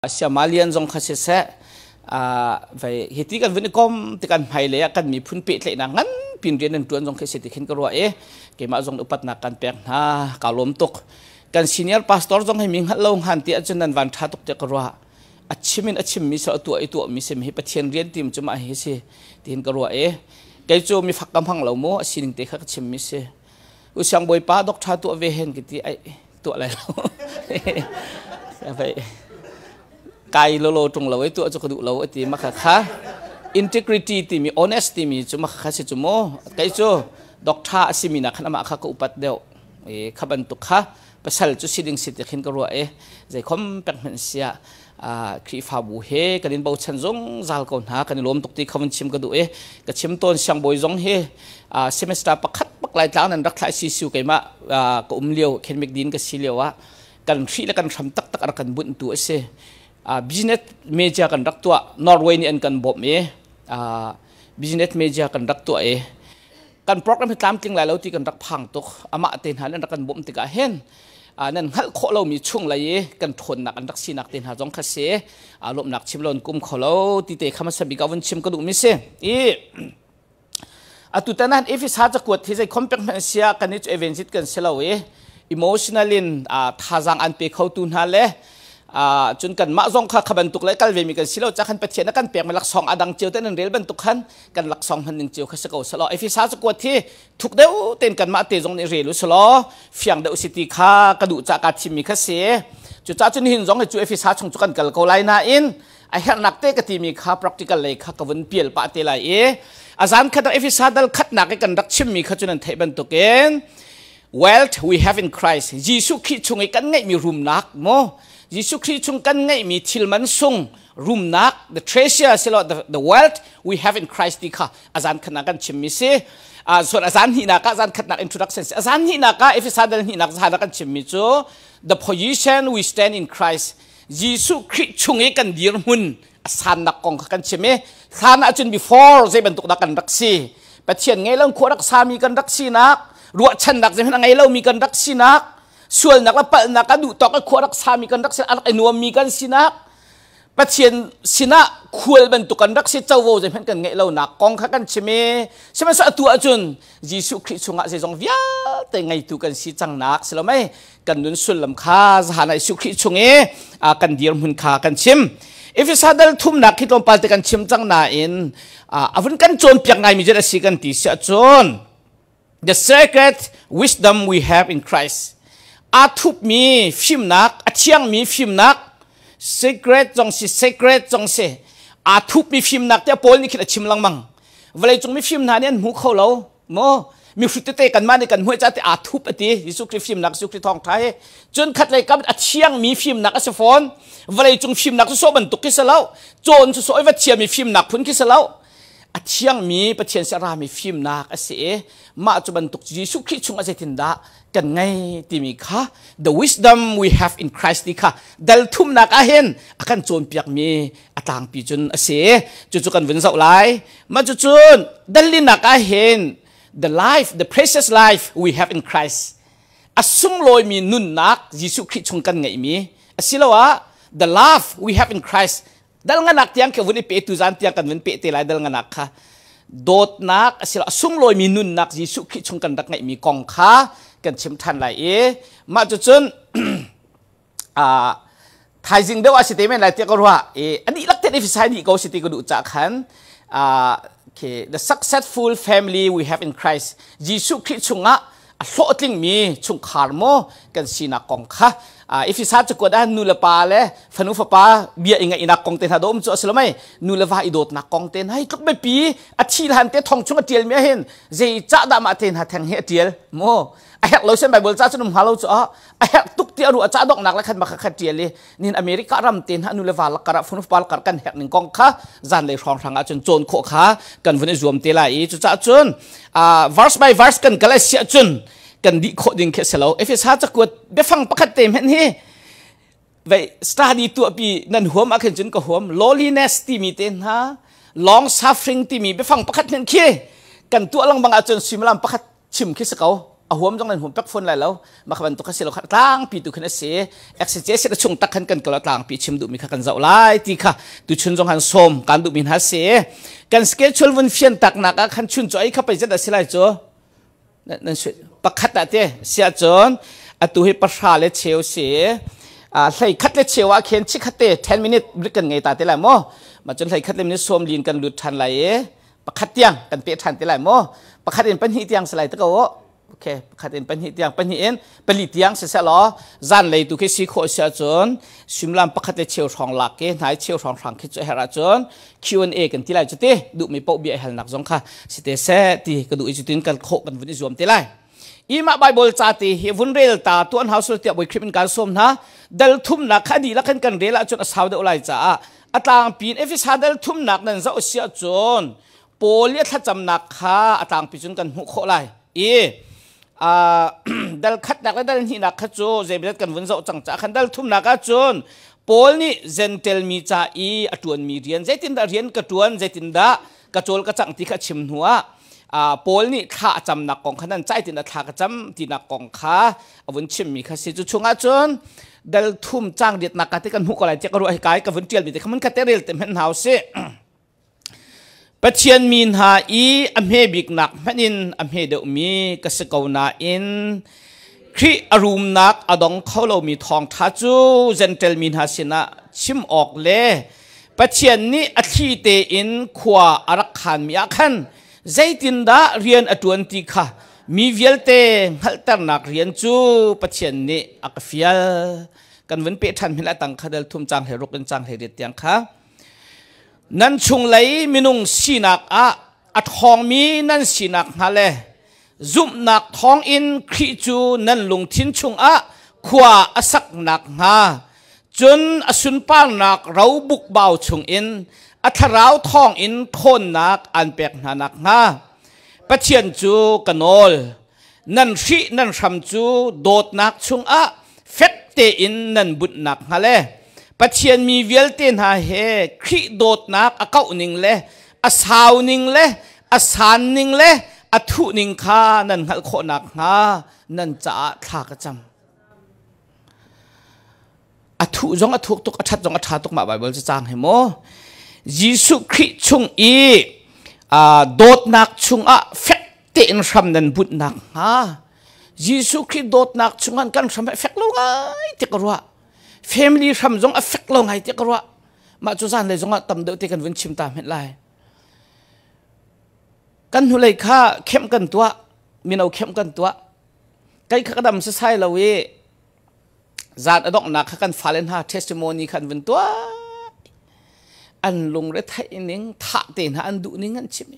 Somalian zong khase se vai hiti kan vini kom ti kan hai le kan mi phun pe tle na ngan pin rian an tuan zong khase ti khin ka ro e ke ma zong upat na kan pek na kalom tok kan senior pastor zong hai ming lo han ti achun nan van tha tok te ka ro achim mi so tu ai tu mi se mi pathian rian tim chuma he se tin ka ro e ke chu mi phak kam hang lo mo sining te kha chim mi se u sang boi pa dok tha tu ve hen ki ti ai tu lai lo vậy cái lo trong lâu ấy tụi cho cái đủ lâu ấy thì mà khá integrity thì mi honesty mi cuma khá sẽ cuma cái chỗ doctor seminar khá mà khá có upat đều khá ban tục khá pasal cho siding sit khin cái rồi vậy không biết mình sẽ khi phá bù he cái đến bao chân giống zal còn ha cái lom tục thì không chim cái đủ cái chim tôn sang bồi giống he semester bắc khát bắc lại tháng nên rắc lại xí xíu cái mà có liều khenmek din cái xí liều á kan thri la kan tham tak tak ar kan bun tu ase business media kan rak tu Norway ni an kan bom me business media kan rak tu e kan program hitam ting lai lo ti kan rak phang tok ama ten han an kan bom ti ka hen nan hal kho lo mi chung lai kan thon nak an rak sinak ten ha jong kha se lom nak chim lon kum kholo ti te khama sabi ka won chim ka du mi se atutanan if is ha cha kwat thi jai compensation kan ni event it kan selo e emotionally thazang an pe khau tun ha le chun kan ma zong kha khaban tuk lai kal ve mi kan silo cha khan pathian kan pek malak song adang cheu ten rel ban tuk khan kan lak song han ning cheu kha sa ko salo if sa cha ko thi thuk deu ten kan ma te jong ni relu salo fiang deu city kha ka du cha ka chimi kha se chu cha chun hin jong chu if sa chung chu kan kal ko lai na in a her nak te ka ti mi kha practical le kha ka won piel pa te lai azan kha if sa dal khat na ke kan rak chim mi kha chun an thai ban tuken wealth we have in Christ. Jesus Christ chung ai kan ngai mi room nak mo. Jesus Christ chung kan ngai mi thilman sung room nak the treasure selo the wealth we have in Christ dikha azan khana kan chimmi se so azan hi na ka azan khatna introduction se azan hi na ka if sadal hi na ka kan chimmi cho the position we stand in Christ. Jesus Christ chung ai kan dir mun asan nak kong kan chimme khana chun before ze bentuk nak kan raksi pathian ngai lang khorak sami kan raksi nak ruat chan dak jem ngai lo mi kan dak sinak sual nak la pal nak adu tok ko rak sa mi kan dak se alak enuam mi kan sinak pathian sina khul ban tu kan dak se chawo jem kan ngai lo nak kong kha kan chime sema sa tu achun Jesus Christ chunga se jong via te ngai tu kan si chang nak selomai kan nun sul lam kha hana Jesus Christ chunge kan dir mun kha kan chim if is hadal thum nak hitom palte kan chim chang na in avun kan chon piak ngai mi jera si kan ti sa chon the secret wisdom we have in Christ. Athup mi phim nak, athiang mi phim nak. Secret jong se. Athup mi phim nak te pol ni khina chim lang mang. Valai chung mi phim na nen mu khau lo mo. Mi phute te kan man kan hoi cha te athup ati Jesu Christ phim nak Jesu Christ thong thai. Chun khat lai kam athiang mi phim nak ase phone. Valai chung phim nak so ban tuk ki salau. Chon so oi va thiam mi phim nak phun ki salau. Athiang mi pathian sara mi phim nak ase ma chu ban tuk Jesu Christ chung ase tinda kan ngai ti mi kha the wisdom we have in Christ di kha dal thum nak a hen akan chon piak mi atang pi chun ase chu chu kan vin sau lai ma chu chun dalin nak a hen the life the precious life we have in Christ asung loi mi nun nak Jesu Christ chung kan ngai mi asilawa the love we have in Christ dal nga nak tiang ke wuni pe tu zan tiang kan wun pe te lai dal nga nak kha dot nak asila sung loi mi nun nak Jesu Christ chung kan dak ngai mi kong kha kan chim than lai ma chu chun thai jing dewa si te men lai te ko wa ani lak te if sai ni ko si te ko du cha khan ke the successful family we have in Christ Jesu Christ chunga a hloting mi chung khar mo kan sina kong kha if you start to go down nula pa le fanu fa pa bia inga ina kong ten ha dom chu aslamai nula va idot na kong ten hai tuk be pi a thil han te thong chung tiel me hen ze cha da ma ten ha thang he tiel mo a hek lo sen bible cha chunum halo chu a hek tuk ti aru cha dok nak la khan ma kha tiel le nin america ram ten ha nula va la kara fanu pa kar kan hek ning kong kha zan le rong ranga chun chon kho kha kan vune zoom te la chu cha chun verse by verse kan galatia chun kan di kho ding ke selo if is ha cha kut be phang pakhat tem hen hi vai study tu api nan huam a khen chun ko huam lowliness ti mi ten ha long suffering ti mi be phang pakhat hen khi kan tu alang bang a chun simlam pakhat chim khi sakau หัวมันต้องเล่นหัวเป็กฝนอะไรแล้วมาขับตัวข้าเสียเราตั้งปีตุขึ้นเสียเอ็กซ์เจสจะชงตักกันก็แล้วต่างปีชิมดูมีขันเจ้าไล่ตีค่ะตุชุนจงหันส้มการดูมีหาเสียกันสเกจชลวันเฟียนตักนักขันชุนจ่อยเข้าไปจะได้สิไรจ้ะนั่นสุดปักขัดแต่เจ้เสียจนตัวให้ประชาเลเชียวเสียใส่ขัดเลเชียวเขียนชิขัดเตะ10 minutesบริกันไงตาเตะไรมั้งมาจนใส่ขัดเลมินิส้มลีนกันหลุดทันไรปักขัดยังกันเปะทันเตะไรมั้งปักขัดเองเป็นหิตยังสไลด์ตะโกโอเคขัดเองเป็นหิตยังเป็นหินเป็นลิตยังเสียล้อจันเลยตัวที่สีโคเสียจนชิมลำปักขัดเลเชียวทองหลักเกนหายเชียวทองฝังคิดจะเฮราจน Q&A กันที่ไรจุดเตะดูมีโป๊ะเบียร์หันหนักจงค่ะสิเตะเสตีก็ดูอีจุดนี้กันโคกันวันนี้รวมเตะไรอีมาไบเบิลจาติเฮวุนเรลตาตัวอันเฮาสุดเตียบวยคลิปเป็นการส้มนะดัลทุ่มนักคดีละกันเรลจนสาวเดอไลจ้าอัตางปีนเอฟิสฮาดัลทุ่มนักนั่นจะเสียจนโปเลียทัดจำนักค่ะอัตางปีจนกันหุโคไลดัลคัดนักและดัลหินักขจูเจบิดกันวันจะจังจ้าขันดัลทุ่มนักจนโปลนี่เจนเทลมีจ้าอตวนมีเรียนเจตินดาเรียนกระตวนเจตินดากระโจลกระจังที่ขชิมหัวโปลนี่ข้าจำนักกองขนั้นใจตินข้ากระจำตินักกองข้าวันชิมมีข้าสิจุชงอาจนดัลทุ่มจ้างเดียดนักกันที่กันหุกอะไรเจ้าก็รู้ไอ้กายกับวันเจียลมีแต่ขมันคัตเตอร์เรลเต็มเห็นหาวเสปัจเจียนมีนหาอัมเฮบิกนักแม่นินอัมเฮเดอมีกษกาวนาอินครีอารมณ์นักอดองเขาเรามีทองทัจูเจนเทลมีนหาสินะชิมออกเล่ปัจเจียนนี้อธิเตอินขวาอารักขันมีอาคันใจตินดาเรียนอตวนติค่ะมีเวลเตหัลตันนักเรียนจูปัจเจียนนี้อักฟิลกันวันเปิดทันเวลาตั้งขัดทุ่มจังเหรุกันจังเหริดยังค่ะนั่นชุงไหลมินุงสีนักอัดทองมีนั่นสีนักฮะเลยจุบนักทองอินคริจูนั่นลงทิ้นชุงขวาอสักนักฮะจนอสุนปางนักเราบุกเบาชุงอินอัทราวทองอินทนนักอันเปียกนักฮะปัจเจียนจูกันโอลนั่นชีนั่นชำจูโดดนักชุงเฟกเตอินนั่นบุญนักฮะเลยปัจเจียนมีเวลเตนหาเฮคริโดดนักเก้านิงเล่สาวนิงเล่สานนิงเล่ทุนิงข้านั่นหัลโคนักฮะนั่นจะทากจำทุจงทุกตุกชัดจงชัดตุกมาไบเบิลจะจางให้โมยิสุคริชุงโดดนักชุงเฟกเตนชัมนันบุญนักฮะยิสุคริโดดนักชุงกันชัมเฟกโลงไงเจ้ารัวแฟมิลี่ชัมจงเฟกโลงไงเจ้ารัวมาจุจันเลยจงตำเดือดกันวันชิมตามเห็นไรกันหุเลยข้าเข้มกันตัวมีเอาเข้มกันตัวไก่ข้าดำใส่เราเวจานอดอกนักกันฟาเลนฮาเทสติโมนีกันวันตัวอันลงเรทไทยนิ่งท่าเต้นหาอันดูนิ่งกันใช่ไหม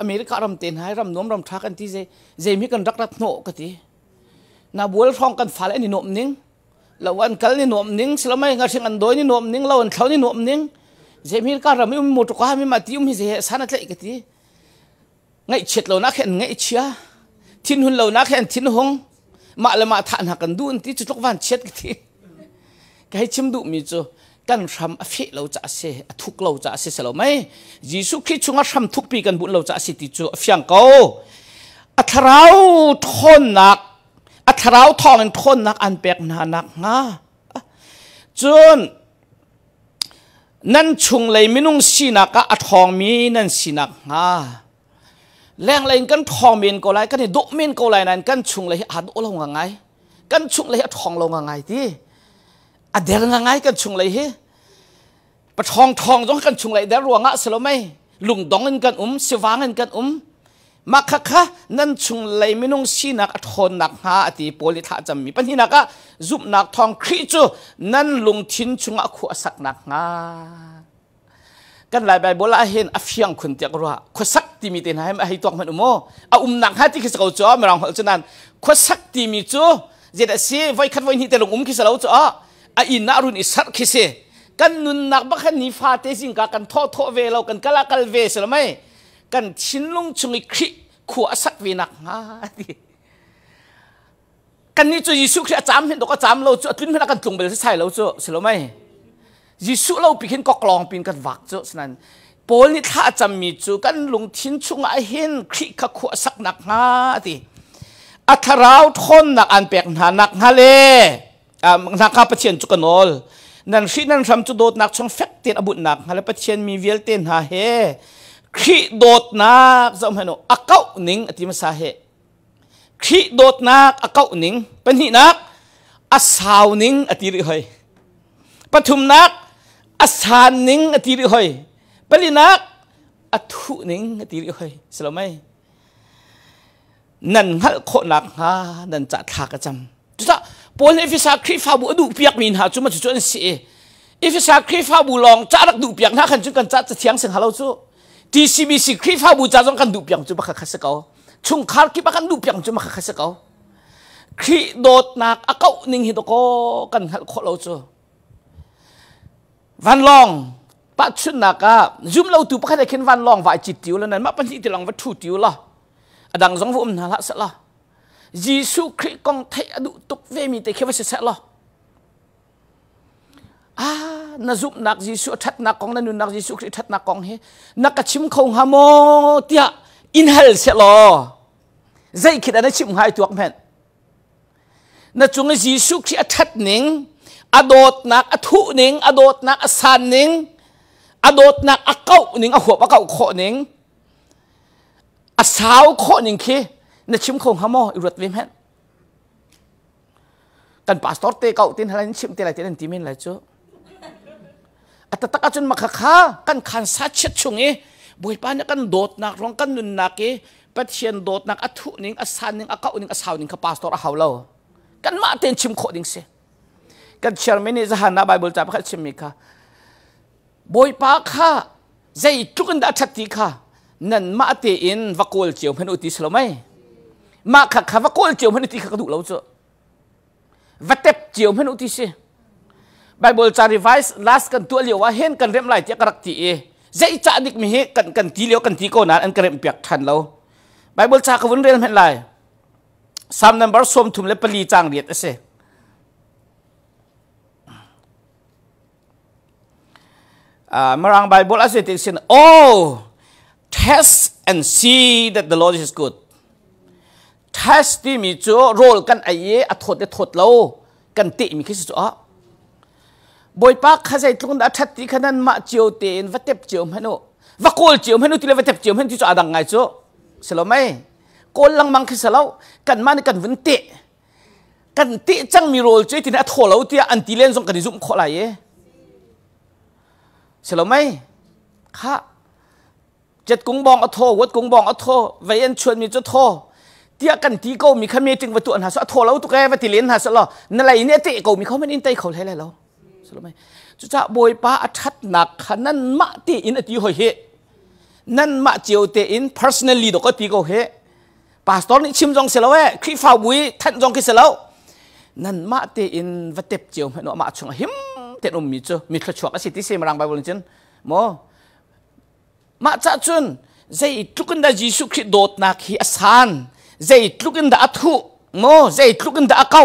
อเมริการำเต้นหายรำน้มรำทักกันที่เจมีกันรักโนกันที่นาบัวร้องกันฟาเลนนี่โนมนิ่งเราวันกัลนี่โนมนิ่งสลับไม่งั้นเชิงอันโดยนี่โนมนิ่งเราอันเขานี่โนมนิ่งเจมีการำไม่หมดก็ไม่มาที่มีเจสานัดเลยกันที่ไงเช็ดเรานักเห็นไงเชียทิ้นหุ่นเรานักเห็นทิ้นหงมาละมาทานหักกันดูนที่จุดทุกวันเช็ดกันที่ก็ให้ชิมดูมีจูกันทำอภิเราจะเสียทุกเราจะเสียสลบไหมยิสุคริสต์ชงทำทุกปีกันบุญเราจะเสียติจูฟิงเกาอัทราวทนนักอัทราวทองทนนักอันเปียกหนักนะจนนั่นชงเลยไม่นุ่งสีนักอัทองมีนั่นสีนักนะแรงเลยกันทองเมียนก็ไรกันดุเมียนก็ไรนั่นกันชุงเลยอัดโอลงไงกันชุงเลยทองลงไงที่อัดเดรงไงกันชุงเลยเฮปะทองจงกันชุงเลยเดรวงสลบไหมลุงดองเงินกันสิวางเงินกันมาค่ะนั่นชุงเลยไม่นุ่งสีนักทนนักหาที่โพลิธาจำมีปัญหานักจุบนักทองคริจูนั่นลุงทิ้นชุงขวสักนักงากันหลายใบโบราณเห็นอฟยังคนเดียกรัวขวสักที่มีเต็นให้ตัวมันนักฮะที่คิดเขาจ้าไม่รองฉะนั้นขวสักที่มีจูเจดเสียไว้คัดไว้ที่เตลงคิดเราจ้าอินารุนอิสักคิดเสียกันนุนนักบักนี่ฟาเตจิงกันท้อเวเรากันกะลากลเวสละไหมกันชินลงชุงคริขวสักเวนักฮะกันนี่จูยิสุคริอาจารย์เห็นตัวอาจารย์เราจูทุนพนักกันตรงไปใช่เราจูสละไหมยิสุเราปีนก็กลองปีนกันวักจุฉะนั้นโพลิธาจำมีจูกันลงทิ้นชุงไอเห็นคริขขวสักนักฮะที่ อัธราวทนนักอันเป็กนักฮาเลนักข้าประเชียนจุกันอลนั่นขี้นั่นทำจุดโดดนักช่องเฟกเตียนอบุนักฮาเลประเชียนมีเวลเตียนหาเฮขี้โดดนักจำให้หนูอักเก้าหนิงอธิมาสาเหขี้โดดนักอักเก้าหนิงเป็นหินักอาสาวหนิงอธิริหอยปฐุมนักอาสานหนิงอธิริหอยเป็นหินักอัทุหนิงอธิริหอยสลามไหมนั่นฮัลโคนักฮะนั่นจัดขากระจำจุดละปนอิฟิสาครีฟาบูดูเปียกมีนหาจุมาจุดจุดนั้นสิอิฟิสาครีฟาบูลองจัดดูเปียกนักขันจุดกันจัดจะเทียงเสียงฮัลโหลจุทีซีบีซีครีฟาบูจัดจงกันดูเปียกจุมาขัดเสกเอาชุงคาร์คิปกันดูเปียกจุมาขัดเสกเอาครีโดดนักอักเอาหนิงฮิโตโกกันฮัลโคเราจุวันลองปัจจุบันนักจุมเราตูปะขัดเข็นวันลองว่าจิตติวแล้วนั่นมาเป็นจิตลองวัตถุติวละดังสองฟุ่มนั่นละสักละยิสุคริกองเทอดุตุกเวมีแต่แค่ว่าสักละน่าจุบนักยิสุทัดนักกองนั่นนักยิสุคริทัดนักกองเฮนักกชิมคงฮามอเตียอินเฮลเสละใจคิดอันนั้นชิมหายตัวแม่น่าจงยิสุคริทัดหนิงอโดดนักอทุหนิงอโดดนักอสานหนิงอโดดนักอเก้าหนิงอหัวอเก้าโคหนิงอาสาวโคหนิงคีนั่นชิมคงฮามออิรัตวิมเฮนกันพาสตอร์เตะเก่าตินอะไรนี่ชิมเตะอะไรเตะนั่นทีมินอะไรจ้ะอัตตะกัจจนมาข้ากันขันสัตว์เชิดชงบุยปานกันโดดนักร้องกันนุนนักปัจเจียนโดดนักอัฐุนิงอาสานนิงอาเก้านิงอาสาวนิงข้าพาสตอร์ฮาวเลากันมาเต็นชิมโคนิงเสกันเชื่อไม่เนี่ยจะหันหน้าไบเบิลจับขัดชิมมิค่ะบุยปาข้าใจทุกันดัชติค่ะนั่นมาเตอินวักโกลเจียวเพนอุติสโลไม่มาขัดวักโกลเจียวเพนอุติขัดดูเราจ้ะวัดเต็บเจียวเพนอุติเสไบเบิลจารีไวส์ลาสกันตัวเลี้ยวว่าเห็นกันเริ่มไหลเจ้ากระติใจจ่าดิกมีเหกันทีเลี้ยวกันทีโกนั้นอันกระเริ่มเปียกทันเราไบเบิลจากวนเรียนเห็นไรซ้ำนันบาร์สวมถุมเล็บปลีจางเรียดเสมารางไบเบิลอาศัยติดเส้นโอ้test and see that the Lord is good. Test ที่มีจ้โรลกันไอ้อัฐเดถดเรากันติมีคิดจ้บ่อยปากข้าใจตรงนั้นทัดที่ขนาดมาเจียวเตียนวัดเต็บเจียวมันโนวักโกลเจียวมันโนที่เราวัดเต็บเจียวมันที่จ้าดังไงจ้สลบไหมโกลลังมังคิดสลาวกันมันกันวันติกันติจังมีโรลจ้ที่นั่นถดเราที่อันติเลนส่งกันดิจุ่มขออะไรสลบไหมข้าเจ็ดกุ้งบองอัทโธวัดกุ้งบองอัทโธไว้ยันชวนมีเจ้าโธเที่ยกันที่เขามีขมิ้นจึงวัตถุอันหาสอัทโธแล้วตุกแกวัตถิเลนหาสละนั่นไรเนี่ยเตะเขามีเขาไม่อินเตะเขาเลยแล้วสรุปไหมจุจ้าบอยป้าอัชัดหนักขนาดมาตีอินอติหอยเฮนั่นมาเจียวเตอิน personally ดอกก็ตีเขาเฮป้าสตอนนี้ชิมจงเสร็จแล้วเว้คลิฟ้าบุยท่านจงคิดเสร็จแล้วนั่นมาเตอินวัดเต็บเจียวเนาะมาชงหิมเตะนมมีเจ้ามีขชัวก็สิที่เสมารังไบเบิลจนโมมาจากจนใจทุกันได้ยิสุคริโดดนักฮิอาสานใจทุกันได้อัฐุโมใจทุกันได้อักเอา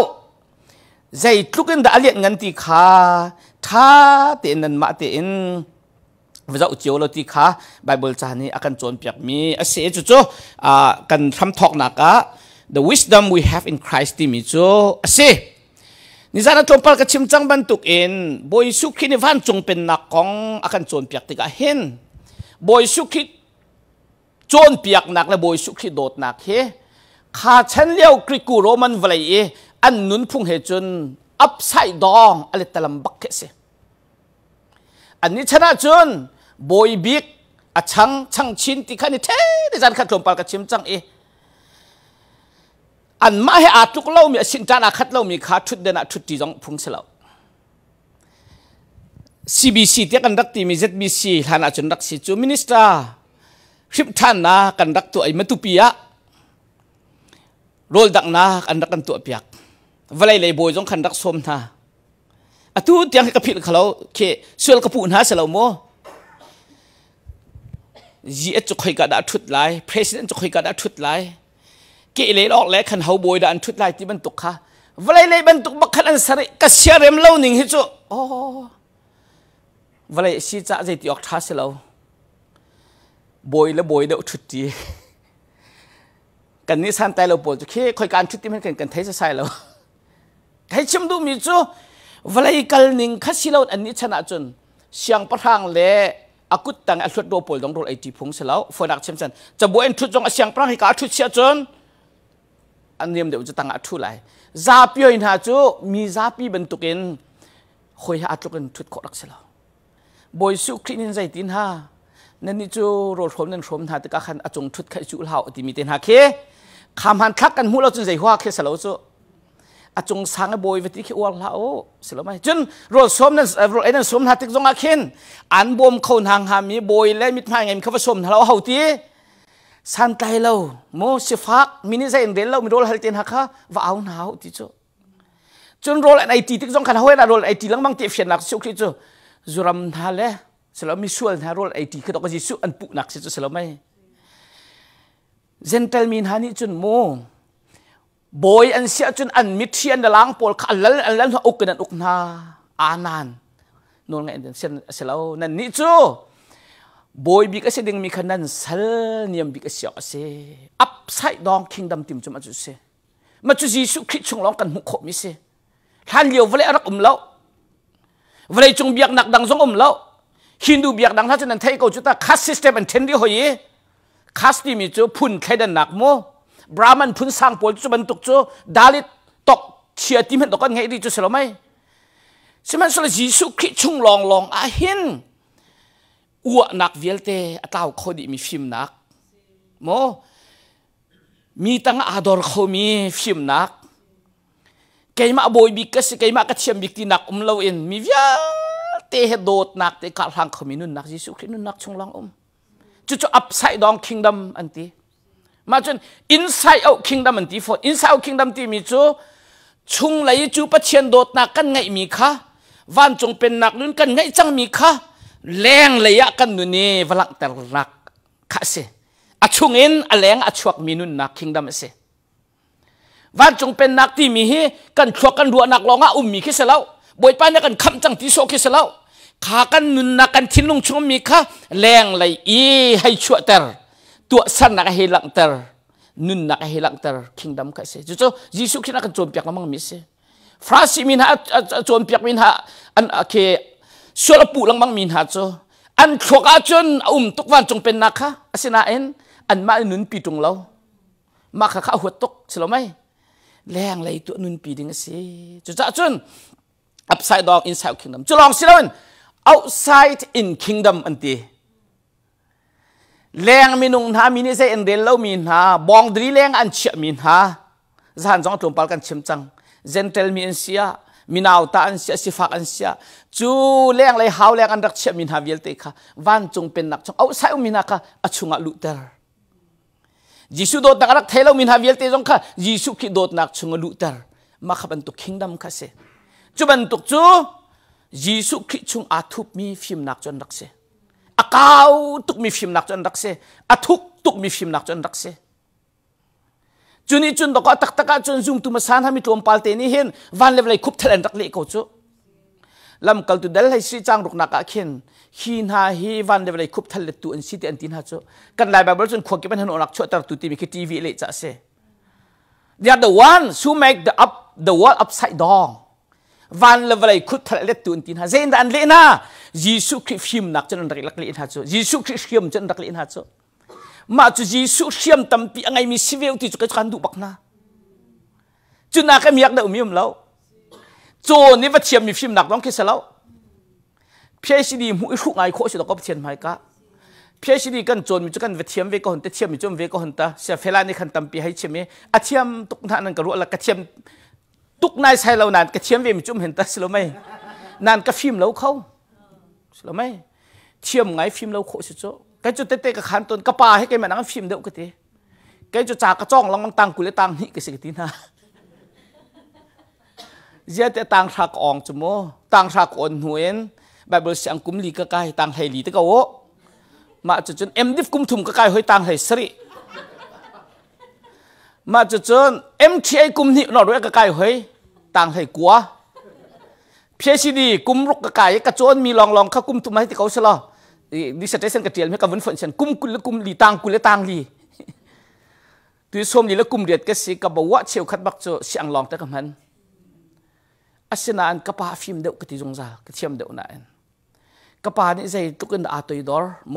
ใจทุกันได้อเลียงเงินตีขาท่าเต็นนั้นมาเต็นวิจารณ์เจียวเราตีขาไบเบิลจานี่อาการโจรเปียกมีเสียจุดกันทำทอกนักthe wisdom we have in Christ ที่มีจุดเสียนิจานะจงพักชิมจังบรรทุกเอ็นบอยสุขีนิวันจงเป็นนักของอาการโจรเปียกติกาเห็นบอยสุขีโจรเปียกนักและบอยสุขีโดดนักเฮข้าฉันเลี้ยวกริกูโรมันวลัยอันนุนพุ่งเหจนอัพไซด์ดองอะไรตะลำบักเสอันนี้ชนะจนบอยบิกอาชังชินติขันนี่เท่ดิฉันขัดลมปากกระชิมจังอันมาให้อาตุกเล่ามีสินจานาขัดเล่ามีขาชุดเดนะชุดที่จงพุ่งเสลา CBC ที่กันรักตีมี ZBC ท่านอาจารย์รักสิจูมินิสตราคริปท่านนะกันรักตัวไอ้มัตุปียะโรลดักนะกันรักกันตัวเปียกเวลาเลยบอยจงกันรักสมนะอะทุกอย่างให้กับผิดเขาเคส่วนกับผู้นั้นเสลาโมจีเอชจะคอยกระดาษทุดไล่ประธานจะคอยกระดาษทุดไล่เกลี่ยออกแล้วขันเขาบอยด่านทุดไล่ที่บรรทุกค่ะเวลาเลยบรรทุกบักขันอันสระกระเชียร์เร็มเล่าหนึ่งให้จู่โอ้เวลาสิจ่าใจที่ออกท้าเสลาบอยแล้วบอยเดือดทุดที กันนี้สันแต่เราปวดจุขี้คอยการชุดที่มันกันเทสใส่เราให้ชิมดูมีจูเวลาอีกลหนึ่งข้าสิเราอันนี้ชนะจนเสียงประทางเล่อากุตังอัลชุดโดปอลดงโรไอจีพงศิลาฝนักเช่นกันจะบวนทุจงเสียงประทางให้การทุเสียจนอันนี้มันเดี๋ยวจะตั้งอัทุไลซาปีอินหาจูมีซาปีบรรทุกินคอยหาอัทุกันทุดขอรักเสลาบอยสุครินินใจตินหานั่นนี่จูโรดผมนั่นผมหาตะกันอจงทุดขจูเหล่าที่มีตินหาเคคำหันทักกันหูเราจนใจหัวเคสลาจูอาจงสังบอยวิธีขี้อวดละโอ้สิละไม่จนรถสมนั้นรถไอ้นั้นสมหัดติดจงอาเข็นอันบอมเขาหางหามีบอยและมิตรหางไงมีเขาผสมเราเอาทีสันไตเราโมสิฟักมินิใจเดินเรามีรถฮัลตินหักค่ะว่าเอาหนาวที่จูจนรถไอทีติดจงขันหัวน่ะรถไอทีลังบางเทียบเสียนักสุขีจูจุรมทาเลสิละมีส่วนนะรถไอทีคือต้องการจิสุอันปุนักสิจูสิละไม่เซนเทลมินฮานี่จนโมบอยอันเสียจนอันมิเทียนเดลังปอลขันลันอุกนันอุกนาอานันโน่นไงเสียนเสลานั่นนี่จูบอยบิกเสดึงมีขนาดสัลเนียมบิกเสียเสอัพไซด์ดองคิงดัมติมจุมาจุเสมาจุยิสุคริสต์ชงร้องกันมุขมิเสท่านเลี้ยวเวลารักเล่าเวลาจงเบียกหนักดังจงเล่าฮินดูเบียกดังท่านจะนั่นไทยก็จุดตาคัสซิสเต็มอันเทนดีหอยคัสที่มีจูพุ่นแค่ดันหนักโมบรามันพุ่นสร้างปอลจุบันตุกจูดาลิตตกเชียติมันตกกันไงดีจุสลาไม่ใช่ไหมสุลยิสุคริสต์ชงลองอาหินอ้วนักเวลเตอตาวเขาดีมีฟิล์มนักโมมีตั้งอาดอร์เขามีฟิล์มนักเกี่ยมาบอยบิกส์เกี่ยมากระเทียมบิกตีนักเราเองมีเวลเตะโดดนักเตะการทางเขามีนุ่นนักยิสุคริสต์นุ่นนักชงลองจุดอัพไซด์ดองคิงดัมอันตีมาจน inside out kingdom อันตีฟอ inside out kingdom ที่มีจูชุงไหลจูปะเชียนโดดนักกันไงมีค่ะวันจงเป็นนักนุ่นกันไงจังมีค่ะแรงเลยอะกันนู่นนี่วลังแต่รักข้าเสอชุงเอ็นอแรงอชวกมีนุ่นนัก kingdom เสวันจงเป็นนักที่มีให้กันชวกกันรัวนักลองอ่ะมีคิดเสแล้วบอยป้านกันคำจังที่โซคิดเสแล้วขากันนุ่นนักกันทิ้งลงชงมีค่ะแรงเลยอีให้ชัวเตอร์ตัวสันนักให้หลังเตอร์นุ่นนักให้หลังเตอร์ kingdom ข้าเสจู่ๆยิสุคิดนักกันโจมเปียกมั่งมิเสฟราสิมินหาโจมเปียกมินหาอันเคส่วนปูลังบางมินหาจูอันชกอาจนตุกวันจงเป็นนักค่ะอาศินาเอ็นอันมาหนุนปีตรงเรามาข้าข้าหัวตกใช่หรือไม่แรงเลยตัวหนุนปีดิ้งสิจุดจ้าจน upside down inside kingdom จุลองสิแล้ว outside in kingdom อันตีแรงมีนุ่งหามีนิสัยอันเดลเรามีหาบองดรีแรงอันเชี่ยมีหาจานจงตรงปาลกันเชื่อมจัง gentle มีอันเสียมีนาวตาอันเสียสิฟักอันเสียจูแรงเลยหาวแรงอันรักเชื่อมีหาเวลเตค่ะวันจงเป็นนักจงเอาใส่มีนักค่ะอชุงอลุเตอร์ยิสุโดดนักรักเทเรามีหาเวลเตจงค่ะยิสุคิดโดดนักชุงอลุเตอร์มาขับบันตุก kingdom ค่ะเสจูบันตุกจูยิสุคิดชุงอาทุบมีฟิล์มนักจนรักเสอาเก้าตุกมีฟิล์มนักจนรักเสอาทุกตุกมีฟิล์มนักจนรักเสจุนี่จุนตกตักตักจุนซุ่มตุมาสานทำให้ตัวมปาลเตนี่เห็นวันเลวเลยคุบทะเลนรักเล็กเขาจูลำกัลตุเดลให้สีจางรุกนักอาเข็นหินหาฮีวันเลวเลยคุบทะเลตัวอันสีเตอันตินหาจูกันไล่แบบจุนขวบกิบันหันออกชั่วตาตุติมีทีวีเลยจ้าเซ่ they are the ones who make the world upside down วันเลวเลยคุบทะเลตัวอันตินหาเซนดันเลน่ายิสุคริสต์ฟิมนักจนรักเล็กหาจูยิสุคริสต์ฟิมจนรักเล็กหาจูมาจุยิสุเชียมตั้มปีอะไรมีสิเวลที่จุกกันดูบักนะจุนักมีอยากได้อุมิมแล้วโจนี่ว่าเทียมมีฟิล์มหนักต้องคิดเสแล้วเพียสิดีมุ้ยหุ่งไอโคสุดก็เทียนไม่กะเพียสิดีกันโจนมีจุกันว่าเทียมเวก็หันแต่เทียมมีจุ่มเวก็หันตาเสียเวลาในขันตั้มปีให้เทียมอาเทียมตุกนั่นก็รู้ละกระเทียมตุกนายใช้เรานานกระเทียมเวมีจุ่มเห็นตาสิแล้วไหมนานกระฟิล์มแล้วเขาสิแล้วไหมเทียมไงฟิล์มแล้วโคสุดโจแกจุดเตะกับขันต้นกระปาให้แกมานั่งฟิล์มเดียวกันทีแกจุดจากกระจ้องลังมังตังกุเลตังนี่ก็สิ่งที่น่าเจ้าแต่ตังรักอ่องจมูกตังรักอ่อนหัวเอ็นแบบบริษัทกุมลีก็ใกล้ตังไทยลีตะกโวมาจุดจนเอ็มดิฟกุมถุมก็ใกล้หอยตังไทยสรีมาจุดจนเอ็มทีไอกุมนี่นอด้วยก็ใกล้หอยตังไทยกัวเพียสิดีกุมรุกก็ใกล้กระโจนมีลองเข้ากุมถุมให้ที่เขาเสลอดิสเตชันกระเทียมให้กับวันฝนฉันกุมกุลกุมลีตังกุลตังลี ตุยสมนี่ละกุมเรียดก็สิกับว่าเชียวขัดบักโจเสียงลองแต่กับมันอาศินานกับป่าฟิล์มเดียวกติจงซากระเทียมเดียวนั่นกับป่านี่ใจตุกันอาตุยดอร์โม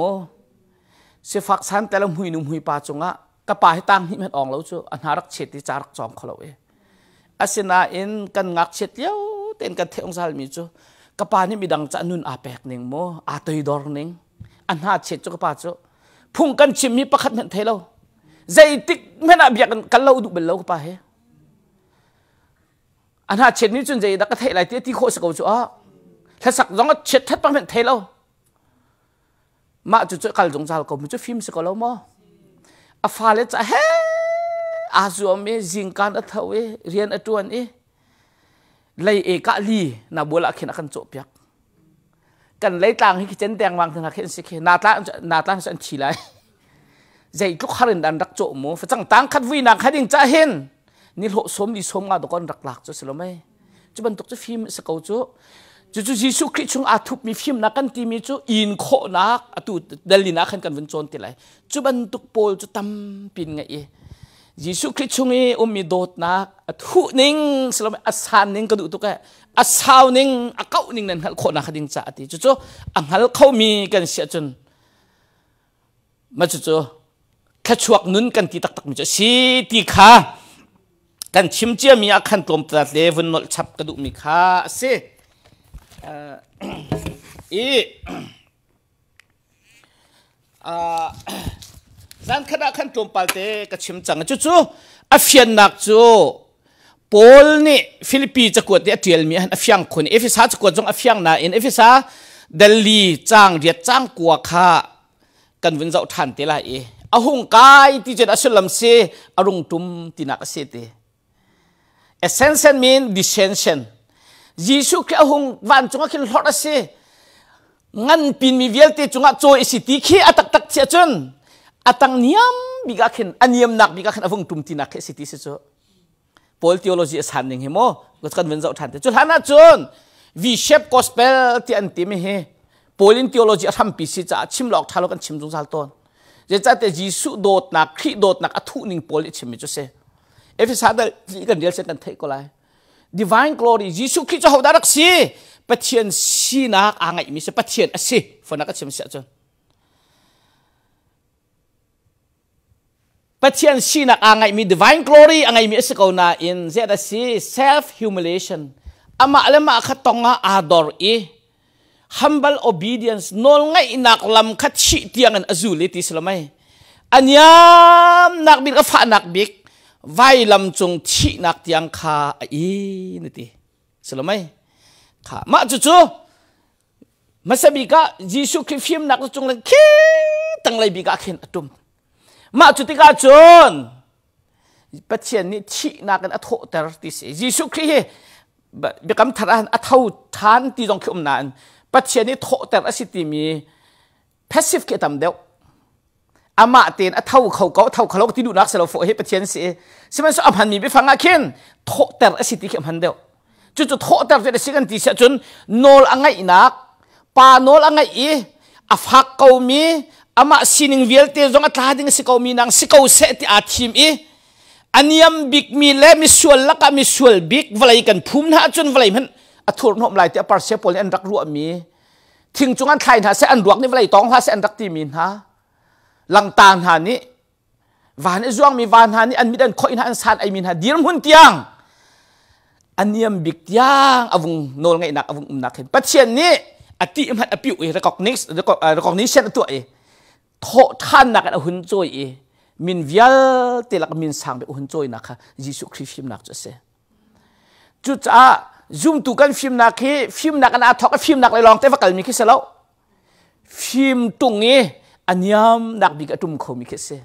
เสียฝักสันแต่ละหุยนุ่มหุยป่าจงอ่ะกับป่าให้ตั้งหิมันอ่องแล้วโจอันหารักเช็ดที่จารักจอมเขาเลยอาศินาอินกันงักเช็ดเดียวเต้นกันเทองซาลมีโจกับป่านี่มีดังจะนุนอาเปกหนึ่งโมอาตุยดอร์หนึ่งอันหาเช็ดโจกับป่าโจพุ่งกันชิมมีประคัดเหมือนเทเราใจติกไม่น่าเบียกันเราดูเป็นเรากับป่าเฮอันหาเช็ดนี้จนใจดักกระเทยไรที่โคสกูจ้ะถ้าสักจงก็เช็ดทัดปังเป็นเทเรามาจุดจุดการจงจาลก็มีจุดฟิล์มสกอลมั้งอาฟ้าเลยจะเฮ้อาจวมมีจิงการอัฐเวเรียนอัตวันเอเลยเอกลีน่าบัวละขึ้นกันโจบยักกันเลยต่างให้คิดเจนแดงวางถึงขึ้นสิเคนาตาสันชีไลใจทุกขรินดันรักโจมฝรั่งต่างคัดวินักให้ดิ่งจะเห็นนี่โหสมดีสมงาตะกอนรักหลักจุดสิละไม่จุดบรรทุกจุดฟิล์มสกอจุดยิสุคริสต์ชงอาทุบมีฟิล์มนักกันตีมีจุดอินโคนักอาตุเดลินักกันกันวันจนติไลจุดบรรทุกโพลจุดตั้มปินไงยิสุคริสต์ชงมีโดดนักอาทุนิ่งสิละไม่อาสานนิ่งก็ดูตุกแกอาสาวนิ่งอาเก้านิ่งนั่นโคนักดิ่งจะติจุดอังฮัลเขามีกันเสียจนมาจุดแค่ชวกนุนกันตีตักมีจุดสีตีขากันชิมเจียมีอาคันตัวตัดเลวันนอลชับกระดูกมีค่าเสียด้านขณะขันตัวปัลเตกับชิมจังจู่ๆอาฟยันนักจู่ปอลนี่ฟิลิปปินส์จะกวดเดียเทียลมีอาฟยังคนเอฟิซาจะกวดจงอาฟยังนะอินเอฟิซาเดลีจางเรียดจางกัวค่ากันวันเจ้าทันเตล่าอาหงกายที่จะได้สุลมเสอารุงตุมตินักเสตAscension mean descension. Jisu ke ahung van chunga kin hot ase ngan pin mi velte chunga choi city khi atak tak chia chun atang niam biga khin aniam nak biga khin avung tum ti nak ke city se cho Paul theology asan ning hemo got kan wen zau than te chun hana chun v shape gospel ti an ti me he Paulin theology atham pi si cha chim lok thalo kan chim jung sal ton je cha te Jisu dot nak khi dot nak athu ning Paul chim mi chu se Episode kan real set kan thei ko lai divine glory Jesus Christ ho darak si pathian si nak angai mi se pathian ase fona ka chim sia chon pathian si nak angai mi divine glory angai mi ase ko na in zeda si self humiliation ama alama khatonga ador humble obedience nol ngai inak lam khat chi tiangan azuli ti slamai anyam nak bi ka fa nak bik vai lam chung thi nak tiang kha ni ti selomai kha ma chu chu masabi ka Jisu ki film nak chung lang ki tang lai bi ka khin atum ma chu ti ka chon pathian ni thi nak an atho ter ti se Jisu ki he bi kam tharan athau than ti jong khum nan pathian ni tho ter asiti mi passive ke tam deu ama ten a thau khau ko thau khalok ti du nak selo fo he pathian se siman so amhan mi be fanga khen tho ter asiti ke man deu chu chu tho ter de sigan ti sa chun nol angai nak pa nol angai a phak ko mi ama sining velte zong atla ding si ko mi nang si ko se ti a thim aniam big mi le mi sual laka mi sual big valai kan phum na chun valai man a thur nom lai ti a par se pol en rak ru mi thing chungan thlai na se an ruak ni valai tong ha se an rak ti min ha lang tan ha ni van zuang mi van ha ni an midan khoi na an san ai min ha dir hun tiang aniam big tiang avung nol ngai nak avung nak hen pathian ni ati mat apiu recognition tu tho than nak an hun choi min vial te lak min sang be hun choi nak ha Jisu Christ film nak cho se chu cha zoom tu kan film nak he film nak an a thok film nak lai long te vakal mi ki selo film tung anyam nak bi ka tum kho mi ke se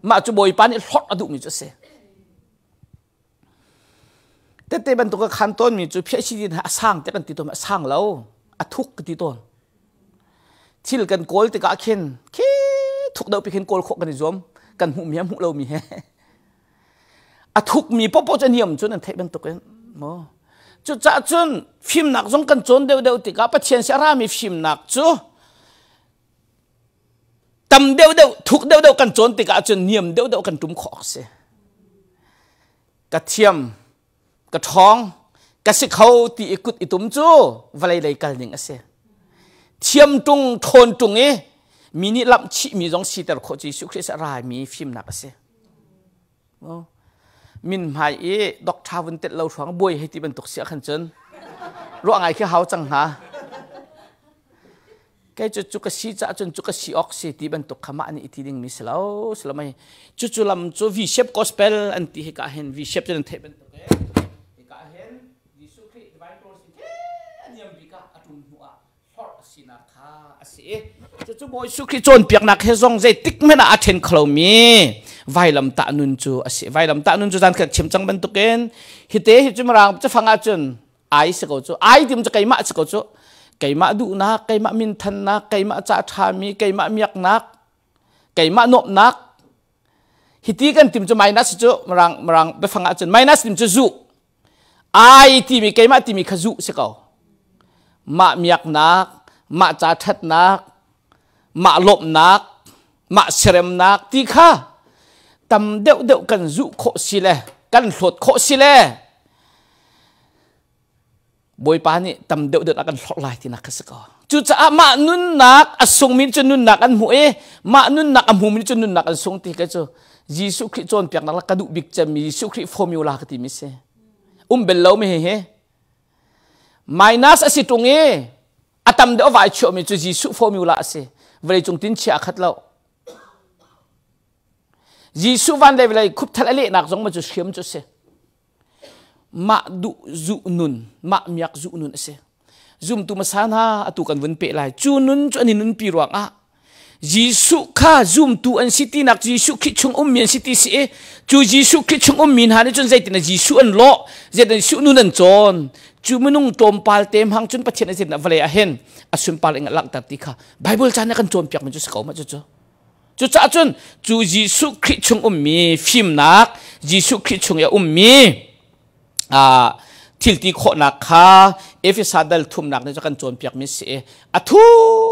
ma chu boy pan hot adu mi chu se te ban to ka khan ton mi chu phia si din ha sang te kan ti to ma sang lo athuk ti ton thil kan kol te ka khen ki thuk dau pi khen kol kho kan zom kan hu mi lo mi he athuk mi popo chen hiam chu nan the ban to kan mo chu cha chun film nak jong kan chon deu ti ka pa chen sa ra mi film nak chu tầm đeo đeo thuộc đeo đeo cần trốn thì cả chuyện niềm đeo đeo cần trúng khó se กระเทียมกระท้องกระสิเขาตีอิกุดอิตุมจูวลัยเลยกันยังเสียเทียมตรงทนตรงนี้มีนี่ลำชีมีจงสีแต่ละคนจีสุคริสรายมีฟิล์มหนักเสียมินหายดอกทาวันเต็ดเราช่วงบวยให้ที่เป็นตกเสียขันจนรู้อะไรแค่เขาจังหาแกจุกสีจ้าจนจุกสีออกสีที่เป็นตกขมานี่ที่ดิ่งมิสลาวสลามัยจุลำจูวิเชปกอสเปลอันที่ให้กาเห็นวิเชปจนเทเป็นตกให้กาเห็นยิสุคริสต์ไวโปรสิเกอันยังบิกาอตุนหัวฟอร์สินาคาสิจุบอยสุคริสต์จนเปียกนักเฮซองใจติ๊กไม่น่าเทนคลามีไวลำตานุนจูสิไวลำตานุนจูจันเกิดชิมจังเป็นตกเองฮิตเตฮิจุมรางจะฟังอาจนไอสกอจูไอที่มันจะไกลมาสกอจูไก่มาดูนักไก่มามินทันนักไก่มาจ่าทามีไก่มาเมียกนักไก่มาโนบนักฮิตีกันติมจะไมนัสจูมรังไปฟังอาจารย์ไมนัสติมจะจูไอที่มีไก่มาที่มีขจูสิเขามาเมียกนักมาจ่าทัดนักมาลบนักมาเสรมนักที่ข้าตำเดียวกันจูโคสิเลกันหลดโคสิเลบอยปานี่ตำเดือดakanหลอกลายที่นักสกอจุดจะมานุนนักอสงมินจนุนนักอันหัวมานุนนักอันหัวมินจนุนนักอันสงตีกันจูยิสุคริจอนเปียกนักละกระดูกบิกจำยิสุคริฟอร์มิวลาคติมิเซเบลเลวไม่เห็นminus สิตรงนี้อัตมเดือดไว้ชั่วมิจูยิสุฟอร์มิวลาเซเวลาจงตินเชียขัดเรายิสุวันเดเวลาคุบทะเลนักจงมาจูเชื่อมจูเซมาดูจูนุนมาเมียกจูนุนเสจุมตุมาสานาตุกันวันเปลายจูนุนจูนินุนปีรวงยิสุข้าจุมตุอันสิตินักยิสุคิดชงมีนสิติเสจูยิสุคิดชงมีนหานี่จนใจตินะยิสุอันโลใจตินะยิสุนุนันจอนจูมนุงตอมปาลเต็มหังจนประเทศนั้นเสร็จนะวเลยอาเห็นอสุมปาลเองหลังตัดติค่ะไบเบิลจานนักกันโจมเปียกมันจุสเขามาจุจุจ้าจนจูยิสุคิดชงมีฟิมนักยิสุคิดชงยามีทิลตีโคนักค่ะเอฟิซาดัลทุ่มนักนี่จะกันโจนเปียกมิเสอทุ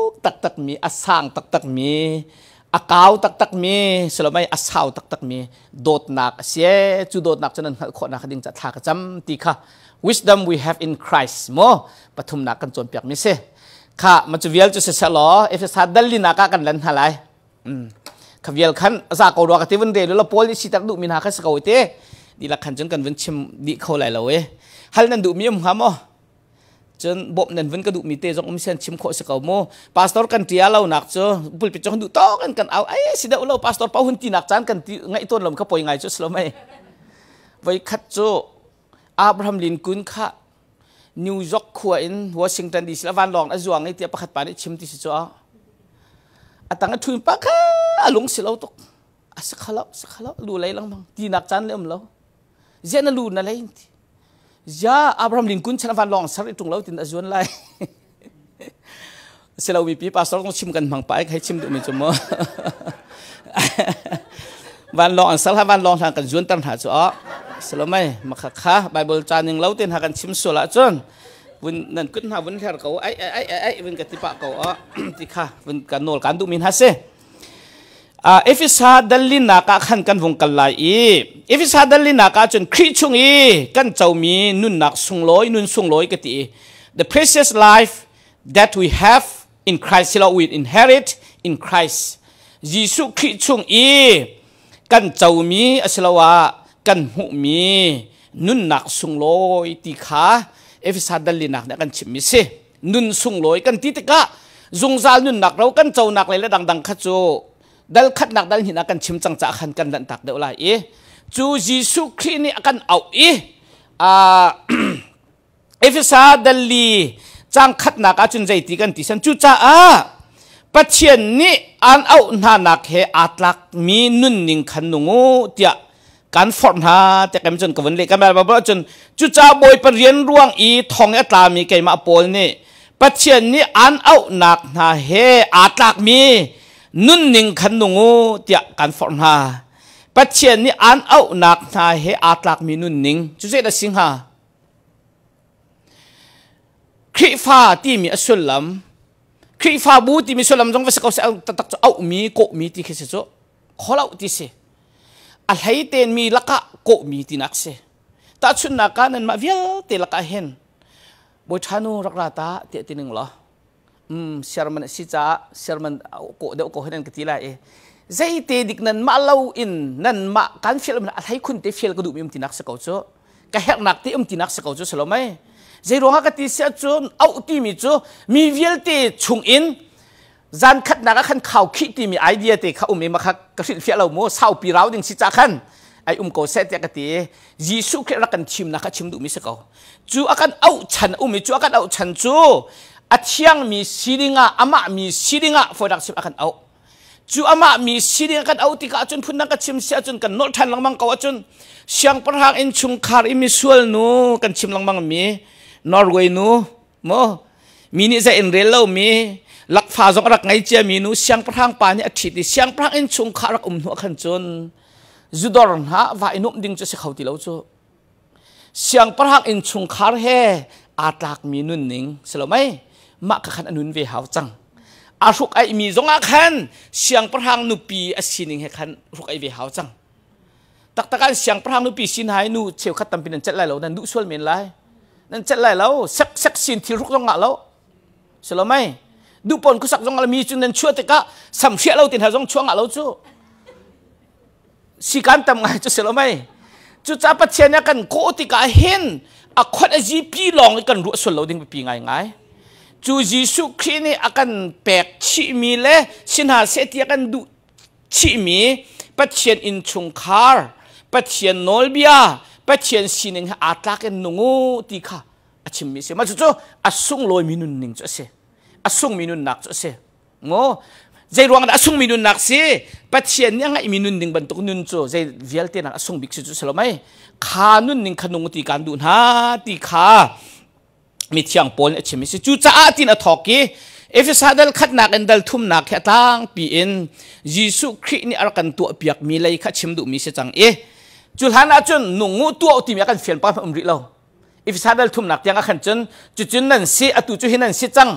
กตักมีอสางตักมีอากาวตักมีสลมัยอสาวตักมีโดดนักเสียจูโดดนักจนนั้นโคนักดิ่งจะทากจำตีค่ะ wisdom we have in Christ โมปฐุมนักกันโจนเปียกมิเสค่ะมันจะเวียลจะเสียหล่อเอฟิซาดัลลินักกันลันหาไรขวิลขันซากรัวกันที่วันเดียวเราโพลิสิตักดูมินาคัสกาวเตดีละขันจนกันวันชิมดีเขาไหลเราฮัลนั่นดูมีมหามอจนบบนั่นวันก็ดูมีเตจงมีเส้นชิมโคสกาวโมพาสตอร์กันที่เราหนักเจอปุลปิจงดูโตกันเอาสิเดาเราพาสตอร์เป้าหุ่นตีหนักจานกันที่ไงต้นลมเขาปล่อยไงจุดสโลไม่ไว้คัดโจอับราฮัมลินกุนค่ะนิวยอร์กขวอินวอชิงตันดีซีละวันลองอจวงไอเตียประคัดปานิชิมที่สิจ้าตั้งแต่ทุนปากค่ะลงสิเราตกสักขลับดูอะไรลังบังตีนักจันเริ่มแล้วเจนลูนั่นเลยจ้าอับราฮัมลินกุนฉันฟันลองสักตรงแล้วตินอจวนไล่เสลาวิปีพาสตอร์ต้องชิมกันบังไปให้ชิมดูมีจมูกวันลองสักวันลองทางกันจวนตั้งหาจ้าเสลาไม่มาค่ะไบเบิลจานหนึ่งแล้วตินหากันชิมสุละจนวันนั่นกุนหาวันแค่เขาวันกติปะเขาที่ค่ะวันกันโนลกันดูมินฮาเซเอฟิซาดัลลินาคาขันกันวงกันไลเอฟิซาดัลลินาคาจนคริชงกันเจ้ามีนุนนักสุงลอยนุนสุงลอยกติ the precious life that we have in Christ เรา we inherit in Christ ยิสุคริชงกันเจ้ามีอสลาวากันหูมีนุนนักสุงลอยติขาเอฟิซาดัลลินาคกันชิมิเซนุนสุงลอยกันติตกะจงซาลนุนนักเรากันเจ้านักเลยและดังๆขัดโจดัลขัดนักดัลหินอากันชิมจังจะขันกันดันตักเดวไลจูยิสุครินี่อากันเอาเอฟิซาดัลลีจังขัดนักอาจุนใจตีกันตีสันจูจ้าปัจเจียนนี่อันเอาหน้านักเฮอัตลักมีนุนนิงขันนุงูเตียการฟอร์มฮาแต่กันจนกับวันเล็กกันแบบว่าจนจูจ้าบอยไปเรียนร่วงทองอัตลามีไก่มาโปลนี่ปัจเจียนนี่อันเอาหนักหน้าเฮอัตลักมีนุนนิงขันนุงูเตียการฟอร์มฮาปัจเจียนนี่อันเอาหนักหน้าเฮอัตลักมีนุนนิงจุดเสียดสิงหาคริฟ้าที่มีอสุลลัมคริฟ้าบูที่มีอสุลลัมจงว่าสกัดตักเอามีโกมีที่เขาจะขอเล่าที่เสอะไรเต็นมีลักะโกมีที่นักเส ตาชุนนักการนั้นมาเวียเตลักเห็นบทานูรักราตาเตตินึงเหรอเชื่อมันสิจ้าเชื่อมันโกเดโกเห็นกันทีไรใจเตดิกนั้นมาเล่าอินนั้นมาการเฟลมันอะไรคุณเตเฟลก็ดูมีตินักสกาวโจก็เห็นนักที่ตินักสกาวโจสโลไหมใจร้องฮักติเสียโจเอาตีมีโจมีเวียเตชุงอินจันขัดนักขันข่าวคิดที่มีไอเดียเตเขาไม่คักกระสินเฟลเราโม่เศร้าปีเราดึงสิจ้าขันไอ้โกเซตยากติยิสุเครักกันชิมนักชิมดูมิสกาวจูอากันเอาฉันมีจูอากันเอาฉันจูอาเทียงมีสิริงะอามามีสิริงะฟอดักชิมอากันเอาจูอามามีสิริงะกันเอาติกาจนพุ่นนักชิมเสียจนกันโนทันลังมังกาวจนเสียงประหักอินชุงคาริมิสวลนูกันชิมลังมังมีนอร์เวย์นูโมมีนี่จะอินเรลล์มีลักฟ้าจงรักไงเจียมีนูเสียงประหักปานี่อาทิตย์เสียงประหักอินชุงคารักหัวขันจนจุดนั้นฮะว่าอินุมดิ้งจะเสียเขาตีแล้วจูเสียงประหักอินชุงคาร์เฮอาตากมีนุ่นนิ่งสลบไหมมักขันอนุนเวหาวจังอารุกไอมีจงอาขันเสียงประหักนุปีอสินิงเฮขันรุกไอเวหาวจังตักตะการเสียงประหักนุปีสินหายนูเชี่ยวขัดตำปีนั้นจัดไรแล้วนั่นดุส่วนเมียนไรนั่นจัดไรแล้วสักสินที่รุกจงอาแล้วสลบไหมดูปนกุศักจงอามีจุนนั้นชั่วแต่ก็สำเสียเราติดหาจงช่วงอาแล้วจูสิการทำไงจะเสร็จแล้วไหมจุดจับปัจจัยนี้กันโคติกาเห็นอาคตจีปีลองกันรู้ส่วนเราดิ้งไปปีไงจูจิสุครีนี่อากันแปลกชิมีเล่สินหาเสตีอากันดูชิมีปัจจัยอินชุงคาร์ปัจจัยโนลเบียปัจจัยสินิงอาตากันนุ่งติค่ะอาชิมีเสมาจู่อาสุงลอยมินุนนิงจะเสอาสุงมินุนนักจะเสงอใจรวงนั้นส่งมินุนนักสิปัจเจียนยังไงมินุนดิ่งบรรทุกนุนโจใจเวียลเตนักส่งบิ๊กซิจุสลไหมขานุนดิ่งขนุงตีการดูนฮะตีขามีเทียงปนเฉมิสิจูจ้าตินอทอกีเอฟซาดัลขัดนักอันดัลทุ่มนักแค่ตั้งปีอินยิสุครินี่อากันตัวเปียกมีเลยขัดชิมดูมีเสจังจุดหันอาจนนุ่งตัวอุติมีกันเฟียนป้าอมริเราเอฟซาดัลทุ่มนักยังอากันจนจุดนั้นสิอตุจุหินันสิจัง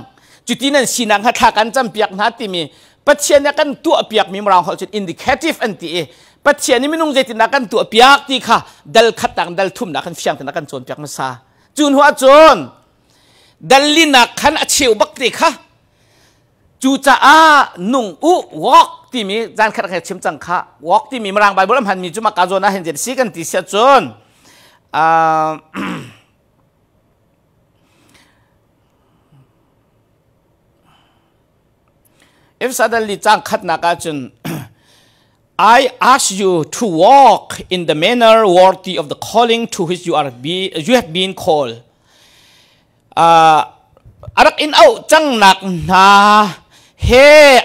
จุดที่นั้นสินังหัดทักันจำเปียกนัดที่มีปัจเจียนกันตัวเปียกมีมรางเขาจะอินดิเคทีฟอันที่ปัจเจียนนี่ไม่นุ่งใจตินักันตัวเปียกที่ค่ะดัลขัดต่างดัลทุ่มนักกันเฟียงตินักันโจนเปียกมาซาจูนหัวโจนดัลลินักขันเชียวบักติค่ะจูจ้านุ่งอุวอกที่มีจานขัดแค่ชิมจังค่ะวอกที่มีมรางใบบุรัมพันมีจุมากาโจนะเห็นเจ็ดสีกันติเสียโจนif suddenly จังขัดนักจน I ask you to walk in the manner worthy of the calling to which you have been called อารักอินเอาจังนักนาเฮ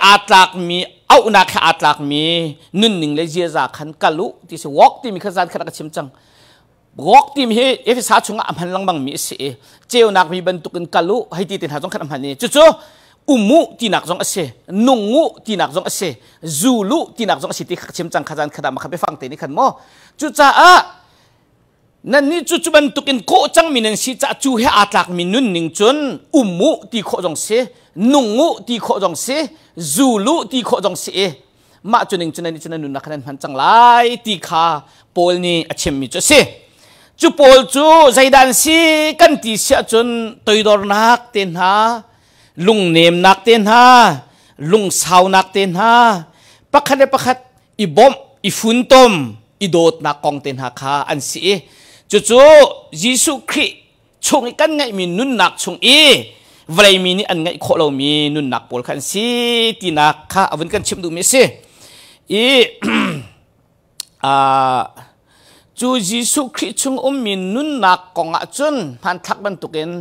อาตากมีเอานักอาตากมีนุ่นหนึ่งเลยเจียจากขันกัลุที่ส walk ที่มีขจานขัดนักชิมจัง walk ที่มีเฮเอฟสาชงอัมพันลังบังมีเสียเจียวนักมีบรรทุกันกัลุให้ตีตินหาจงขัดอัมพันนี้จู่อุมุที่นักจงเสนุ่งที่นักจงเสจูลุที่นักจงเสที่ชิมจังขจานขดามาขับไปฟังเตนิขันโมจุจ้านั่นนี่จุบันตุกินโคจังมินันสิจ้าจูเฮอาตากมินุนนิงจนอุมุที่โคจงเสนุ่งที่โคจงเสจูลุที่โคจงเสมาจุนิงจุนันนี่จุนันนุนักนั้นพันจังไลที่ขาโพลนี่อชิมมิจุเสจูโพลจูใจดันสิกันที่เสียจนตัวดอร์นักเต็นหาลุงเนมนักเต้นฮาลุงสาวนักเต้นฮาปักขัดปักขัดอีบอมอีฟุนตมอีโดดนักกองเต้นฮาคาอันสีจู่ยิสุคริชงกันไงมีนุนนักชงวลัยมีนี่อันไงโคเรามีนุนนักปอลขันสีตีนักข้าวันกันชิมดูมิสิจู่ยิสุคริชงมีนุนนักกองจนพันทักบรรทุกเอง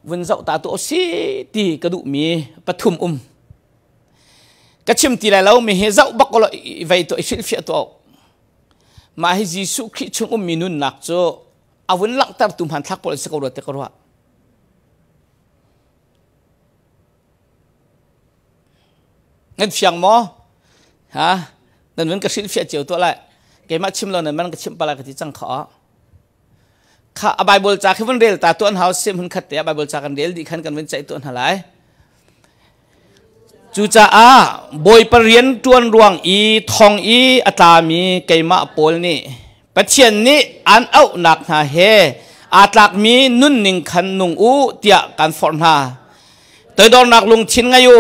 วันเสาร์ตาตัวสีตีกระดูมีปฐุมกระชิมตีไรแล้วมีเฮเจ้าบักก็เลยไว้ตัวฟิลฟิตัวมาให้ยิสุคริชงมีนุนนักโจอาวันหลังตาตุมหันทักปอลสกอร์เตกรัวงั้นเฟียงมอฮะนั่นมันกระชิมฟิลเจียวตัวไรเกี่ยมาชิมเราเนี่ยมันกระชิมปลากระติจังขอข้าใบบอลจากที่วันเรียลตาตัวอันหาเสียมันขัดแต่ใบบอลจากกันเรียลดีขันกันเป็นใจตัวอันหาไรจูจ้าบอยปรริญญาตัวรวงอีทองอีอัตามีเกยมาโพลนี่ ปะเทียนนี้อันเอาหนักหาเฮอาตลักมีนุ่นนิ่งขันนุ่งอูเตียกันฟอร์นาตัวดอนนักลุงชินไงอยู่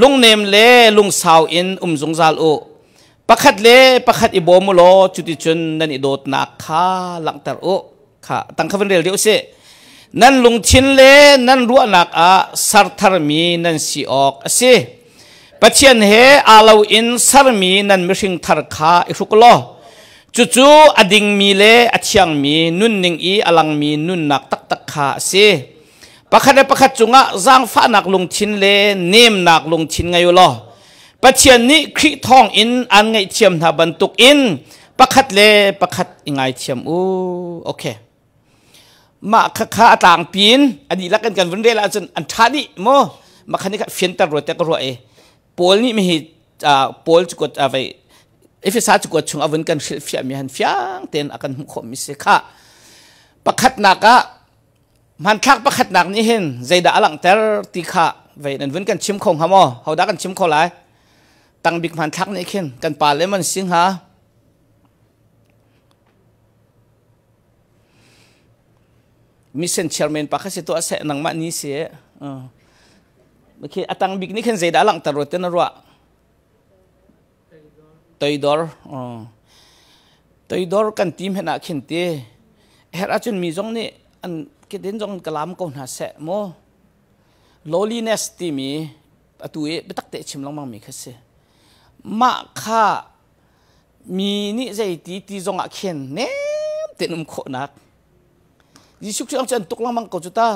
ลุงเนมเล่ลุงสาวอินจงซาลอูประคัดเล่ประคัดอิโบมุโลจุดจุนนันอิโดดนักขาหลังตาอูค่ะตั้งคำเรียลเดียวเสนั่นลุงชินเล่นั่นรัวนักอาสารทารมีนั่นสีออกเสปะเทียนเฮอาลาวอินสารมีนั่นมิริงทารขาอิรุกโลจู่ๆอดิ่งมีเล่อเชียงมีนุ่นนิ่งอีอลังมีนุ่นนักตักตักขาเสประคัดจุงะจางฟ้านักลงชินเล่เนมนักลงชินไงอยู่ล่ะปะเทียนนี้คริทองอินอันไงเทียมหาบรรทุกอินประคัดเล่ประคัดยังไงเทียมโอเคมาข้าต่างปีนอดีตละกันวันเดียวละจนอันท่านี้โมมาคันนี้ก็เฟียนตรวจแต่ก็รวยโพลนี่ไม่เห็นโพลจุกดอะไรสาจุกดช่วงอวันกันเฟียมีหันเฟียงเต็นอากันขมิเสค่ะประคัดนักมันทักประคัดนักนี่เห็นใจด่าหลังแต่ตีขาไว้นั่นวันกันชิมของฮะโมเขาด่ากันชิมเขาไรตั้งบิ๊กมันทักนี่เห็นกันป่าเลยมันสิงหามิเซนเชอร์แมนปากเขาตัวเสนนังมันนี่เสียโอเคตั้งบิ๊กนี่เห็นใจด่าหลังแต่รถเต้นรัวตัวดอร์กันทีมเห็นอะเข็นเตะเฮราจนมีจงนี่อันกิดเด่นจงกลามก็น่าเสะโม loneliness ที่มีตัวไปตักเตะชิมลงมังมีแค่เสะมาข้ามีนี่ใจตีจงอะเข็นเน่เต็นมโคนักยิสุขจังตุกลงมังก็จุดตา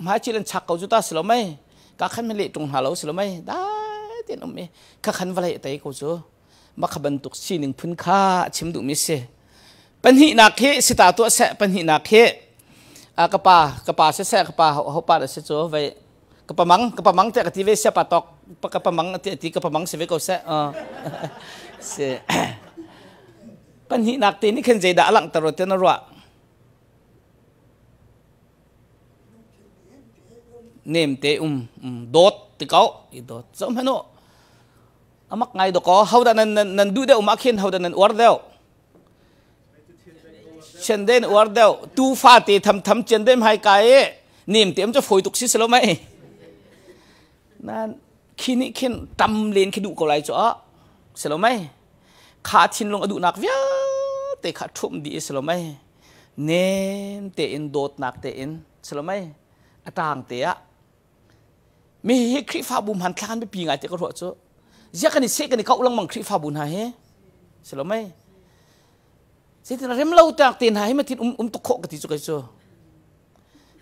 มาชิลันชักก็จุดตาสิลไหมก็ขันไม่เละตรงหาเราสิลไหมได้เต็นมก็ขันวันไหนแต่ก็จูมาขบันตุกสีหนึ่งพื้นข้าชิมดูมิเสปัญหาหนักเฮสิตาตัวเสะปัญหาหนักเฮกระป๋าเสะกระป๋าเขาปาดเสะโจ้ไว้กระป๋ามังแต่กติเวเสะปาตอกกระป๋ามังตีกระป๋ามังเสะไว้ก็เสะเสะปัญหาหนักตีนี่ขึ้นใจด่าหลังตลอดเท่านั้นวะเนมเตโดดติเก้าอีโดดสมเหตุอามักไงดอกเขาดันนันดูเดียวมักเห็นเขาดันนันอวดเดียวเช่นเด่นอวดเดียวตูฟ้าตีทำเช่นเด่นให้ไก่นิ่มเต็มจะฝอยตุกซิสแล้วไหมนั่นขี้นี่ขี้ตำเลนขี้ดุก็ไรจ้ะสแล้วไหมขาทิ้งลงอดุนักเวียเตะขาทุ่มดีสแล้วไหมเนมเตะอินโดดนักเตะอินสแล้วไหมต่างเตะมีเฮคริฟ้าบุมหันคลานไปปีไงเตะก็รู้จ้ะจะกันนี่เสกันนี่เขาอุลังมังคริฟ้าบุญหายเสร็จแล้วไหมเสร็จแล้วเริ่มเล่าจากตีนหายมาทิ้งตุกโคกติจุกไอโซ่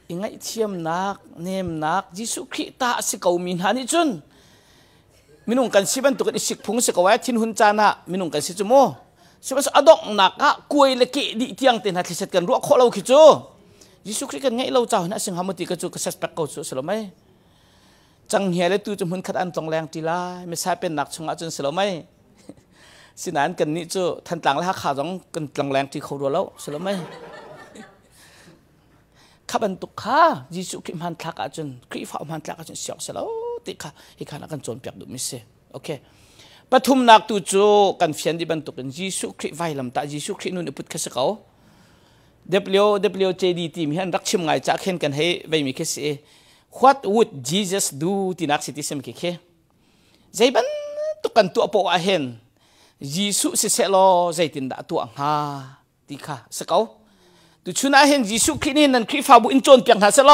ยังไงเทียมนักเนมนักยิสุคริตาสิเกามินหานี่จุนมินุงกันสิบันตุกันอิสิกพุงสิเกาไว้ทิ้งหุ่นจานะมินุงกันสิจุโมสิบันอดอกนักอะกุยเล็กดิเตียงตีนหาที่เสร็จกันรัวโคเราคิดจูยิสุคริกันไงเล่าเจ้าหน้าสิงหามุติกันจูก็เสร็จแปลกเกาจูเสร็จแล้วไหมจังเฮียเลยตู้จมหุ่นขัดอันตรงแรงตีลายไม่ใช่เป็นหนักชงอาจนเสร็จแล้วไหมสินานกันนี่จูทันต่างแล้วขาจงกันตรงแรงที่เขารัวแล้วเสร็จแล้วไหมข้าบรรทุกข้ายิสุคริมันทักอาจนคริฟ้ามันทักอาจนเสียงเสร็จแล้วติข้าอีกขณะกันโจนเปียกดูมิเซ่โอเคปฐุมนักตู้จูกันเฟียนที่บรรทุกกันยิสุคริไว้ลำตายิสุครินุ่นอุปถัมภ์เขาWWJD ทีมฮันรักชิมไงจากเห็นกันให้ไว้มีแค่เส What would Jesus do ที่นักสิทธิสมคิดใจบันตุกันตัวโปอาเห็นยิสุเสโลใจตินดาตัวฮาติข้าสกาวตุชุนอาเห็นยิสุครินี่นั่นคริฟ้าบุอินโจนเปียกหาเสโล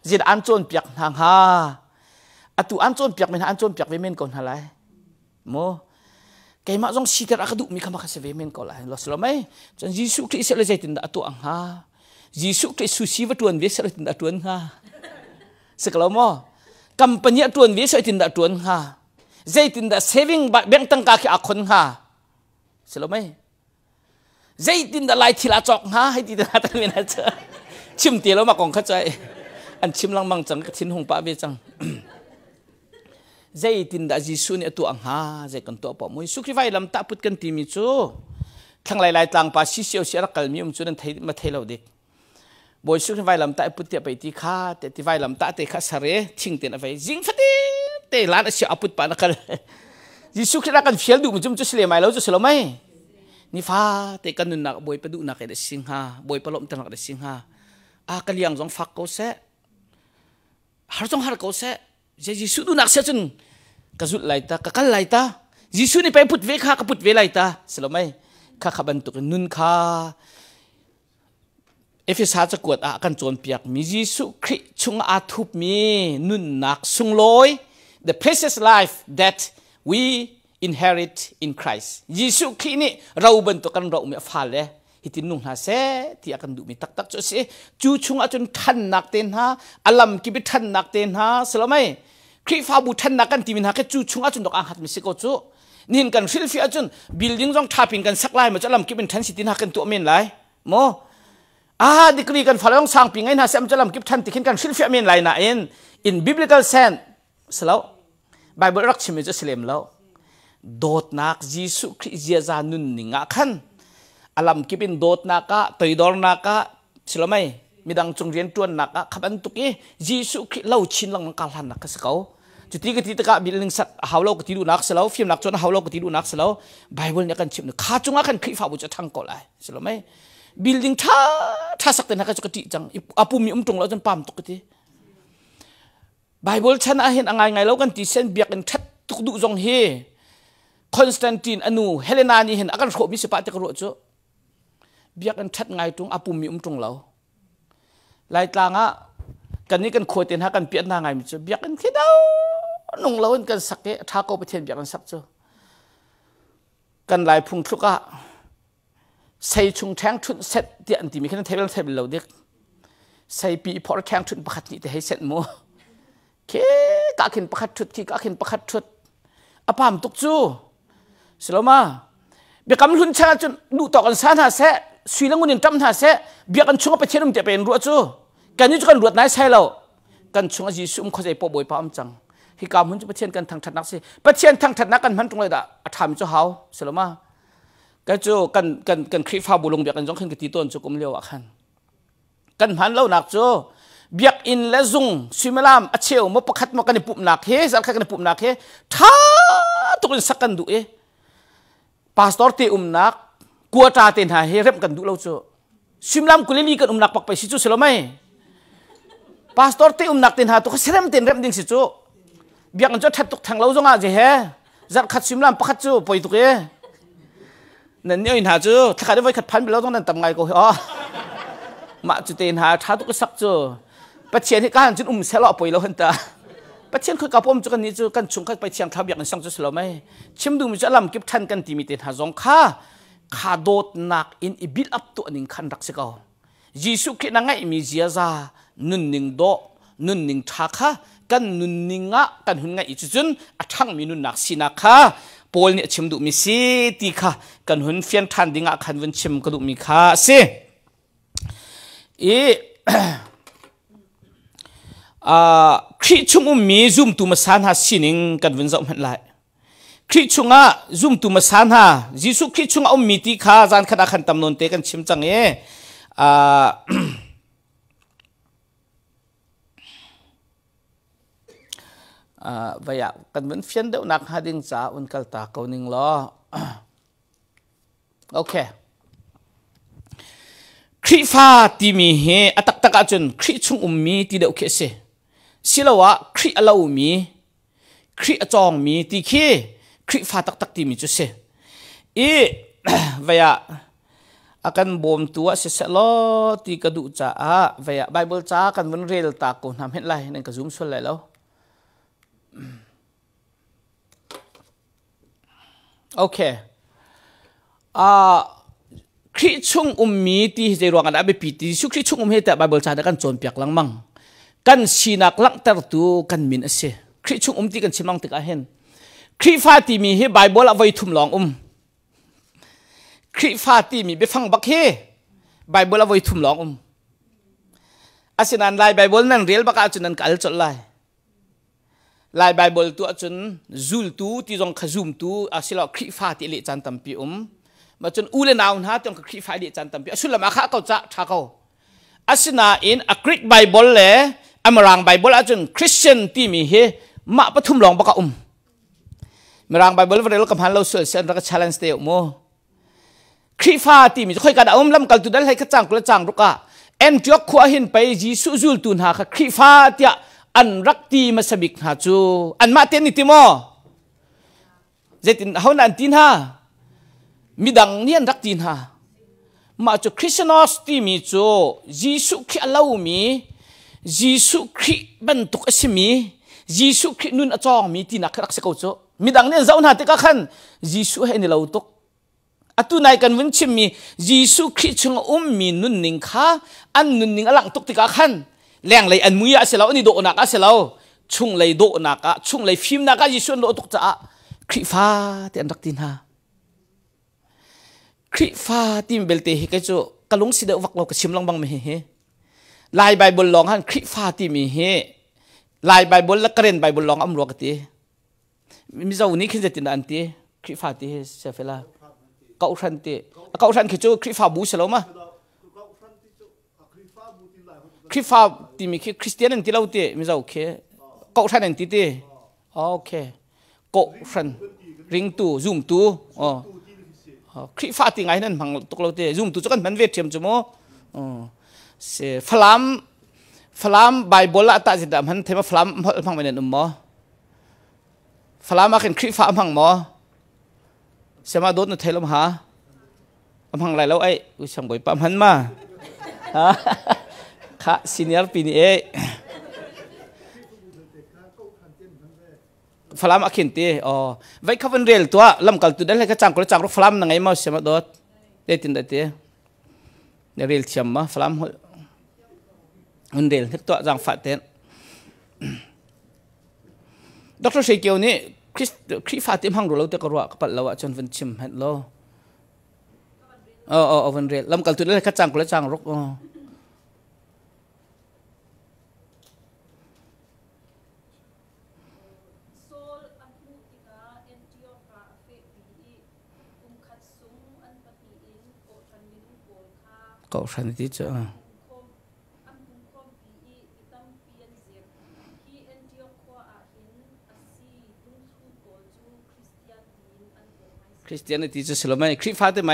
จิตอันโจนเปียกหางฮาอตุอันโจนเปียกเป็นอันโจนเปียกเวเมนก่อนอะไรโมแกมาจงสิทธิ์รักดุมีคำว่าเวเมนก่อนอะไรเราสโลไหมจนยิสุคริเสโลใจตินดาตัวฮายิสุคริสุชีวตวนเวสโลตินดาตัวฮาsekolah mo kampanye tuan vi so tinda tuan ha zai tinda saving bank tang ka ki akhon ha selo mai zai tinda lai thila chok ha hai tinda ta mena cha chim ti lo ma kong kha chai an chim lang mang chang thin hong pa be chang zai tinda jisu ne tu ang ha zai kan to pa moi sukri vai lam ta put kan ti mi chu thang lai lai tlang pa si sio si ra kal mi chu nan thai ma thai lo dikบอยสุขไว้ลำตาปุตเตไปที่ข้าแต่ที่ไว้ลำตาแต่ข้าสารทิ้งเต็นเอาไว้จิงฟัดแต่ร้านเสียอาปุตปานักเลยยิสุขรักกันเฟียลดูมันจุ่มจุดเสลียไม่แล้วจุดเสลียไม่ ni fa te kan nun nak boy padu nak de singha boy palom tan nak de singha a kaliang jong fak ko se har jong har ko se Jisu du nak se chun kazut laita kakal laita Jisu ni pe put ve kha ka put ve laita selomai kha khaban tu nun kha Efesaจะกวดอากันโจนเปียกมียิสุคริชุงอาทุบมีนุนนักสุงลอย the precious life that we inherit in Christ ยิสุครินี่เราบรรทุกกันเราไม่ฟ้าเลยฮิตินุ่งหาเสที่อากันดูมีตักตักจุดเสจูชุงอาจนทันนักเต็นฮะอลัมกิบิทันนักเต็นฮะสลามไหมคริฟ้าบุทันนักกันที่มินฮะแค่จูชุงอาจนดอกอาหัดมิสิโกจูนี่กันฟิลฟิอาจนบิลดิ้งจงทับอินกันสักลายมันจะอลัมกิบิทันสิตินฮะกันตัวเมนไรโมดีกรีกันฝ่ายองสร้างปีไงนะเซมจะลำกิบทันติขินกันฟิลฟิอาเมนไลน่ะin biblical sense สแล้วไบเบิลรักชิมจะเสลมแล้วโดดนักยิสุคริสต์จานุนนิงะขันอลัมกิบินโดดนักะตัยดอร์นักะสแล้วไม่มีดังจงเรียนตัวนักะขับอันตุกี้ยิสุคริสต์เล่าชินลังมังกาลันนักสเขาจุดที่กติกาบิลลิงสัตฮาวโลกติดูนักสแล้วฟิล์มนักจนฮาวโลกติดูนักสแล้วไบเบิลเนี่ยกันชิมนึกข้าจงอากันคริสต์ฟ้าบุจะทั้งก่อเลยสแล้วไม่buildingท่าสักแต่นักจุกติจังอาปุมีตรงแล้วจนปั๊มตุกติไบเบิลฉันอาเห็นอะไรไงแล้วกันที่เส้นเบียกันทัดตุกดุจงเฮคอนสแตนตินอนูเฮเลนานี่เห็นอาการโขมิสปาตะกรุจุเบียกันทัดไงตรงอาปุมีตรงแล้วลายตางะกันนี้กันโคเต็นหากันเปียนนาไงมิจุเบียกันคิดเอานุ่งแล้วกันสักเกท้าโกไปเทียนเบียกันสักจุกันลายพุงทุกะใส่ชุงแทงชุนเสร็จเดี๋ยวอันที่มีแค่นั้นเทเบิลเราเด็กใส่ปีพอแทงชุนประคัดนี่แต่ให้เสร็จมัวเคกะขินประคัดชุดที่กะขินประคัดชุดอภามตุกจูสลมาเบียกำลุนชาจนดูต่อกันสานหาเสะสุยลังกุนินจำหาเสะเบียกันช่วงไปเชื่อมจะเป็นรัวจูกันนี้จะกันรวดไหนใช่เรากันช่วงยิสุมเขาใจปอบอยปามจังที่กามันจะไปเชื่อมกันทางถัดนักสิไปเชื่อมทางถัดนักกันมันตรงเลยด่ะทำเจ้าเขาสลมาก็จะกันคลิปฟ้าบุลงเบียกันจงขึ้นกับตีต้นจุกมเลี้ยวขันกันหันเล่าหนักจ้เบียกอินและซุงซิมลามอัจเชลมปขัดมากันในปุ่มหนักเฮสักกันในปุ่มหนักเฮท้าตุกันสักกันดูพาสตอร์ตีนักกัวตาเต็นหาเฮเร็มกันดูเล่าจ้ซิมลามกุเลลีกันนักปักไปสิจูสิละไม่พาสตอร์ตีนักเต็นหาตุกเสร็มเต็นเร็มดิ้งสิจูเบียกันจ้ทัดตุกทางเล่าจงอาเจเฮจัดขัดซิมลามปขัดจูปล่อยตุกนั่นเนี่ยอินหาจูถ้าใครได้ไว้ขัดพันไปแล้วต้องนั่นทำไงก็มาจุดเต็นหาท้าตุกสักจูปัจเจียนที่การจุดเสลอปล่อยแล้วหันตาปัจเจียนคือกับผมจุกันนี้จูกันชงขัดไปเชียงทับอย่างนั้นสังจุดแล้วไหมชิมดูมันจะลำกิบทันกันที่มีเต็นหาจงข้าโดดหนักอินอิบิลอัพตัวนิ่งขันรักสิกายิสุคิดนั่งไงมีเจียซานุนนิ่งโดนุนนิ่งทักข้ากันนุนนิ่งะกันหุ่นไงอีจุนอัฐังมีนุนนักสินักข้าปอลเนี่ยชิมดูมีสิตีค่ะกันหุ่นเฟียนทันดิ่งอ่ะขันวันชิมก็ดูมีค่ะสิคริชุงมีซุ่มตุมาสานหาสินิงกันวันจะมันไหลคริชุงอ่ะซุ่มตุมาสานหายิสุคริชุงอ่ะมีตีค่ะจานขนาดขันตำนนเตกันชิมจังวายกันเหมือนเฟียนเดานักหาดิ่งจ้าอุนกัลตาเขาหนึ่งล้อโอเคคริฟ้าที่มีเฮอตักตักจนคริชุงมีที่เดียวเคสสิละวะคริอลาวมีคริจองมีที่เคคริฟ้าตักตักที่มีจุดเสวายakan bom tua seselo ti kadu cha vaya bible cha kan wan rel ta ko nam het lai nen ka zoom sol lai lo okay kri chung mi ti je ruang ada be pi ti su kri chung he ta bible cha da kan chon piak lang mang kan sinak lang tar tu kan min ase kri chung ti kan chimang tik a hen kri fa ti mi he bible avai thum longคริฟ้าที่มีไปฟังบักเฮไบเบิลเอาไว้ทุ่มหลงอาศัยนั้นลายไบเบิลนั่นเรียลบักอาจนั้นกัลจดลายไบเบิลตัวจนจูลตัวที่จงขจุมตัวอาศัยเราคริฟ้าที่เลี้ยจันตัมปีมาจนอูเลนาวน์ฮะจงคริฟ้าเลี้ยจันตัมปีอาศัยละมาข้าเขาจะท่าเขาอาศัยนั้นอินอักฤษไบเบิลเล่อเมรังไบเบิลอาจนคริสเตียนที่มีเฮมาปฐุมหลงบักมรังไบเบิลวันนี้เรากำลังเราสื่อเส้นเราก็ challenge เดียวโม คริฟ้าที่มีค่อยกันลำกัลตุดัลให้ขจังกระจังรุกะเอ็นจอกขวาหินไปจีสุจุลตุนหาคริฟ้าที่อันรักตีมาสบิกหาจูอันมาเตนิติโมเจตินเขานันตินหามีดังเนียนรักตีนหามาจูคริสเตียนอสที่มีจูจีสุคริอาลาวมีจีสุคริบรรทุกสิมีจีสุครินุนอจองมีที่นักรักษาเขาจูมีดังเนียนเจ้าหน้าที่ก็ขันจีสุให้ในเราตุกอตุนายกันวันชิมีจีสุคริชงมีนุนนิงข้าอันนุนนิงอลังตุกติกาขันแรงเลยอันมุยาเสลาอันนี้โดนักเสลาชุงเลยโดนักชุงเลยฟิมนักจีสุนโดตุกจ้าคริฟ้าที่อันรักตินหาคริฟ้าที่เบลเตฮิกจูกะลุงสิเดวักเรากระชิมลังบังไม่เฮลายไบเบิลลองหันคริฟ้าที่มีเฮลายไบเบิลและกระเรนไบเบิลลองอัมรัวกตีมิจาวุนิขึ้นจะตินอันตีคริฟ้าที่เซฟลาเก้าชั้นตีเก้าชั้นคือจูคริฟ้าบูเสลามาคริฟ้าที่มีคริสเตียนอันตีเราตีมิจาโอเคเก้าชั้นอันตีตีโอเคเก้าชั้นริงตูซูมตูอ๋อคริฟ้าที่ไงนั่นพังตกเราตีซูมตูจะกันมันเวทเทียมจมูกเสฟลามไบเบิลละตาจิตดำหันเทมาฟลามพังไปเนี่ยนุ่มมอฟลามมาเห็นคริฟ้าพังมอเสมาโดนเทลมหาพังไรแล้วไอ้ช่างบ่อยปั๊มหันมาข้าซีเนียร์ปีนี้ฟลามอาคินตีอ๋อไว้ข้าวันเรียลตัวลำกัลตัวได้เลยก็จังก็จังรถฟลามนั่งไงมาเสมาโดนได้ตินได้ตีเรียลเชื่อมมาฟลามวันเรียลที่ตัวจังฟัดเต้นดร.เชคิวนี่คริฟ้าที่พังรู้เราแต่ก็รู้กับเราจนวันชิมเห็นเราวันเรียลลำกัลตัวได้เลยก็จังก็จังรถก็ฉันที่จะคริสเตียนิตี้จะสลบไหมคริสฟ้าได้ไหม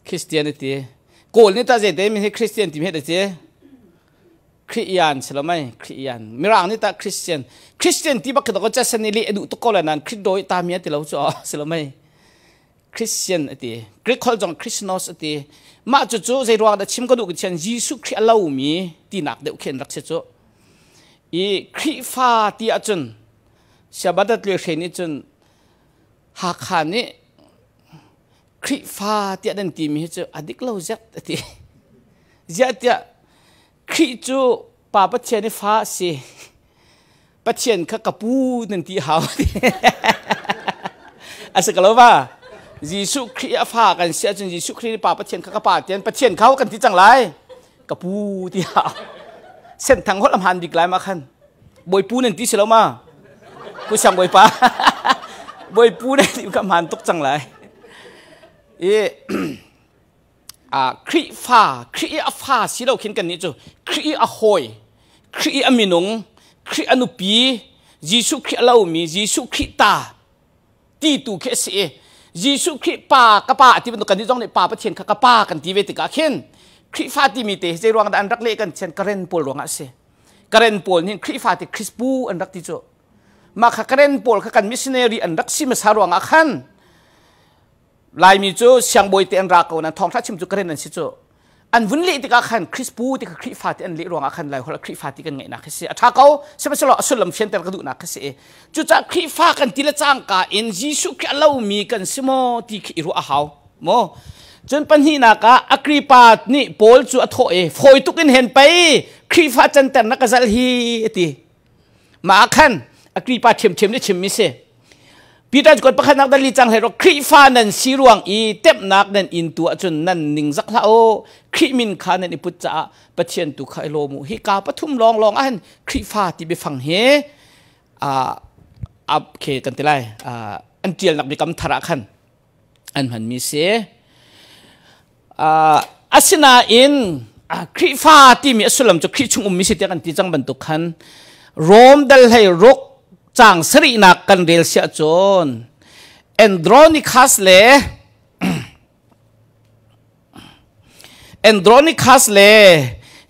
คริสเตียนิตี้โกลนี่ตาเจเดมีให้คริสเตียนที่ไม่ได้เจคริสยานสลบไหมคริสยานมีร่างนี่ตาคริสเตียนที่บักตะก็จะสนิลีดูตุกโกลนั้นคริสโดยตามีที่เราจะสลบไหมคริสเตียนตีกรีกเขาจงคริสโนสตีมาจู่ๆใจรัวแต่ชิมก็ดูกันเช่นยิสุคริสลาวมีที่นักเด็กเข็นรักเจ้าอีคริฟ้าที่อาจารย์ชาวบ้านเลี้ยงเช่นนี้จนหากขานี่คริฟ้าที่อันที่มีเจ้าอดีตเราเจ็ดที่เจ็ดที่คริจูป่าปัจเจนฟ้าสิปัจเจนข้ากปูนั่นที่หาวที่อาศัยกันแล้วว่ายิสุคริสฟ้ากันเสียจนยิสุคริสป่าปัจเจนข้ากป่าเจนปัจเจนเขากันที่จังไรกับปูที่หาวเส้นทางหัวลำหันดีกลายมาขันบอยปูนั่นที่เสร็จแล้วมากูสั่งบอยป้าบอยปูนั่นที่กำหันตกจังไรคริฟ้าสิเราเขียนกันนี่จู่คริอาหอยคริอามินงคริอนุปียิสุคริลาวมียิสุคริตาตีตูเคสยิสุคริป่ากระป่าที่เป็นตัวกันที่ต้องในป่าประเทศข้ากระป่ากันที่เวติกาเข็นคริฟ้าที่มีเตะใจรวงอันรักเล่กันเช่นกระเรนโพลรวงอ่ะเสกระเรนโพลนี่คริฟ้าที่คริสปูอันรักที่จู่มาข้ากระเรนโพลข้ากันมิชชันนารีอันรักซิมสารวงอ่ะขันลายมีจู่เสียงบอยเตอันรักเอานั้นทองทัชชิมจู่กระเรนนั่นสิจู่อันวุ่นเละที่กาขันคริสปูที่คริฟ้าที่อันเละรวงอ่ะขันลายคนละคริฟ้าที่กันไงนะคือเสียถ้าเขาเสมาสละสุลมเชียนแต่กระดูนักคือเสียจู่จากคริฟ้ากันที่ละจ้างกาเอ็นยิสุคริลาวมีกันสมอที่คิรุอาหาวโมจนปัญหานักอักริปาตนี่โพลจู่อัฐโอฟอยตุกินเห็นไปคริฟ้าจันแต่นักจัลฮีที่มาขันอักริปาเฉียมได้เฉียมมิเสปีตาจุกประคันนักดลีจังเฮโรคริฟ้านันสีรวงอีเต็มนักนันอินตัวจนนันนิงซักละโอคริมินขานันอิปุจจะปะเชียนตุขายโลมุฮิกาปทุมลองอันคริฟ้าที่ไปฟังเฮอับเคกันติไลอันเจียลนักบิกรรมธาระขันอันมันมีเสอาศินาอินคริฟ้าที่มีสุลมจุคริชุงมิสิเตกันที่จังบันตุขันโรมดัลให้รกจางสรีนักกันเรียลเสียจนแอนโดรนิคัสเล Andronicus le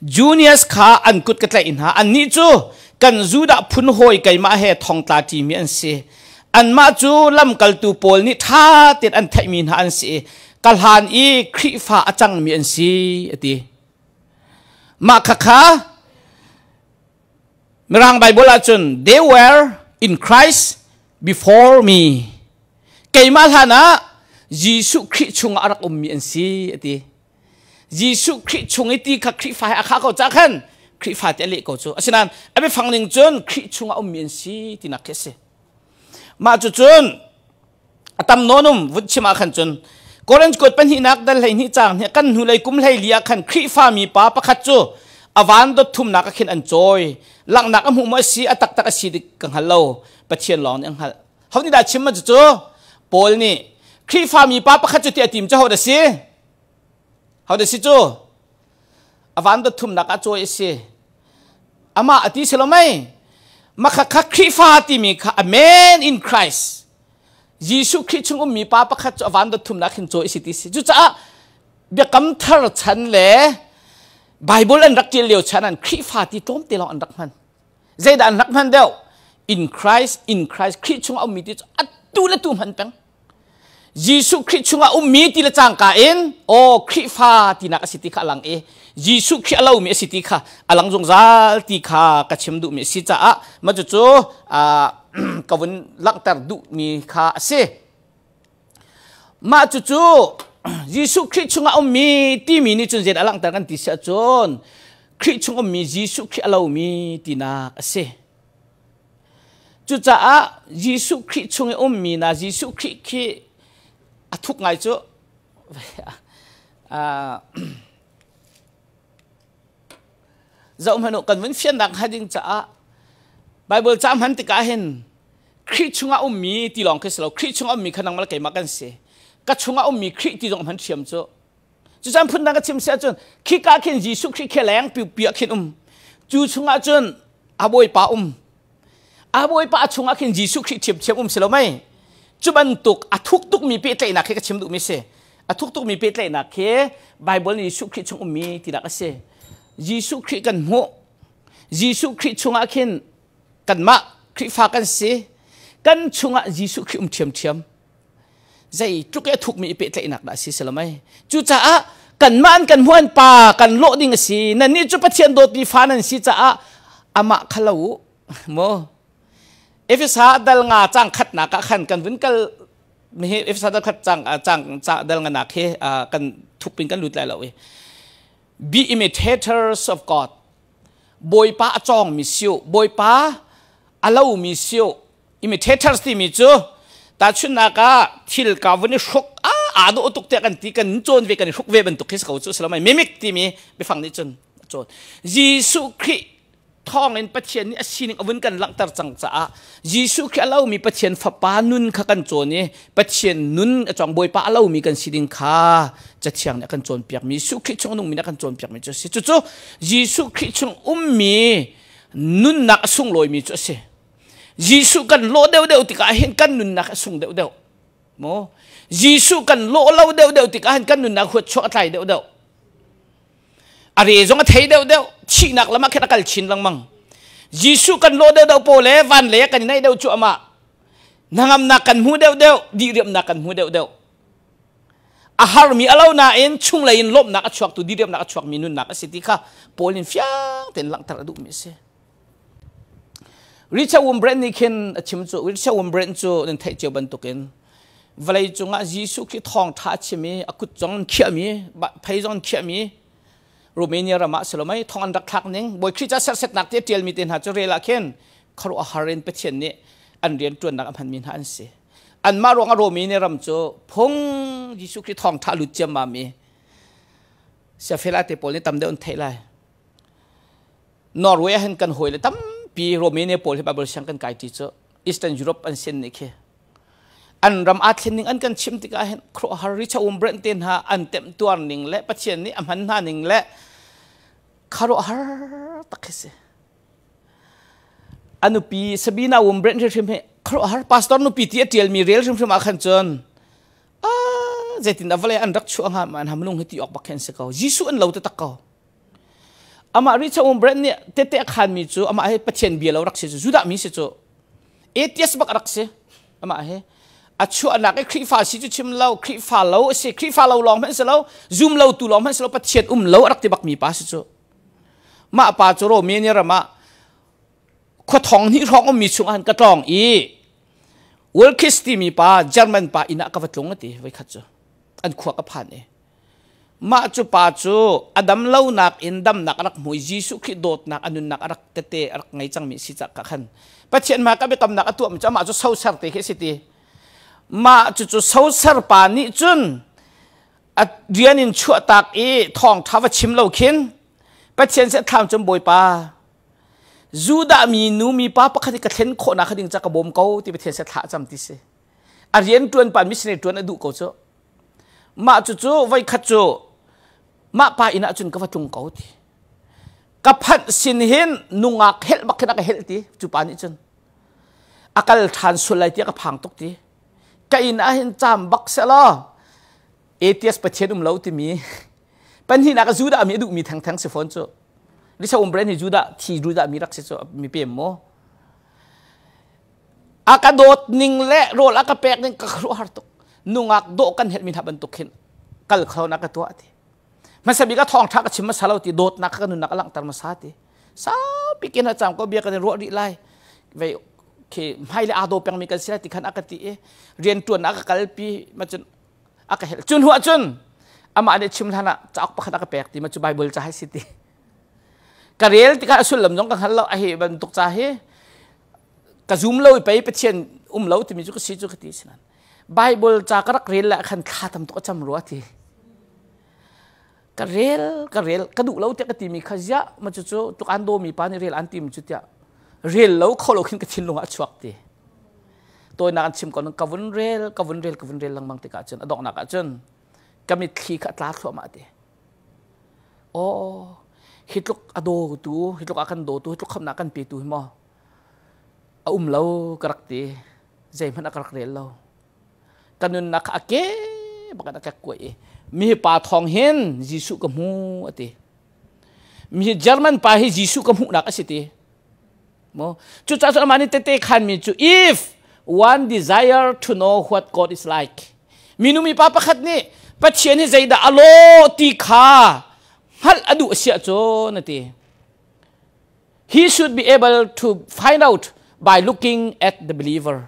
Junius kha an kut ka tlai in ha an ni chu kan zuda phun hoi kai ma he thong tla ti mi an si an ma chu lam kal tu pol ni tha tet an thai min ha an si kal han i khri fa achang mi an si ati ma kha kha mirang Bible achun they were in Christ before me kai ma hana Jesus Christ chung arak mi an si ati Jesus Christ chung iti ka khri fa akha ko cha khan khri fa te le ko chu asinan abe phangning chun khri chung mi an si tina kese ma chu chun atam nonum vutchima khan chun Koran kot pan hinak dal hai ni chang ne kan hulai kum lai lia khan khri fa mi pa pakhat chu awan do thum na ka khin an choi lang nak amu ma si atak tak si dik kang halo pathian long ang hal hawni da chim ma chu pol ni khri fa mi pa pakhat chu ti atim cha ho da si how da si chu awan do thum na ka choi si ama ati selomai makha khri fa ti mi kha amen in Christ Jesus Christ chung mi pa pakhat chu awan do thum na khin choi si ti si chu cha be kam thar chan le Bible an rak til leo chan an khri fa ti tom te lo an rak man zaida an rak man deu in Christ Christ chung mi ti atu la tu man pang Jesus Christ chung mi ti la chang ka in o khri fa ti na ka siti kha lang e Jesus Christ alau mi siti kha alang jong zal ti kha ka chim du mi si cha ma chu chu kawun lang tar du mi kha se ma chu chu Jesus Christ chung mi ti mi ni chun zen alang tar kan ti sa chun Christ chung mi Jesus Christ alau mi ti na se chu cha Jesus Christ chung mi na Jesus Christ ki athuk ngai chu zau manu kan wen fian dak hading cha Bible cham han ti ka hen Christ chung mi ti long ke selo Christ chung mi khanang mal kai ma kan se ka chung mi Christ ti dong han thiam chu chu cham phun na ka chim se chun khi ka khin Jesus Christ ke lang pi pi khin chu chung chun aboi pa pa chung khin Jesus Christ thiam thiam selo mai chuban tuk athuk tuk mi pe tlai na khe ka chim du mi se athuk tuk mi pe tlai na khe Bible ni Jesus Christ chung mi ti da ka se Jesus Christ kan mo Jesus Christ chung khin kan ma Christ fa kan se kan chung Jesus Christ thiam thiam zai tuk e thuk mi pe tlai nak da si selamai chu cha kan man kan huan pa kan lo ding si na ni chu pathian do ti fa nan si cha ama khalau mo Efesa dal nga chang khat na ka khan kan vin kal mi efesa dal khat chang dal nga na khe kan thupin kan lut lai lawe be imitators of God boy pa chong mi siu boy pa alau mi siu imitators ti mi chu ta chun na ka thil ka vani shok ado otuk te kan ti kan chon ve kan shok ve ban tu khis ko chu salamai mimic ti mi be phang ni chun chon Jesus Christ thong in pathian ni asining avun kan lang tar chang cha Jesus Christ alau mi pathian fa pa nun kha kan chon ni pathian nun achong boy pa alau mi kan siding kha cha thiang na kan chon piak mi Jesus Christ chung nung mi na kan chon piak mi chu si chu Jesus Christ chung mi nun nak sung loi mi chu se Jesus kan lo deu deu ti ka hen kan nun nak sung deu deu mo Jesus kan lo lau deu deu ti ka hen kan nun nak khot chok atlai deu deu are zong thei deu deu chi nak lama kheta kal chin lang mang Jesus kan lo deu po le van le kan nai deu chu ama nangam na kan mu deu deu di riam na kan mu deu deu ahar mi alau na en chung la in lop na ka chuak tu di riam na ka chuak minun na ka siti kha polin fiang ten lang tar du mi se Richard Wurmbrand ni ken achim chu Richard Wurmbrand chu nen thai che ban tuken valai chunga Jesus ki thong tha chimi akut chong khia mi phai jong khia mi Romania rama selomai thong an rak thak ning boy khricha set nak te tel mi ten ha chu rela khen kharo harin pe chen ni an rian tuan nak amhan min han se an ma ronga Romania ram chu phong Jesus ki thong tha lu chem ma mi se fela te pol ni tam de on thailai Norway hen kan hoile tam pi Romania pol ba bol sang kan kai ti chu Eastern Europe an sen ni khe an ram a thlen ning an kan chim ti ka hen khro har Richard Wurmbrand ten ha an tem tuar ning le pathian ni amhan na ning le kharo har takhise anupi Sabina Wurmbrand thim he khro har pastor nu pi ti tel mi rel thim a khan chon zetin avale an rak chu anga man hamlung hiti ok bakhen se ko jisu an lo te takko ama richa brand ne tete khan mi chu ama he pathian bialo rak se juda mi se chu ets bak rak se ama he achu anak khri fa si chu chim lo khri fa lo se khri fa lo long man se lo zoom lo tu long man se lo pathian lo rak te bak mi pa se chu ma pa chu ro me ne ra ma kho thong ni rong mi chung an ka tong i world kisti mi pa German pa ina ka vatlong ati vai khat chu an khwa ka phan e ma chu pa chu adam lo nak indam nak rak moi jisu khi dot nak anun nak rak tete rak ngai chang mi si cha ka khan pathian ma ka be kam nak atuam cha ma chu sau sar te he siti ma chu chu sau sar pa ni chun at rian in chu tak e thong thawa chim lo khin pathian se tham chum boi pa juda mi nu mi pa pakhati ka thlen kho na khading cha ka bom ko ti pathian se tha cham ti se arian tuan pan misne tuan adu ko chu ma chu chu vai khat chu ma pa ina chun ka watung ko ti ka phat sin hin nungak hel bakhna ka hel ti chu pa ni chun akal than sulai ti ka phang tok ti ka ina hin cham bak se lo ets pathian lo ti mi pan hi na ka juda mi du mi thang thang se phone chu Lisa brand ni juda thi juda mi rak se chu mi pem mo akadot ning le rol akapek ning ka khru har tok nungak do kan het min haban tok khin kal khaw na ka to ati masabi ka thong thak chim masalo ti dot nak ka nun nak lang tar masati sa pikin ha cham ko bia ka ro ri lai ve ke mai le ado peng mi kan sila ti khan akati e rian tuan aka kalpi machun aka hel chun huwa chun ama ade chim thana chak pakhat aka pek ti machu bible cha hai siti karel ti ka asul lam jong ka hal a he ban tuk cha he ka zoom lo pe pathian lo ti mi chu ka si chu khati sinan bible cha ka rak rel la khan khatam to cham ro ti karel ka du lo te ka ti mi khazia ma chu chu tuk an do mi pa ni rel an tim chu tia rel lo kholo khin ka thin lunga chuak ti toy na kan chim kon ka vun rel lang mang ti ka chen adok na ka chen kamit khi kha tla thlo ma ti o hitluk ado tu hitluk akan do tu hitluk kham na kan pe tu mo lo karakti zai man akarak rel lo kanun nak ake baka nak ko e mi pa thong hen jisu ka mu ati mi German pa hi jisu ka mu nak asiti mo chu cha cha mani te khan mi chu if one desire to know what God is like minu mi pa pakhat ni pathian hi zaida alo ti kha hal adu sia cho nati he should be able to find out by looking at the believer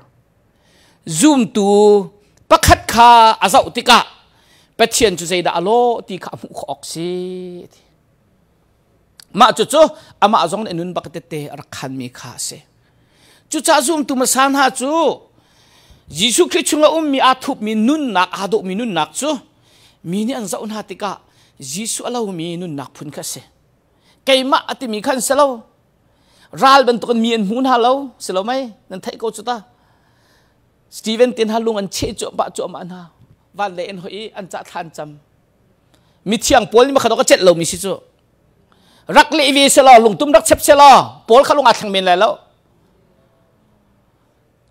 zoom to pakhat kha azau tika pathian chu zaida alo ti kha mu khok si ma chu chu ama azong enun bakate rakhan mi kha se chu cha zoom tu masan ha chu jisu khrichunga mi athup mi nun nak ado mi nun nak chu mi ni an zau na tika jisu alo mi nun nak phun kha se keima ati mi khan selo ral ban ton mi an hun halo selo mai nan thai ko chuta Steven tin halung an che cho ba cho ma na van le en hoi an cha than cham mi thiang pol ni ma khado ka chet lo mi si chu rak le vi selo lung tum rak chep selo pol khalung a thang men la lo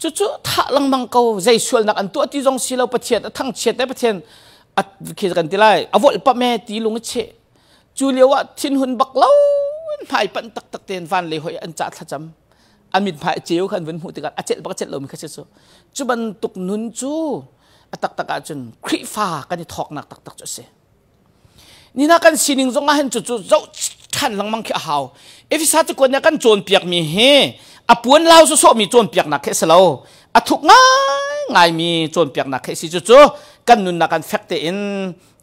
chu chu tha lang mang ko zai sual nak an tu ti jong silo pathian thang chet te pathian at khi kan tilai avol pa me ti lung che chulewa thin hun bak lo phai pan tak tak ten van le hoi an cha tha cham amit phai cheu khan ven hu ti ka achel bak chet lo mi kha che chu ban tuk nun chu atak taka chun khri fa kan thok nak tak tak chu se ni na kan sining zong a hen chu chu zo than lang mang kha haw if sa chu kon ya kan chon piak mi he apuan lao so mi chon piak nak khe selo athuk ngai mi chon piak nak khe si chu chu kan nun na kan fakte in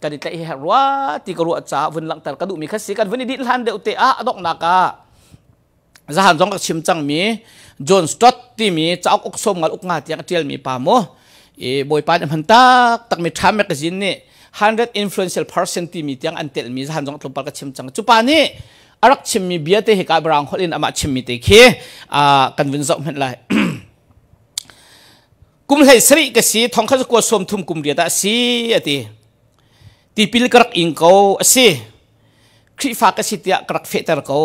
kan itla hi harwa ti ko ru cha vun lang tar ka du mi kha si kan vun di han de ute a adok na ka zahan jong ka chim chang mi John Stott ti mi chauk ok som ngal uk nga tiang tial mi pa mo e boy pan am tak mi tham magazine ni 100 influential person ti mi tiang an tel mi zahan jong tlom par ka chim chang chu pa ni arak chim mi bia te he ka brang holin ama chim mi te khi kan vun zau men lai kum lai sri ka si thong kha ko som thum kum ria da si ati ti pil karak ing ko asi khri fa ka si tia karak fe tar ko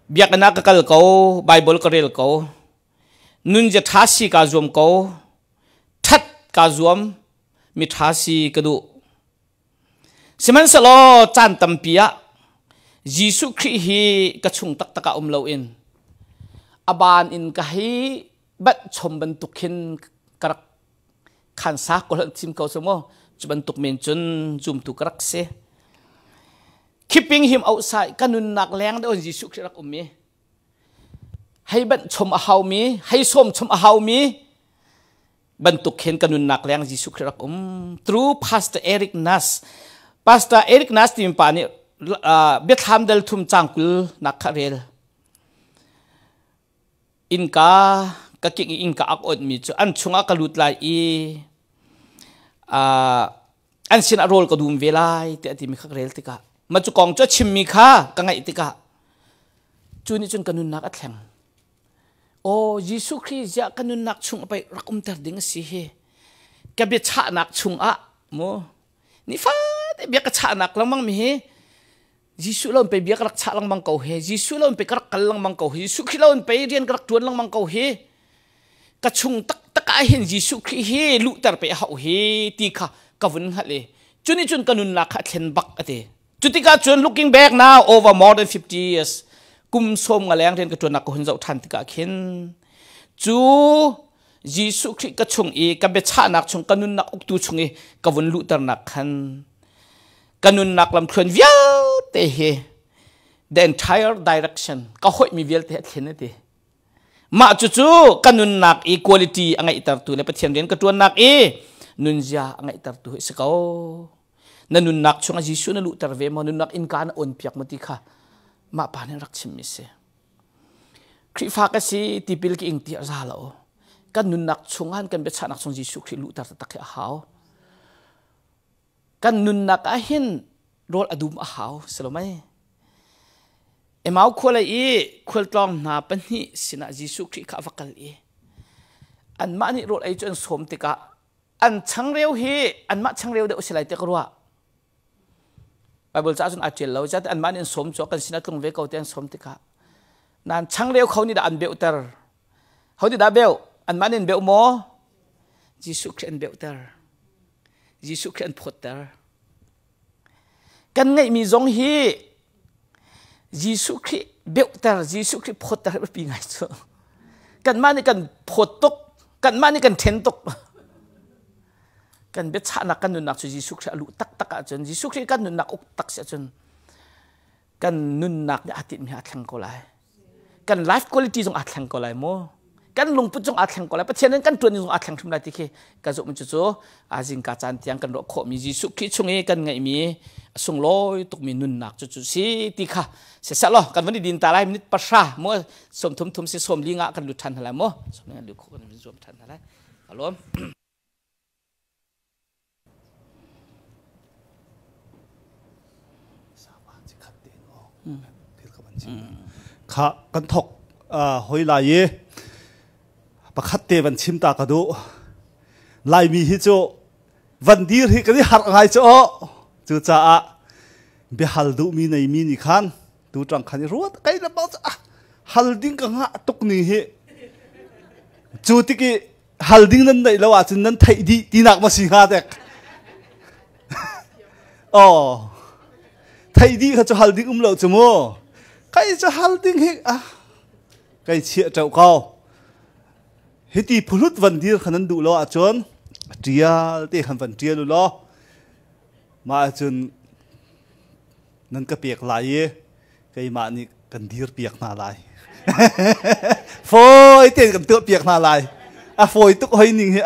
biak na ka kal ko bible ka rel ko nun je thasi ka zum ko that ka zum mi thasi kadu siman salo chan tampia Jisu Christ hi kachung tak taka umlo in aban in kahi bat chom bantukin karak khansa kol tim ko somo chubantuk men chun zum tu karak se keeping him outside kanun nak leng de on Jisu Christ rak ummi hay ban chom a haw mi hay som chom a haw mi bantuk hen kanun nak leng Jisu Christ rak through Pastor Eric Nas tim pa ni Bethlehem del thum changkul nakharel inka kaking inka akot mi chu an chunga kalut lai an sin role ka dum velai te ati mi kharel tika ma chu kong cho chimmi kha ka ngai tika chuni chun kanun nak athleng o Jisu Christ ya kanun nak chung pai rakum tar ding si he ka be cha nak chung a mo ni fa de be ka cha nak lamang mi he Jisu lawan pe biak rak cha lang mang kau he Jisu lawan pe karak kal lang mang kau he Jisu Christ lawan pe rian karak tuan lang mang kau he ka chung tak tak a hin Jisu Christ he lu tar pe hau he ti kha ka vun ha le chuni chun kanun nak kha thlen bak ate chutika chun looking back now over more than 50 years kum som nga leng den ka tuan nak ko hun zau than tika khin chu Jisu Christ ka chung ka be cha nak chung kanun nak uk tu chung ka vun lu tar nak khan kanun nak lam thun viau te he the entire direction ka hoi mi vel te thene te ma chu chu kanun nak equality angai tar tu le pathian ren ka tuan nak nunja angai tar tu se ka nanun nak chunga Jisu na lu tar ve mo nun nak in kan on piak mati kha ma pa ne rak chim mi se khrifa ka si tipil ki ing ti za la o kanun nak chungan kan be chanak chung Jisu khri lu tar ta kha hao kan nun nak ahin rol adum a haw salomai emau khola khol tlong na pani sina Jisu Christ kha vakal an mani rol ai chon som tika an changreu hi an ma changreu de usilai te karwa Bible cha chun atil lo chat an mani som cho kan sina tlong ve ko ten som tika nan changreu khawni da an be utar hawdi da beu an mani be mo Jisu Christ an be utar Jisu Christ photar kan ngai mi zong hi Jisu Christ beutar Jisu Christ photar pi ngai cho kan mani kan photok kan mani kan thentok kan be cha na kan nun nak chu Jisu Christ alu tak tak a chon Jisu Christ kan nun nak uk tak sia chon kan nun nak ni atit mi athlang ko lai kan life quality jong athlang ko lai mo kan lung put jong athlang ko lai pathian kan tuan jong athlang thum lai ti ke ka zo mu chu chu ajing ka chan tiang kan ro kho mi Jisu Christ chung kan ngai mi sung loi tuk mi nun nak chu chu si ti kha se sa lo kan wani din ta lai minute pasha mo som thum thum si som linga kan lu than hala mo som ngai lu kho kan mi zum than hala alom kha kan thok hoi lai ye pakhat te ban chim ta ka do lai mi hi cho van dir hi ka ni har ngai cho chu cha a be hal du mi nei mi ni khan tu tang khan ruat kai la ba hal ding ka nga tuk ni hi chu ti ki hal ding nan dai lawa chun nan thai di ti nak ma si nga tek thai di kha cho hal ding lo chu mo kai cho hal ding hi kai chia trau kau hiti phulut van dir khanan du lo a chon trial te khan van trial lo ma chun nan ka pek lai ye kai ma ni kan dir piak na lai foi te kan tu piak na lai a foi tuk hoi ning hi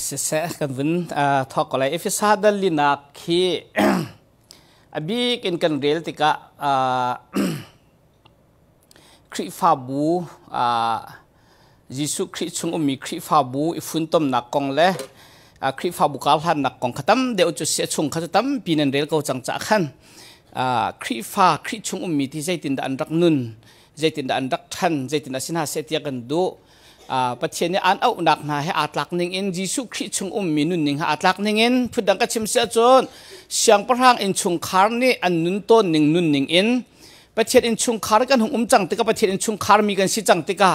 se kan vun thok ko lai episode linak khi abi kin kan rel tika Christ fa bu Jisu Christ chung umi Christ fa bu ifun tom nak kong le Christ fa bu kal han nak kong khatam de uchu se chung khatam pinan rel ko chang cha khan Christ fa Christ chung umi ti zaitin da anrak nun zaitin da anrak than zaitin da sinha setia kan du ปัจเจกอันเอาหนักนะให้อาตลักนิ่งอินยิสุคริชงมีนุนนิ่งอาตลักนิ่งอินพุทธังกัชิมเสียจนเสียงประหางอินชงคาร์นี่อันนุนต้นนิ่งนุนนิ่งอินประเทศอินชงคาร์กันหงจังติกาประเทศอินชงคาร์มีกันสิจังติกา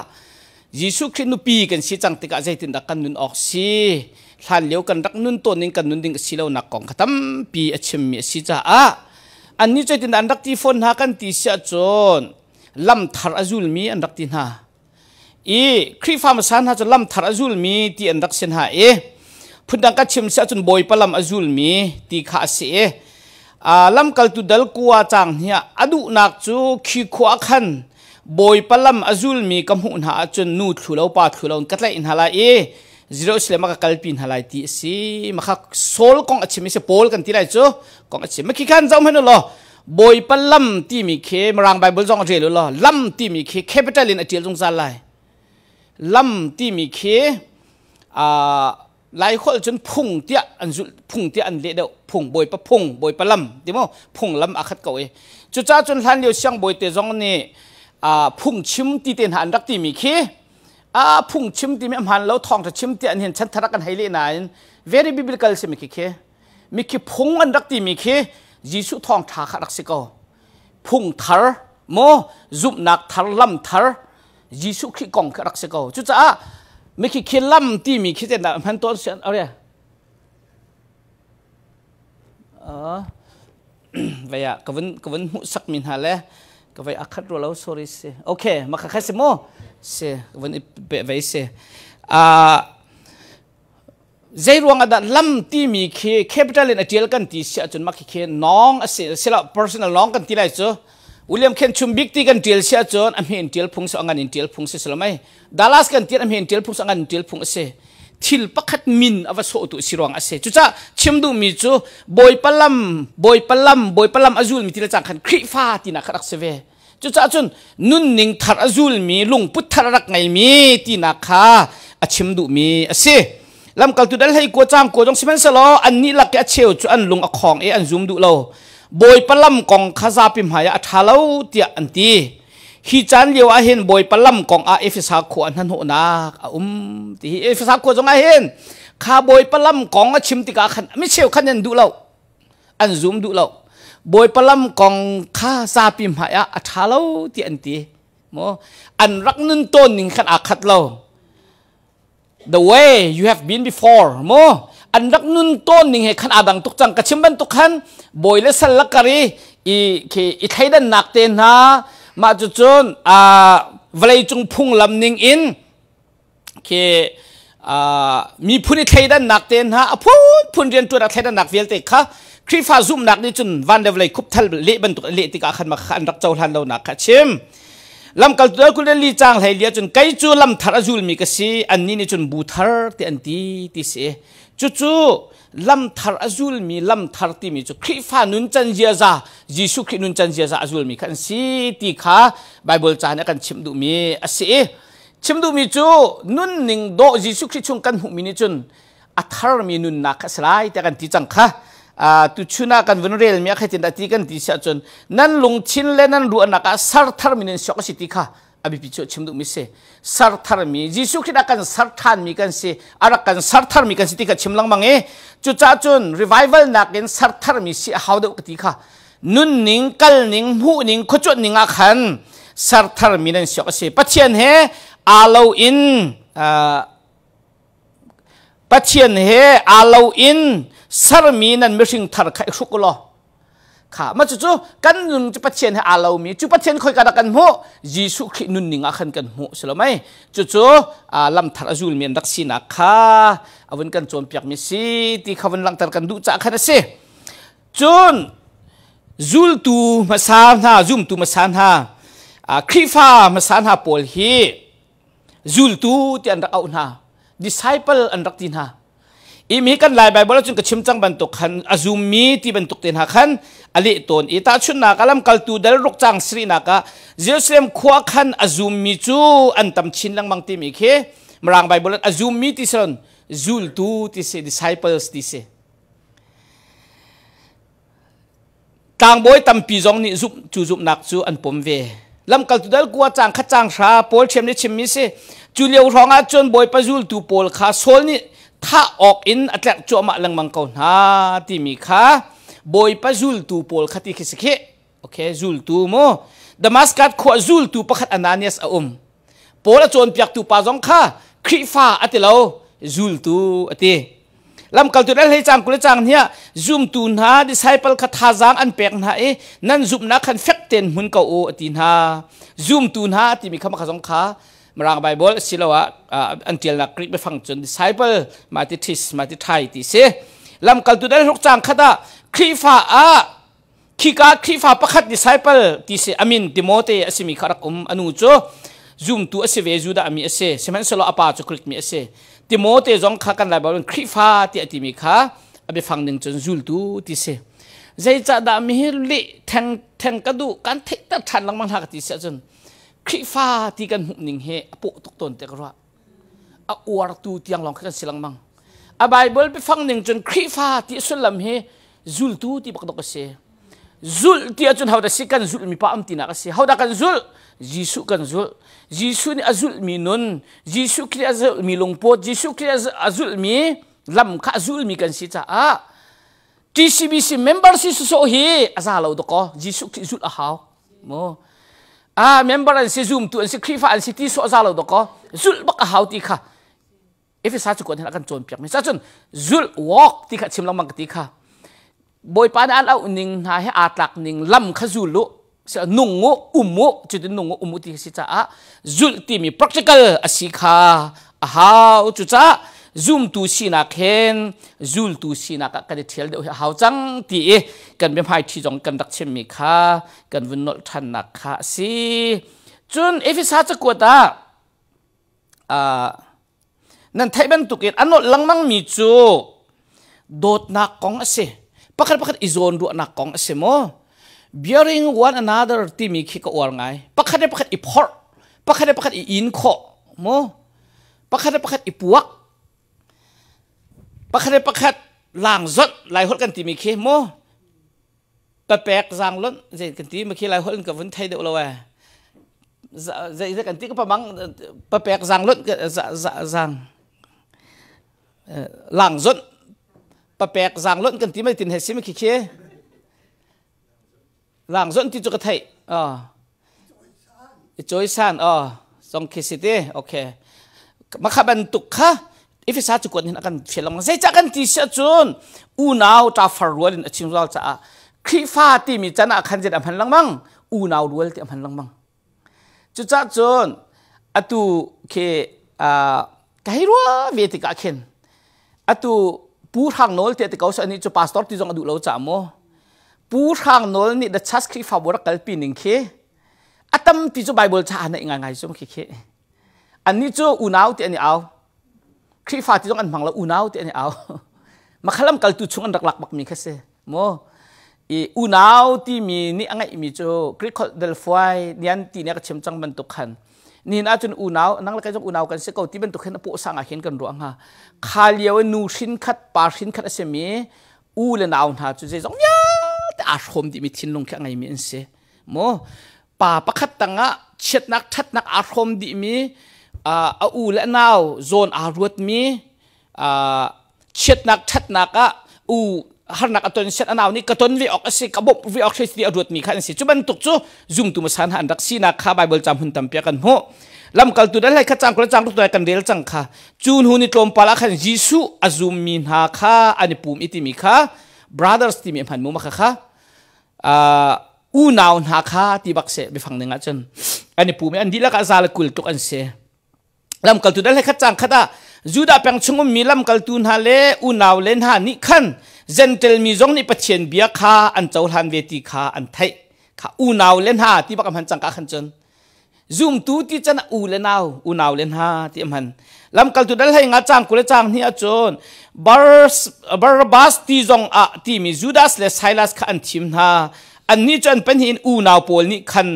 ยิสุครินุปีกันสิจังติกาใจตินดักกันนุนออกสิทันเลี้ยวกันรักนุนต้นนิ่งกันนุนนิ่งสิเลวนักกองขตั้มปีอชิมมีสิจ้าอันนี้ใจตินอันรักที่ฝนหากันตีเสียจนลำทาร์อาจุลมีอันรักที่หาครีฟาร์มสันหาจะลำทาร์อาจุลมีที่อันรักเส้นหาพุทธังกัชิมเสียจนบอยปลำอาจุลมีที่ขาเสียลำกัลตุดัลกัวจังเนี่ยอดุนักจูขีขวาขันบอยปลำอาจุลมีกำหุ่นหาจนนูดขุเลาปาดขุเลากัดไลอินฮาลายzero sile maka kalpin halai ti si maka sol kong achimi se pol kan tilai chu kong achimi ki kan jom henu lo boy palam ti mi khe marang bible jong relo lo lam ti mi khe capital in atil jong salai lam ti mi khe lai khol chun phung tia anjul phung tia an le do phung boy palam timo phung lam akhat ko e chu cha chun hlan leo siang boy te jong ni phung chim ti ten han rak ti mi kheพุ่งชิมที่มีอันแล้วทองจะชิมที่อันเห็นฉันทรักกันให้เล่นาย very biblical ใช่ไหมคิมีคิพุ่งอันรักที่มีคิยิสุทองทาขัดรักสิกอพุ่งทาร์โมจุบนักทาร์ลำทาร์ยิสุคิกองขัดรักสิกอจุดจ้ามีคิลำที่มีคิเจนอันต้นเสียนอะไรไปอ่ะกวนมุสักมินฮาเลก็ไปอักขัดรัวแล้ว sorry สิโอเคมาขัดสิโมเสียวันนี้เปะไว้เสียใจรวงอดัลลำที่มีเคแคปิตอลในเดียลกันที่เสียจนมักเคน้องเสียละ personal น้องกันที่ไรจ้ะวิลเลียมเคนชุมบิกที่กันเดียลเสียจนอเมริกาเดียลพุงสองอันเดียลพุงเสียสละไม่ดัลลัสกันเดียลอเมริกาเดียลพุงสองอันเดียลพุงเสียทิลปักขัดมินอวสโอตุสิรวงเสียจุจ้าชิมดูมีจ้ะบอยปลัมอาจุลมีที่ละจังคันคริฟ้าที่นักรักเสวจุดจ้าจนนุ่นนิ่งทาร์อาจุลมีลุงพุทธรักไงมีที่นักข้าอาชิมดูมีเสียลำกัลตุดัลให้กัวจางกัวจงสิมันสโลอันนี้ลักแกเชียวจุอันลุงอของอันซุมดูเราบอยปลัมกองข้าซาพิมหายอัฐาเลาเตียอันตีฮิจันเลียวอาเห็นบอยปลัมกองเอฟสาขวอันนั้นหัวนักที่เอฟสาขวจงอาเห็นข้าบอยปลัมกองอาชิมติกาขันไม่เชียวขันยันดูเราอันซุมดูเราบอยปลัมกองข้าซาพิมหายอัฐาเลาเตียอันตีโมอันรักนุ่นต้นหนึ่งขันอาขัดเราthe way you have been before โมอันรักนุ่นต้นหนึ่งให้ขันอาดังตุกจังกระชิมบันตุกขันบอยเลสัลลักกะรีอีไทยดันนักเตนฮะมาจุดจนเวลาจงพุ่งลำหนึ่งอินมีผู้ที่ไทยดันนักเตนฮะพูนเรียนตัวนักไทยดันนักเวลเตค่ะครีฟ้าซุ่มนักนี่จนวันเดวเลยคุบทัลเละบรรทุกเละติกาขันมาขันรักเจ้าทันเรานักขัดชิมลำกัลตัวกุลลีจางไหลเลียจนไกจูลำทาร์จุลมีกษีอันนี้นี่จนบูทาร์ที่อันที่เสียจู่ลำทาร์จุลมีลำทาร์ที่มีจู่ครีฟ้านุนจันเจียซายิสุครินุนจันเจียซาจุลมีกันสีที่ข้าไบเบิลจานกันชิมดูมีเสียชิมดูมีจู่นุนหนึ่งโดยิสุคริชงกันหุมินิจนอัทาร์มีนุนนักสลายแต่กันที่จังค่ะตุชุนากันวันเรียลมีอะไรที่นัดที่กันที่เสียจนนั่นลงชินเลนั่นรู้นักสารทาร์มีนั่นชอกสิติค่ะอภิพิจชิมดูมิเสสารทาร์มียิสุครินักกันสารทานมีกันสิอารักกันสารทาร์มีกันสิติค่ะชิมลังมังจุดจ้าจน revival นักกันสารทาร์มีสิหาวเด็กติค่ะนุ่นนิ่งกัลนิ่งหูนิ่งขจรนิ่งอาขันสารทาร์มีนั่นชอกสิปัจเจียนเฮอาลาวอินปัจเจียนเฮอาลาวอินสารมีนั่นไม่สิ่งทาร์ใครสุกล้อค่ะมาจู่ๆกันนุนจะปัจเจียนให้อาลาวมีจู่ปัจเจียนคอยกันกันหัวยิสุครินุนนิ่งอาขันกันหัวใช่ไหมจู่ๆลำทาร์จุลมีนักสินักค่ะเอาวันกันโจมเปียกมิสิที่เขาวันลังทาร์กันดูจากขันเสียจนจุลตูมาสานฮาจุมตูมาสานฮาครีฟ้ามาสานฮาปอลฮีจุลตูที่อันรักเอาหน้า disciple อันรักตินฮาอีมีกันหลายใบบอลจนกระชิมจังบรรทุกขันอาซุมีที่บรรทุกเต็นหักขันอลิตนอีตาชุนนักลำกัลตูเดลรุกจังสรีนักเจรูซาเล็มขวาขันอาซุมีจูอันตำชินลังบางทีมีเคมรางใบบอลอาซุมีที่ส่วนจูลตูที่เส disciples ที่เสต่างบอยตำปีจงนี่จุบนักจูอันปมเว ลำกัลตุดัลกัวจางขจางชาโพลเชมได้ชิมมิเซจูเลียวรองอาจนบอยปะจูลตูโพลขาโซลนี่ถ้าออกอินอัตแลกจัวมาลังมังกรฮาที่มีขาบอยปะจูลตูโพลขัดที่คิสเคโอเคจูลตูโมดามัสกัดขวาจูลตูประคัดอนาเนียสอาโพลจนเปียกตูปาจงขาคริฟ้าอัติเลาจูลตูอัติลำกัลตุดัลให้จางกุลจางเนี่ยจุ่มตูนหาดิสไซเปิลขัดทาจางอันเปียกหานั่นจุ่มนักขันเฟกเต็นหุ่นเก่าโอตินหาจุ่มตูนหาที่มีคำขจงขามารังไบเบิลสิลาวะอันเดียลนักคริสไปฟังจนดิสไซเปิลมาติทิสมาติไทยติเสลำกัลตุดัลทุกจางขัดคริฟ้าขีกาคริฟ้าประคัดดิสไซเปิลติเสอามินติโมเตอสิมีขรักอนุโจจุ่มตูอสิเวจูดามีเอเซเซมันสโลอาปาจุคริกมีเอเซติโมเตจงขากันไลบอลคริฟ้าที่อติมีขาอเบฟังหนึ่งจนจุลตูติเสใจจะดามีลิแทงกระดูกันเทตัดทันลังมันหักติเสจนคริฟ้าที่กันหุบหนึ่งเฮอปุตุกตนเตกระอวร์ตูที่ยังลองกันสิลังมังไบเบิลไปฟังหนึ่งจนคริฟ้าที่สุดลำเฮจุลตูที่บักดกเสจุลที่จนเขาได้สิกันจุลมีป้าอัมตินักเสเขาได้กันจุลJisu kan zul Jisu ni azul mi nun Jisu kiri azul mi longpot Jisu kiri azul mi lam ka azul mi kan si cha TCBC member si suso hi azalaw do ko Jisu kiri zul ahaw mo member an si zoom tu an si krifa an si ti so azalaw do ko zul bak ahaw ti kha if sa chu ko na kan chon piak mi sa chun zul walk ti kha chim lam mang ti kha boy pa na alaw ning ha he atlak ning lam kha zul lu nungu umu jadi nungu umu ti sica zul ti mi practical asika how chucha zoom tu sina ken zul tu sina ka kan thel de how chang ti kan be phai thi jong kan dak chem mi kha kan vun nol than na kha si chun if sa cha ko ta nan thai ban tu ket anol langmang mi chu dot na kong ase pakhat izon du na kong ase mo bearing one another timi khika or ngai pakhade ipor pakhade iinkho mo pakhade ipuak pakhade lang zot lai hol kan timi khe mo papek jang lon je kan ti ma khi lai hol kan vun thai de lo wa je kan ti ka pamang papek jang lon jang lang zot papek jang lon kan ti mai tin he sim khi khe lang zon ti chu ka thai choi san song kisite okay makhaban tukha if sa chu kon hin akan philang sei cha kan ti sha chun u naw ta farwal in achim zal cha khifa ti mi chana khan jet amhan langmang u naw rual ti amhan langmang chu cha chun atu ke kairwa ve ti ka khen atu pu thang nol te ka sa ni chu pastor ti jong adu lo cha mo pu thang nol ni the church ki favor kalpi ning khe atam ti chu bible cha na inga ngai chum khe ani chu unaw ti ani aw kri fa ti jong an mangla unaw ti ani aw makhalam kal tu chung an rak lak mak mi khase mo unaw ti mi ni angai mi chu krikol del foi nian ti ne ka chem chang ban tu khan ni na chun unaw nang la ka jong unaw kan se ko ti ban tu khen po sang a khen kan ro nga khaliaw nu shin khat pa shin khat ase mi u le naw na chu je jong ya ashom di mitin long kya ngai mi ense mo pa pakhat tanga chet nak that nak ashom di mi u la naw zone ruat mi chet nak that nak u har nak aton set anaw ni katon vi ok ase kabop vi ok di ruat mi khan se chuban tuk chu zoom tu masan han dak sina kha bible cham hun tam pya kan ho lam kal tu dal hai kha chang ko chang tu kan del chang kha chun hu ni tlom pala khan jisu azum min ha kha ani pum iti mi kha brothers ti mi phan mu ma kha unaw na kha ti bakse be phang ninga chen ani pu me an dila ka zal kul tuk an se lam kal tu dal kha chang khata juda peng chungum mi lam kal tu na le unaw len ha ni khan gentle mi jong ni pathian bia kha an chaul han ve ti kha an thai kha unaw len ha ti bakam han chang ka khan chen zoom tu ti chan unaw len ha ti amhan lam kal tu dal hai nga chang kule chang ni a chon Barnabas ti jong ti mi Judas le Silas kha an thim na an ni chan pen hin unaw pol ni khan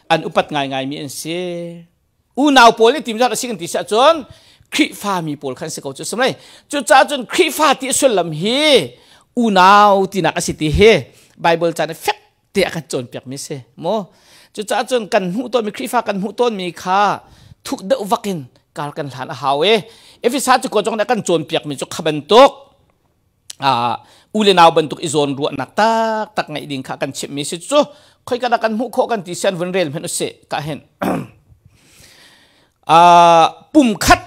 an upat ngai mi an se unaw pol ni tim ja ka sikan ti sa chon khri fa mi pol khan se ko chu samlai chu cha chon khri fa ti sulam hi unaw ti na ka si ti he bible chan fek ti akan chon pek mi se mo จุดจ้าจนกันหูต้นมีครีฟ้ากันหูต้นมีค่าทุกเดวักินการกันหลานหาวเอฟิซาจะกดจงในกันโจนเปียกมีจุกขบันตุกอุเลนาวบันตุกอิโซนรัวนักตักไงดิ่งข้ากันชิมมีสิจูค่อยกันหูโคกันที่เซนวันเรลเห็นอุเสกะเห็นปุ่มคัด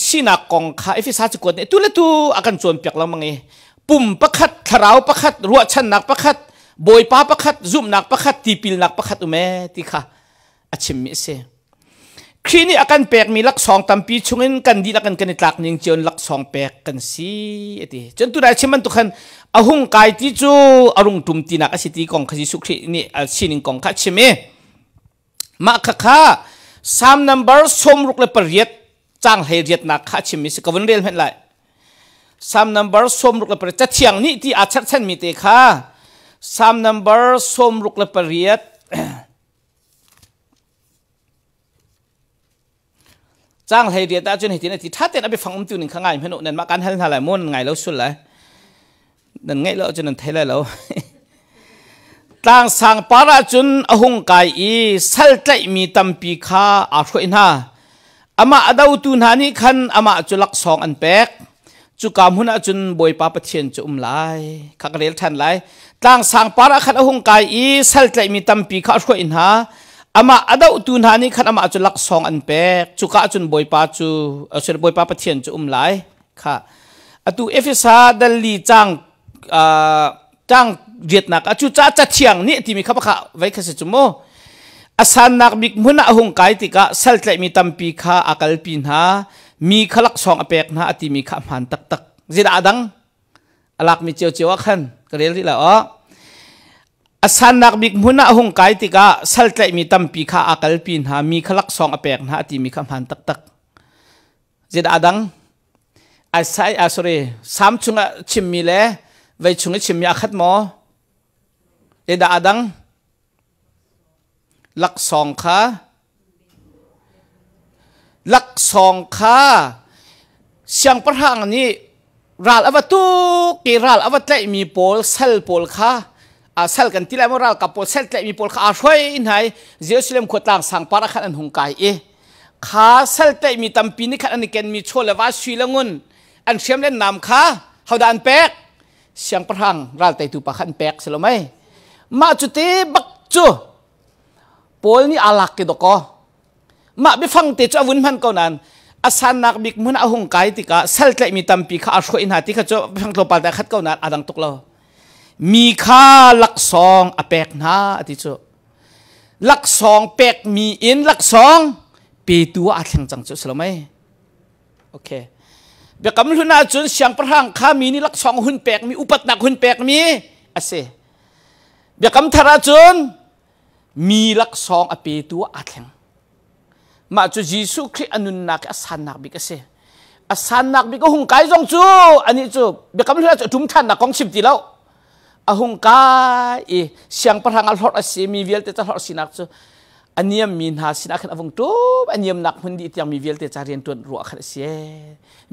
ชินักกองข้าเอฟิซาจะกดเนี่ยตัวเล็กตัวอากันโจนเปียกแล้วมั้งปุ่มประคัดทาราวประคัดรัวชันนักประคัดบอยป้าประคัดซุ่มนักประคัดตีปิลนักประคัดอุเมติค่ะอาชิมมิเซครีนี่อาการแปลกมีลักสองตามปีชงเงินกันดีลักกันกันในตากนิ่งเจียนลักสองแปลกกันสิเอติจนตัวได้ชิมันตุขันอาหุงกายที่จูอารุงตุมตีนักอาศิติกองขจิสุครีนี่ชินิงกองขัดชิมมาข้า3 number สมรุกเลปเรียดจ้างให้เรียดนักขัดชิมิสกวันเรียนเห็นไร3 number สมรุกเลปเรียดจะเที่ยงนี่ที่อาชัดเช่นมีเตะค่ะ3 number สมรุกเลปเรียดจ้างให้เรียนแต่จนเห็นที่ถ้าเต้นเอาไปฟังตัวหนึ่งข้างในเพื่อนนั่นมาการให้ท่าไหลมุ่นไงแล้วสุดเลยนั่นไงแล้วจนนั่นเท่เลยแล้วต่างสั่งปาราจุนอหงกายอีสัลใจมีตัมปีข้าอาช่วยน่าอามาอดาวตุนหานี่ขันอามาจุลัก2 อันแปกจุกามหุนจุนบอยป้าปะเทียนจุไลข้าก็เรียนทันไลต่างสั่งปาราขันอหงกายอีสัลใจมีตัมปีข้าช่วยน่าอามาอดาวตุนหานี่ขันอามาจุลัก2 อันแปกจุกาจุนบอยป้าจุส่วนบอยป้าปะเทียนจุไลค่ะอตูเอฟซาดัลลีจ้างเรียดนักจุจ้าจะเชียงนี่ที่มีข้าพเจ้าไว้แค่สิจุโมอาสานักบิกมุนอาหงกายติกะสัลใจมีตัมปีข้าอากาลปินหามีขลัก2 อเปกนะอติมีข้ามันตักจิดาดังอลักมีเจียวขันก็เรียกที่ละอาสานักบิกมุนอาหงกายติกะสัลใจมีตัมปีข้าอากาลปินหามีขลัก2 อเปกนะอติมีข้ามันตักจิดาดังอาศัยสุรี3 ชุงชิมมีเล่ไว้ชุงชิมมีอาคัดหมอเอดาดังลัก2 ขาลัก2 ขาเสียงประหังนี้รัลอวตุกีรัลอวตเลยมีโพลเซลโพลขาเซลกันที่แล้วรัลกับโพลเซลเลยมีโพลขาช่วยไหนเยรูซาเล็มขวดต่างสั่งปาราขันอันหงกายขาเซลเลยมีตัมปีนี่ขันอันนี้กันมีโชว์เลวาสุยละงุนอันเชื่อมเล่นนำขาเขาดันแปกเสียงประหังรัลไตตูปะขันแปกสโลไหมมาจุดที่บักจูโพลนี่อาลักกิดก็มาไปฟังเตจอวุนมันก่อนนั้นอาสานักบิกมุนอาหงกายติกะเซลใจมีตัมปีข้าอาช่วยอินหาติกะจะไปฟังตัวปาร์ตขัดก่อนนั้นอาดังตุกเรามีข้าลัก2 อเปกนะอติจูลัก2 เปกมีอินลัก2 ปีตัวอาแข่งจังจุสโลไหมโอเคเบียกำลุนาจุนเสียงประหังข้ามีนี่ลัก2 หุ่นเปกมีอุปัตนักหุ่นเปกมีอาเซเบียกำธาราจุนมีลัก2 อปีตัวอาแข่งมาจูยิสุคริอนุนนักอาสานักบิกเสอาสานักบิกก็หงกายจงจูอันนี้จูเบียกำลังจะจุ่มทันนักกองชิมตีแล้วอาหงกายเสียงประหังอัลฮอร์สีมีเวลเตจาฮอร์สินักจูอันนี้มีนหาสินักขันอวงตูอันนี้นักคนดีที่ยังมีเวลเตจาเรียนตัวรัวขันเสีย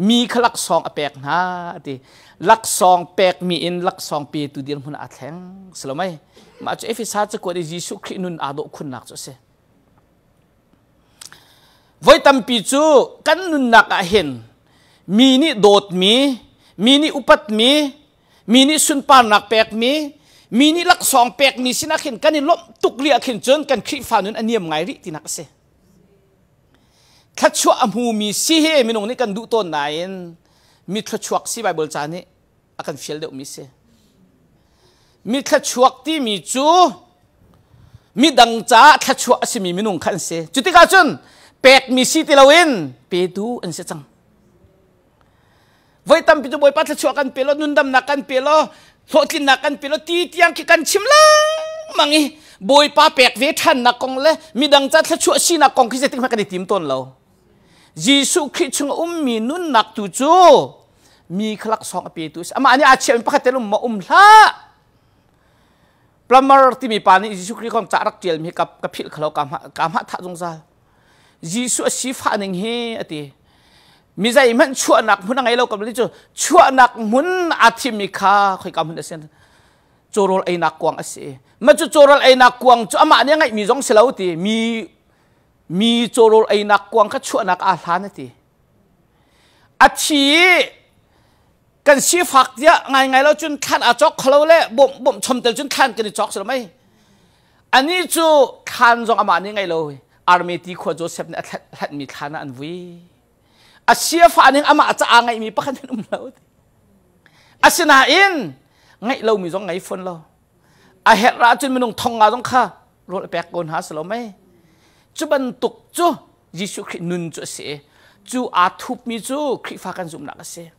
มีขลัก2 อเปกนะที่ลัก2 เปกมีอินลัก2 ปีตัวเดียวคนอาแทงสโลไหมมาจูเอฟิซาจะกวดยิสุครินุนอาโดคุณนักจูเสไว้ตัมปีจูกันนุนนักเห็นมีนี่โดดมีนี่อุปัตมีนี่สุนปานักแปกมีนี่ลัก2 เปกมีสินักเห็นกันนี่ล้มตุกเลียเห็นจนกันคริฟานุนอันเนียมไงริที่นักเสทัชชัวอมูมีสิเฮมีนงนี่กันดูต้นไหนมีทัชชัวสิไบเบิลจานี่อากันฟิลเดอมีเสมีทัชชัวที่มีจูมีดังจ้าทัชชัวสิมีนงขันเสจุดที่กาจุนเปกมีสิติลาวินเปดูอันเสจังไว้ตามพิจูบอยปัตชัวกันเปโลนุนดำนักกันเปโลโลกินนักกันเปโลตีเตียงกันชิมละมังอีบอยป้าเปกเวทันนักกองเลยมีดังจัดชัวชีนักกองที่จะติ้งมากันในทีมต้นเรายิสุคริสต์มีนุนนักตูจูมีขลัก2 อปีตุสอามาอันนี้อาเชียนพักเตลุมมาละปลามาร์ที่มีปานี่ยิสุคริสต์ของจักรักเจียลมีกับพิลเขากามหะท่าจงซายิสุสีฟ้าหนึ่งเฮอติมีใจมันชั่วหนักมุนไงเรากับลิจูชั่วหนักมุนอาทิมิคาคอยกำมุนเดชน chorol ai nak kwang ase ma chu chorol ai nak kwang chu ama ne ngai mi jong selau ti mi chorol ai nak kwang kha chu nak a hlan ti a chi kan si fak dia ngai lo chun khan a chok khlo le bom chom tel chun khan kan chok sel mai ani chu khan jong ama ne ngai lo army ti kho Joseph ne hlat mi khana an wi a sia fa ning ama cha ngai mi pakhan lo asina in ngay lâu mi giống ngay phân lo à hết ra trên mình nông thong ngà giống kha rồi bẹt cồn há sờ mấy chú bận tục chú Giêsu Christ nun chú sẽ chú à thục mi chú Christ pha can zoom nạc sẽ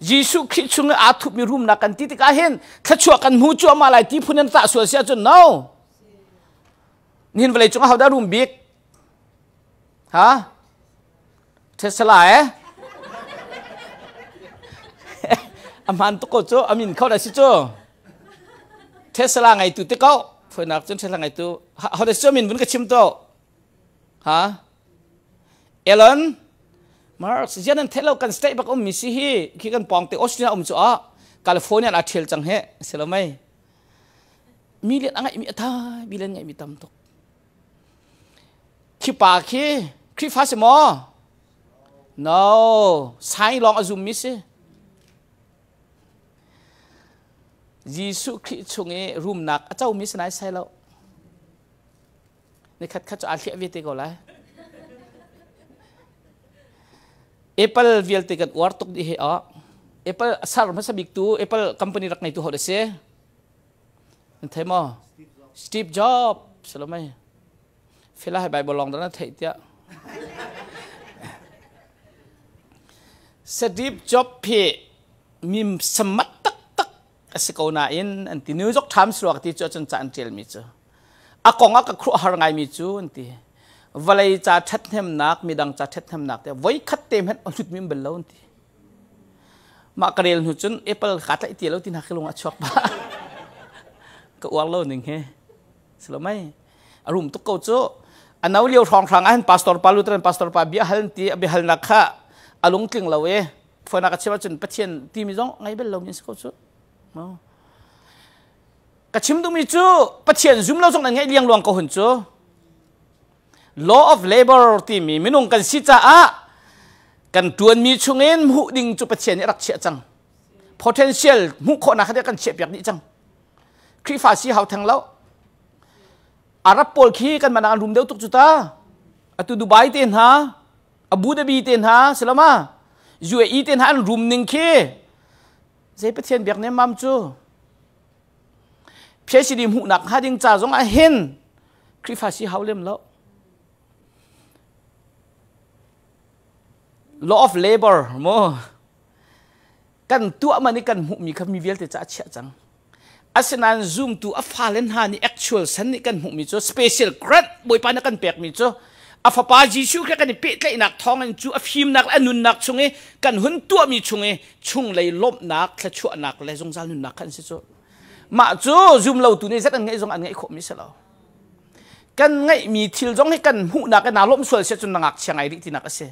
Giêsu Christ chung à thục mi room nạc can tí tí cả hen thắt chua can mu chú mà lại tí phun nhân tạ sửa sẽ chú no nên vậy chúng hao đã room big hả Tesla aman tu ko cho amin kau dah si cho Tesla ngai tu te kau phơi nak chân Tesla ngai tu how dah si amin pun kecim tu ha Elon Musk jangan telo kan stay bak misi hi ki kan pong te Australia cho California a thel chang he selomai million angai mi tha billion ngai mi tam tok ki pa ki fa se mo no sai long azum mi se Giêsu Christ chung e room nak a chau mi sanai sai lo ne khat cho althia vi te ko lai Apple vial te kat war tok di he a Apple sar ma sabik tu Apple company rak nai tu hode se thai mo Steve Jobs salomai phela hai bible long da thai tia Steve Jobs phe mim samat Asikau na in anti New York Times luak ti cho chon chan tel mi chu akong ak khru har ngai mi chu anti valai cha that hem nak midang cha that hem nak te voi khat tem het lut mi bel lo anti ma karel hu chun Apple khat lai ti lo tin hakilung a chok ba ka wal lo ning he selomai arum tu ko chu anau liu thong thang an pastor palutran pastor pa bia hal ti abi hal nakha alung tling lo we phona ka chewa chun pathian ti mi jong ngai bel lo ni ko chu kachim du mi chu pathian zoom lo jong ngai liang luang ko hun chu law of labor ti mi minung kan si cha a kan tuan mi chungin mu ding chu pathian rak che chang potential mu kho na khade kan che pyak ni chang kri fa si hau thang lo arab pol khi kan mana rum deu tuk chu ta atu Dubai ten ha Abu Dhabi ten ha selama UAE ten ha room ning khi dây bắt thiên việc nem mam chu phía sĩ điểm hụ nặc hai đinh trà giống ai hen khi phải sĩ hậu lem lo law of labor mo kan tua mà ni kan hụ mi kham mi vel te cha chia chang asenan zoom tu a falen ha ni actual san ni kan hụ mi chu special grant boy pa na kan pek mi chu afapa Giêsu Christ kan ni pe tlai nak thong an chu a phim nak anun nak chunge kan hun tua mi chunge chung lei lop nak thla chu nak le jong zal nun nak kan si chu ma chu zoom lo tu ni zat an ngai jong an ngai kho mi sa lo kan ngai mi thil jong he kan hu nak na lom sol se chun ngak changai ri ti nak ase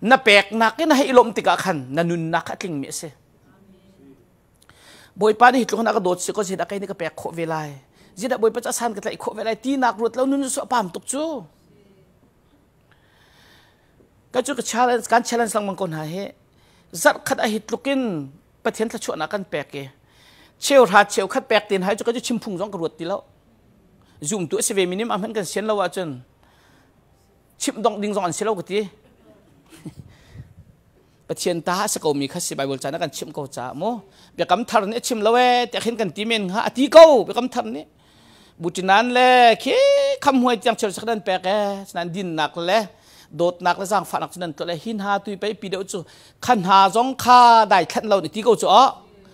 na pek nak na he lom tika khan na nun nak atling mi se boy pa ni hitlong na ka dot se ko se da kai ni ka pek kho velai jida boy pa cha san ka tlai kho velai ti nak rut lo nun so pam tuk chu cái chỗ cái challenge lang mangkon ha he zat khat a hit lukin pathian thla chuana kan pek ke cheu ra cheu khat pek tin hai chỗ cái chimphung jong ka ruat ti lo zoom tu se ve minim am han kan sen lo wa chun chim dong ding jong an se lo ka ti pathian ta sa ko mi kha si bible chana kan chim ko cha mo be kam thar ne chim lo we te khin kan ti men ha ti ko be kam thar ne butinan le ke kham huai chang cheu sakdan pek e nan din nak le dot nak la sang fa nak chunan to le hin ha tui pai pi deu chu khan ha jong kha dai khan lo ni ti ko chu a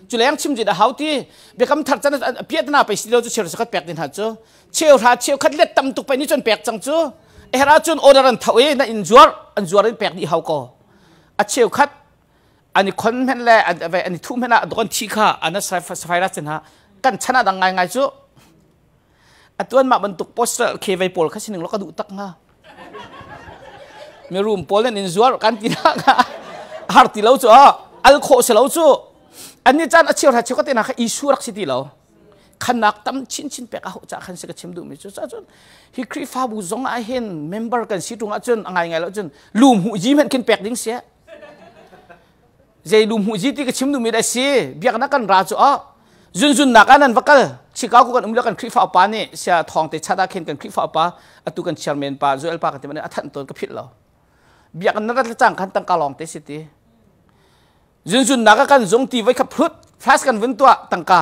chu leng chim ji da hau ti be kam thar chan piat na pai si lo chu cheu sakat pek din ha chu cheu ra cheu khat let tam tuk pai ni chon pek chang chu e ra chun order an thawe na in zuar in pek ni hau ko a cheu khat ani khon men le ani thu mena don thi kha ana sai ra chen ha kan chana dang ngai ngai chu atuan ma ban tuk poster ke vai pol kha sining lo ka du tak nga me room polen in zuar kan ti na har ti lo chu al kho se lo chu ani chan a cheu ra cheu ka te na kha isu rak si ti lo ขนักตั้มชินเป็กเอาจากขันเสกชิมดูมิจุจนฮิครีฟ้าบุษงอาเห็นเมมเบอร์กันสิตรงอาจนไงแล้วจนลุมหูจีมันกินเป็กดิ้งเสียใจลุมหูจีที่ก็ชิมดูมิได้สิเบียกนักกันราจูอ๋อจุนนักอันนั้นวักกันชิคาโกกันกันครีฟ้าปานี่เสียทองแต่ชาดาเข็นกันครีฟ้าปาอตุกันเชอร์แมนปาโจเอลปากันที่มันอัฐันตัวก็ผิดแล้วเบียกนักกันจังขันตั้งกาลองเตสิตีจุนนักกันจงตีไว้ขับพลุดฟลาสกันวินตัวตั้งกา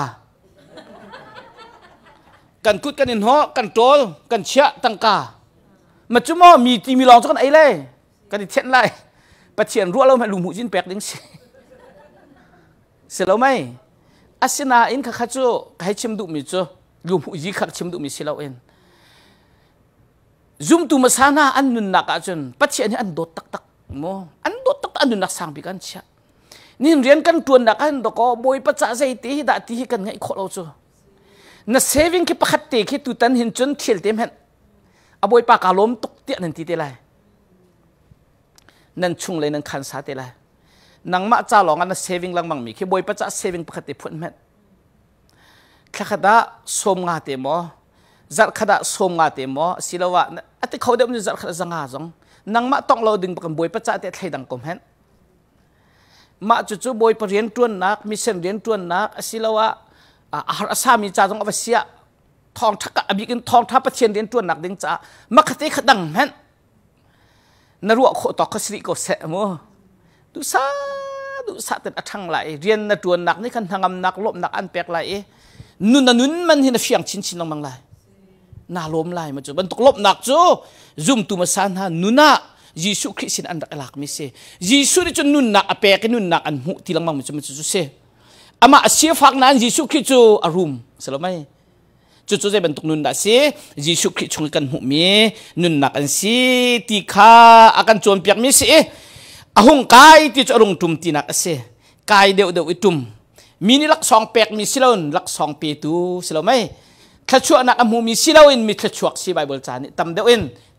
กันกุดกันอินหัวกันโจลกันเชื่อตั้งกามาจุ่มมีตีมีลองจังกันไอ้เลยกันดิเทียนไล่ปะเทียนรัวเราไม่ลุมหูจินแปลกดิ้งสิเสร็จแล้วไหมอาศินาอินข้าจูให้ชิมดูมิจูลุมหูจีข้าชิมดูมิสิเราเองซุ่มตุมาสานาอันนุนนักอาจนปะเทียนนี่อันโดดตักโมอันโดดตักอันนุนนักสังบิกันเชื่อนี่เรียนกันตัวนักอันดอกบอยปัจจัยใจตีด่าตีกันไงขอเราจูน่ะเซฟิงคิดประคัตเตะคิดตุตันหินจนเที่ยวเต็มเห็นอบอยปากอารมณ์ตกเตี้ยนั่นทีเดียวเลยนั่นชุงเลยนั่นขันสาเตะเลยนังมาจ้าหลงอันนั้นเซฟิงลังมังมีคิดบอยปัจจัยเซฟิงประคัตเตะพุ่นเห็นแค่ขดาสมงาเตะมอจัดขดาสมงาเตะมอสิละวะอัติเขาเดิมจะจัดขดาจังอาจงนังมาต้องเราดึงประกันบอยปัจจัยเตะไทยดังกลมเห็นมาจู่ๆบอยไปเรียนตัวนักมิเซนเรียนตัวนักสิละวะอาหารสามีจ่าจงเอาไปเสียทองทักอบิกินทองทับประเทียนเรียนตัวหนักดึงจ่ามักติขดังเห็นนรัวโคตอกขสิริก็เสมอดูซาแต่ทั้งหลายเรียนนตัวหนักนี่กันทางอำนักลบหนักอันแปลกหลายนุนมันเห็นเฟียงชินลงบางหลายน่าล้มหลายมาจู่บรรทุกลบหนักจู่ซุ่มตุมาสานหานุน่ายิสุคริสต์อันรักหลักมิเสยิสุนี่จนนุนหนักอแปลกนุนหนักอันหูที่ลังมังมันจู่เสอามาเสียฟักนั้นยิสุคริสต์อารมณ์สลบไหมจู่ๆจะบรรทุกนุนนักเสียยิสุคริสต์ชงกันหูมีนุนนักอันสีตีขาอาการโจมเปียกมิเสอาหงกายที่จะอารมณ์ตุ่มตีนักเสียกายเดียวตุ่มมีนี่ลักสองเปียกมีสิลอนลักสองปีตูสลบไหมขชัวนักอันหูมีสิลอนมีขชัวสีไบเบิลจานี่ตำเดียว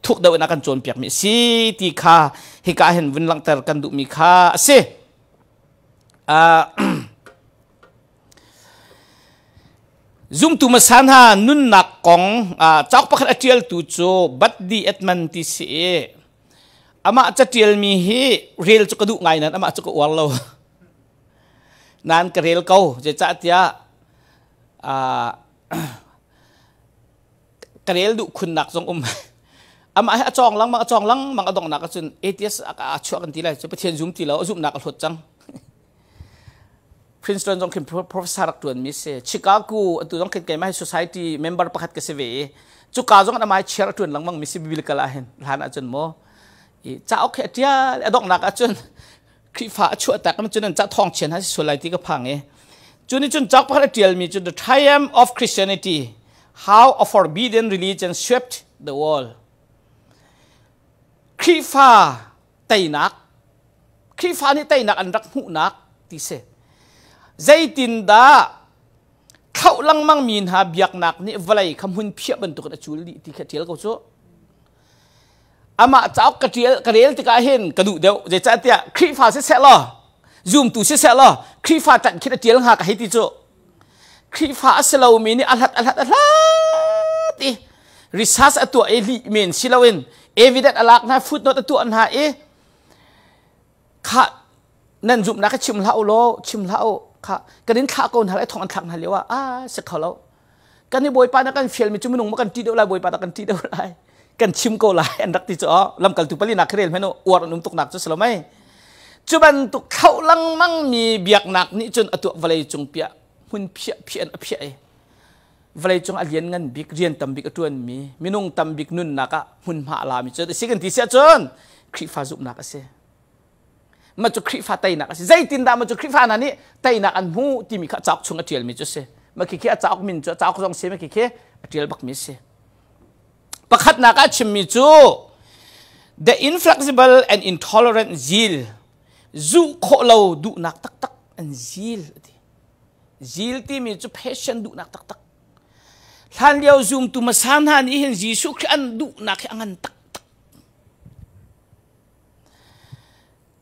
ทุกเดียวนักกันโจมเปียกมิสีตีขาให้กายเห็นวินลังเตอร์กันดุมีขาเสียซุ่มตุมาสันหานุนนักกองจักประคัตเทียลตุโจบัดดีเอ็ดมันติเสอามาจะเทียลมีเฮเรลจุกดุไงนั้นอามาจุกวัลโลนั่นก็เรลเขาจะจัดเทียกเรลดุคุณนักทรงอามาให้จองลังมังอดองนักจนเอทีเอสช่วยกันทีไรจะไปเทียนซุ่มทีแล้วซุ่มนักหดจังPrinceton จงคิด professor ตัวนี้เสีย Chicago ตัวจงคิดเกี่ยวกับ society member ประคัตเกษตรจุกาจงทำไมเชื่อตัวหลังมังมิสซิบิลกลาเห็นหลานอาจารย์โมจ้าโอเคเดียดอกนักอาจารย์คริฟ้าช่วยแต่ก็มันจนนั้นจ้าทองเชียนให้ส่วนไรที่ก็พังจุดนี้จนจักประคัตเทียลมีจุด the triumph of Christianity how a forbidden religion swept the world คริฟ้าไต่นักคริฟ้านี่ไต่นักอันรักหูนักที่เสใจตินดาเข้าลังมังมีนหาเบียกนักนี่วลัยคำหุ่นเพียบรรทุกกระจุลที่เทียลเขาโซ่อามาเจ้ากระเทียลที่กาเห็นกระดูเดียวใจจัดเตียครีฟ้าเสร็จแล้วซูมตูเสร็จแล้วครีฟ้าจัดคิดเทียลหากให้ติโจครีฟ้าเสลามีนี่อัลฮัดที่ริซัสตัวเอลิเมนสิลาวินเอวิเดตอัลลักนะฟุตโนตตัวอันหาข้านั่นซูมนักชิมเหล้าโลชิมเหล้าค่ะกันนี้ข้าก็หาอะไรทองอันทักนั่นเลยว่าสักเขาแล้วกันนี้บอยปานักกันเฟลมีจุ่มนุ่งมากันตีเดียวไรบอยปานักกันตีเดียวไรกันชิมก็ไรอันรักที่จะลำกันตุปลีนักเรียนไหมโนอวดนุ่มตกหนักจะสลบไหมจุบันตุกเขาลังมั่งมีเบียกหนักนี่จนตัววลัยจงเปียหุ่นเพียวลัยจงอเลียนเงินบิกเรียนตำบิกตัวมีนุ่งตำบิกนุ่นนักหุ่นหาลามิจนสิ่งที่เสียจนคริฟ้าจุบนักเสียมาจุคริฟ้าไตนักสิใจตินดามาจุคริฟ้านั่นนี่ไตนักอันหูที่มีข้าจักชงอเทียลมีจุเสมาคิดจักมินจุจักจงเสมาคิดอเทียลบักมิเสประคัตนักชิมมีจุ the inflexible and intolerant zeal จูโคเราดุนักตักอัน zeal ที่มีจุ passion ดุนักตักท่านเดียวซูมตุมาสานหันอีเห็นจีสุขอันดุนักอันตัก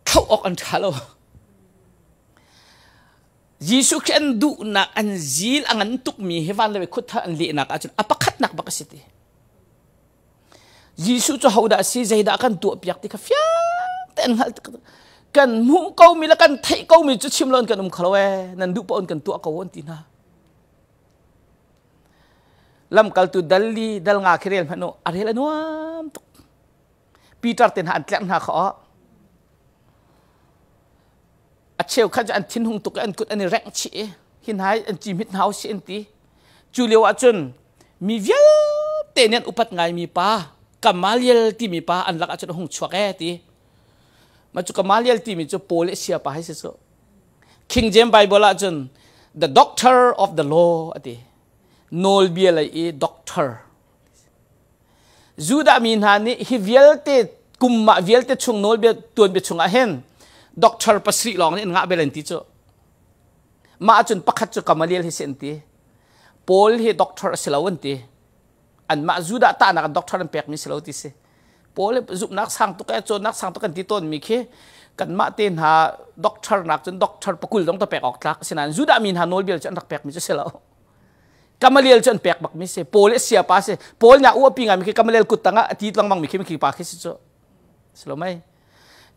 เข้าออกอันทะเลยิ Jisu kan du nak an zil angan tuk mi hewan lewe khut an li nak achun apakhat nak bakasiti Jisu cho hauda si zaida kan tu piak ti ka fia ten hal kan mu kau mi la kan thai kau mi chu chimlon kan khalawe nan du pon kan tu ka won ti na lam kal tu dalli dal nga khirel phano arela nuam Peter ten han tlak na kha acheu kha an thin hung tuk an kut ani reng chi hin hai an chi mit hau si anti julio achun mi vial tenen upat ngai mi pa kamaliel ti mi pa an lak achun hung chwak ti ma chu kamaliel ti mi chu pole sia pa hai se so King James Bible achun the doctor of the law ati nol biel ai doctor Juda min hani hi vialte kumma vialte chung nol be tuan be chung a hen doctor pasri long ni nga belen ti cho ma chun pakhat chu kamaliel hi sen ti Paul hi doctor silawan ti an ma Juda ta na doctor an pek mi silaw ti se Paul zup nak sang tu ka cho nak sang tu kan ti ton mi khe kan ma ten ha doctor nak chun doctor pakul dong ta pek ok tlak sinan Juda min ha nol biel chan rak pek mi chu silaw Kamaliel chan pek bak mi se Paul sia pa se Paul na u pinga mi Kamaliel kutanga ati tlang mang mi ki pa khi so selomai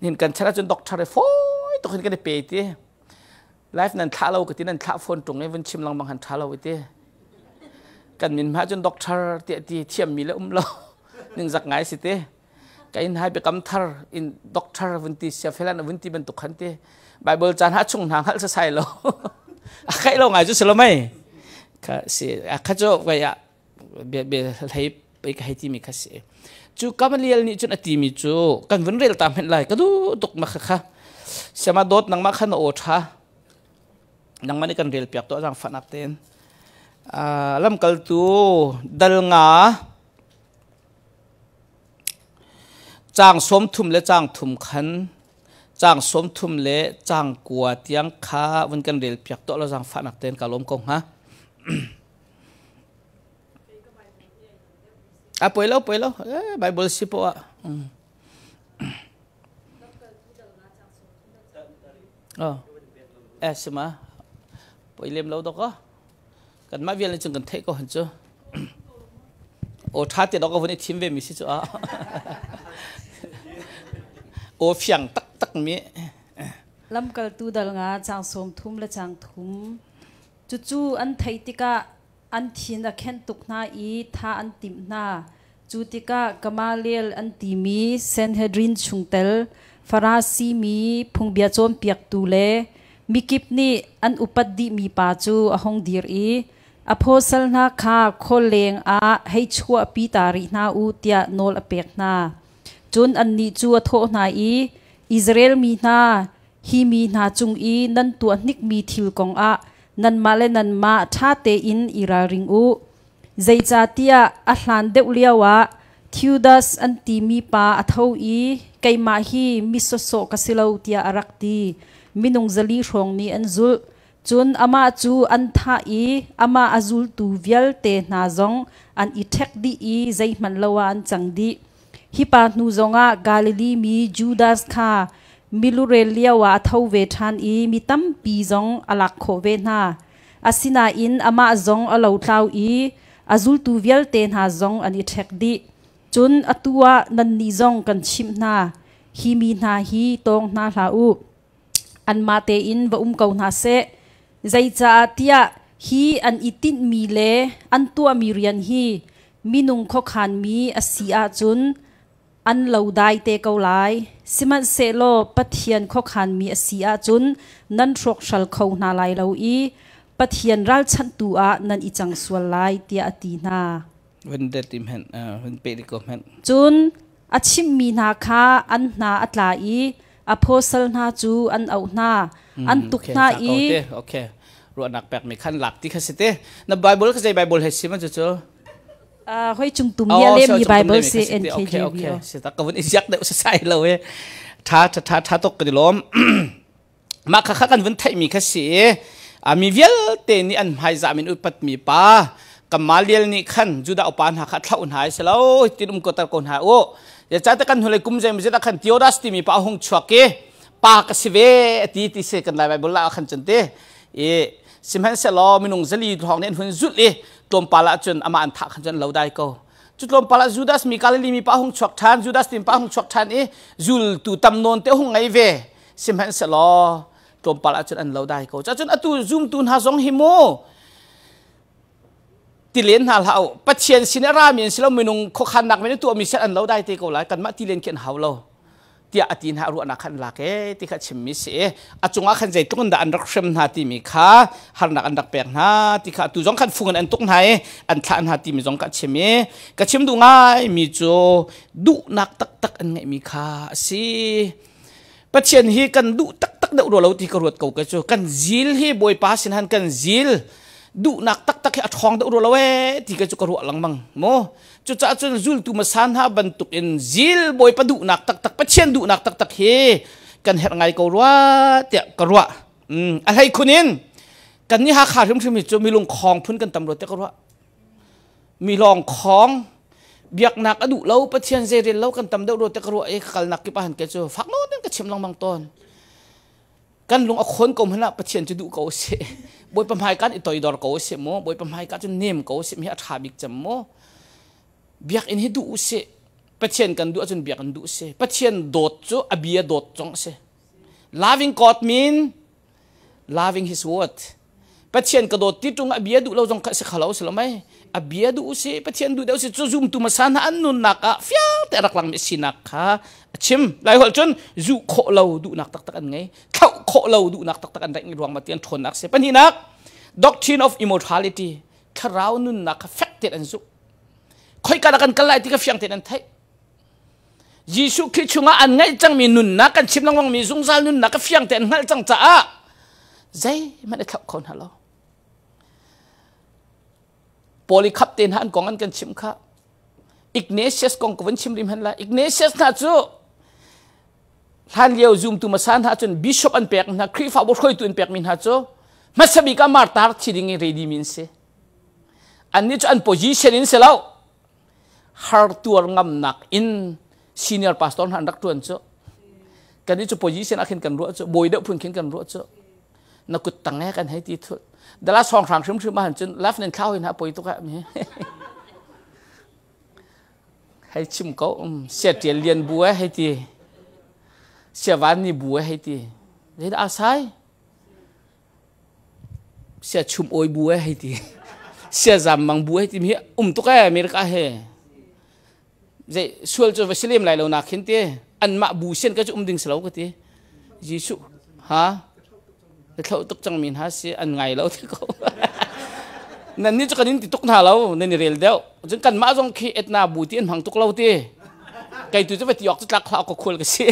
nin kan chara chun doctor e foi to kan pe ti life nan thalo ka tin nan tha phone tung e wan chim lang mang han thalo ti kan min ma chun doctor ti thiam mi le lo ning zak ngai si te kain hai be kam thar in doctor wan ti sia felan wan ti ban tu khan te bible chan ha chung hang hal sa sai lo kai lo ngai chu selomai ka si akhajo wa ya be thai pe ka hai ti mi kha si chu Kamaliel ni chun ati mi chu kan vun rel tam hen lai ka du tuk ma kha sema dot nang ma khan o tha nang mani kan rel piak to jang fan ap ten lam kal tu dal nga chang som thum le chang thum khan chang som thum le chang kwa tiang kha vun kan rel piak to lo jang fan ap ten ka lom kong ha poilo Bible si po sima poilem lo do ko kan ma vial chung kan thei ko han chu o tha te do ko vani thim ve mi si chu o phiang tak mi lam kal tu dal nga chang som thum la chang thum chu an thei tika an thin a khen tuk na I tha an tim na chutika Kamaliel an ti mi Sanhedrin chungtel Farasi mi phungbia chom piak tu le mikip ni an upat di mi pa chu ahong dir I apostle na kha kholeng a hei chua pi tari na u tia nol apek na chun an ni chu tho na I Israel mi na hi mi na chung I nan tu nik mi thil kong a nan male nan ma tha te in ira ring u zaicha tia a hlan deuh liawa Theudas an ti mi pa athau I keima hi misoso kasilo tia arakti minung zali rong ni an zul chun ama chu an tha I ama azul tu vial te na zong an I thek di I zai man lawa an changdi hi pa nu zonga Galilee mi Judas kha milurelia wa thau ve than I mitam pi zong alak kho ve na asina in ama zong alo tlau I azul tu vial ten ha zong ani thek di chun atua nan ni zong kan chim na hi mi na hi tong na la u an ma te in va kau na se zai cha tia hi an itin mi le an tua mi rian hi minung kho khan mi asia chun an lo dai te ko lai siman se lo pathian kho khan mi asia chun nan rok shal kho na lai lo I pathian ral chan tu a nan I chang sual lai tia ati na when that him hen when pe ko hen chun achim mi na kha an na atla I apostle na chu an au na an tuk na I okay ro nak pek mi khan lak ti khasite na Bible ka Bible he siman chu chu hoi chung tum ya le mi Bible se NKJV okay se ta kawun isyak de sa sai lo we tha tok ka dilom ma kha kan vun thai mi kha si mi vial te ni an hai za min upat mi pa Kamaliel ni khan Juda upan ha kha thaun hai selo tinum ko tar kon ha o ya cha ta kan hule kum jai mi ta khan Theudas ti mi pa hung chwake pa ka sive ti se kan la Bible la khan chante สิมฮันเซลอมินุงเจลีทองเนี่ยหุ่นจุดเลยตลมปาละจนอามาอันทักจนเราได้ก็จุดลมปาละจูดาสมีกาลิมีป้าหงชกทานจูดาสติมป้าหงชกทานจุลตูตำนนเตหงไงเวสิมฮันเซลอตลมปาละจนอันเราได้ก็จนอตูซุมตูนหาสงหิโมติเลนหาเราปัจเจียนสินรามีนสิเรามินุงขคันหนักไม่ได้ตัวมีเส้นอันเราได้เตก็หลายกันมาติเลนเขียนหาเราที่อตินหารุนักขันลักที่ขัดชิมมิเสอจงอาขันใจตุกนดาอันรักเชมนาทีมีข้าหันนักอันดักแปลงนาที่ขัดตุจงขันฟุงอันตุกไหนอันทานนาทีมีจงกัดชิมกัดชิมดูง่ายมีโจดุนักตักตักอันไงมีข้าสิปัจเจียนฮีกันดุตักตักเดือดเราที่กระโดดเก่ากันโจกันจิลฮีบอยป้าสินหันกันจิลดุนักตักตักให้ทองเดือดเราที่กระจุกกระโดดหลังมังโมจุดจ้าจนจุลตุมาสันหาบรรทุกอินจิลบอยปดุนักตักตักปัจเจียนดุนักตักตักเฮกันเห็นไงก็รัวเตะก็รัวอะไรคนนี้กันนี่หาขาดทุ่มๆจะมีลงคลองพื้นกันตำรวจเตะก็รัวมีลองคลองเบียกนักอดุเล่าปัจเจียนเจริญเล่ากันตำรวจเตะก็รัวขัลนักกิปหันเกจูฝักโน้ตก็เชื่อมลองบางตอนกันลงเอาคนกลมขนาดปัจเจียนจะดุเขาเสียบอยประมาณกันอีต่อยดอร์เขาเสียโม่บอยประมาณกันจะเนียมเขาเสียมีอัฐาบิกจำโม่เบียกอินให้ดูเสปัจเจียนกันดูจนเบียกกันดูเสปัจเจียนโดดจูอบียโดดจงเส loving God mean loving His word ปัจเจียนกระโดดที่ตรงอบียดูเราจงเสขเราเสละไหมอบียดูเสปัจเจียนดูเดี๋ยวเสจูซุ่มตุมาสานอันนุนนักเฟี้ยวแต่รักหลังไม่สินักค่ะชิมหลายคนจนจูโคเราดูนักตักตักอันไงเขาโคเราดูนักตักตักอันได้รวงมาเตียนทนนักเสปัญหานัก doctrine of immortality คราวนุนนัก affected อันจุค่อยการกันกันไล่ที่กับเฟียงเต็นไทยยิสุคริสต์ชงอันไงจังมีนุนนักกันชิมลังวังมีซุงซาลนุนนักกับเฟียงเต็นไงจังจ้าใจมันได้ขับคนฮัลโหลโพลีขับเต็นหันกองกันชิมข้าอิกเนเซียสกองกวนชิมริมหันละอิกเนเซียสน่าจูท่านเลี้ยวซูมตุมาสานหาจนบิชอปอันเปียกนะคริฟาบุคอยตุนเปียกมินหาจูมาสบิกามาร์ตาร์ชิดิงเรดีมินเซอันนี้จะอันโพซิชันอินเซลาhard to ngam nak in senior pastor han rak tuan cho kan ni chu position akhin kan ro cho boi da phun khin kan ro cho na kut tangai kan hai ti thu dala song rang shum ma han chen laf nen khau hin ha poi to ka mi hai chim ko sia tian lian bua hai ti sia van ni bua hai ti le da sai sia chum oi bua hai ti sia zam mang bua hai ti mi to ka mi ka he vậy xuôi cho về xem lại lâu nào khiến thế ăn mạ bù xen cái chỗ đình sầu cái thế Giêsu hả cái thâu tục chẳng mình hả sẽ ăn ngày lâu thế cậu nên như cho cái nín tục nào lâu nên real đeo chúng cần mã dòng khi et na bù tiền hàng tục lâu thế cái tụi chúng phải tiọc cho lạc có khuôn cái gì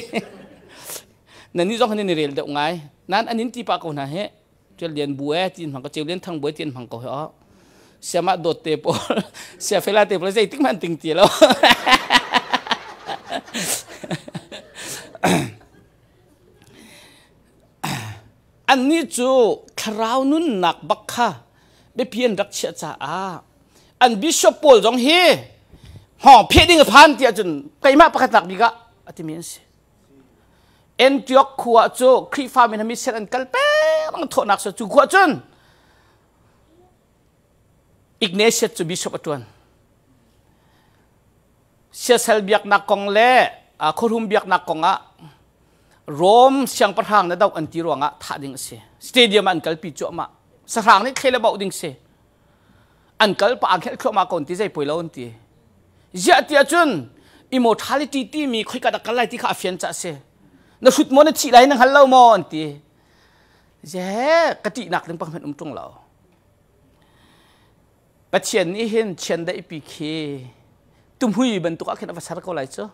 nên như dòng cái nên real đeo ngay nan anh nín ti pa cậu nào hết cho liền bù tiền hàng có chiều liền thằng bù tiền hàng cậu hết xe mã đột tê po xe phải là tê po dây tích man tình tiền lâu anh ní chú khảo nun nạc bắc kha để phiền đặc chia cha anh bishop Paul giống he họ phê đi người phan tiệt chun cái mà bắc nạc bị gạ ati miễn se Antioch khua chú khi pha mình hami set anh kalpe mang thọ nạc sa chú khua chun Ignatius to bishop atuan sia sel biak nak kong le khorum biak nak konga Rome siang parhang na daw anti ruanga tha ding se stadium an kal pi cho ma sarang ni khela bau ding se an kal pa khel khoma kon ti jai poilo on ti ja ti achun immortality ti mi khoi ka da kalai ti kha fian cha se na sut mo na chi lai nang hallo mo on ti je ka ti nak ding pang men tung loปัจเจียนนี้เห็นเช่นได้ปีเคตุ้มหุยบรรทุกอาเข็นภาษาเขาไหลเจ้า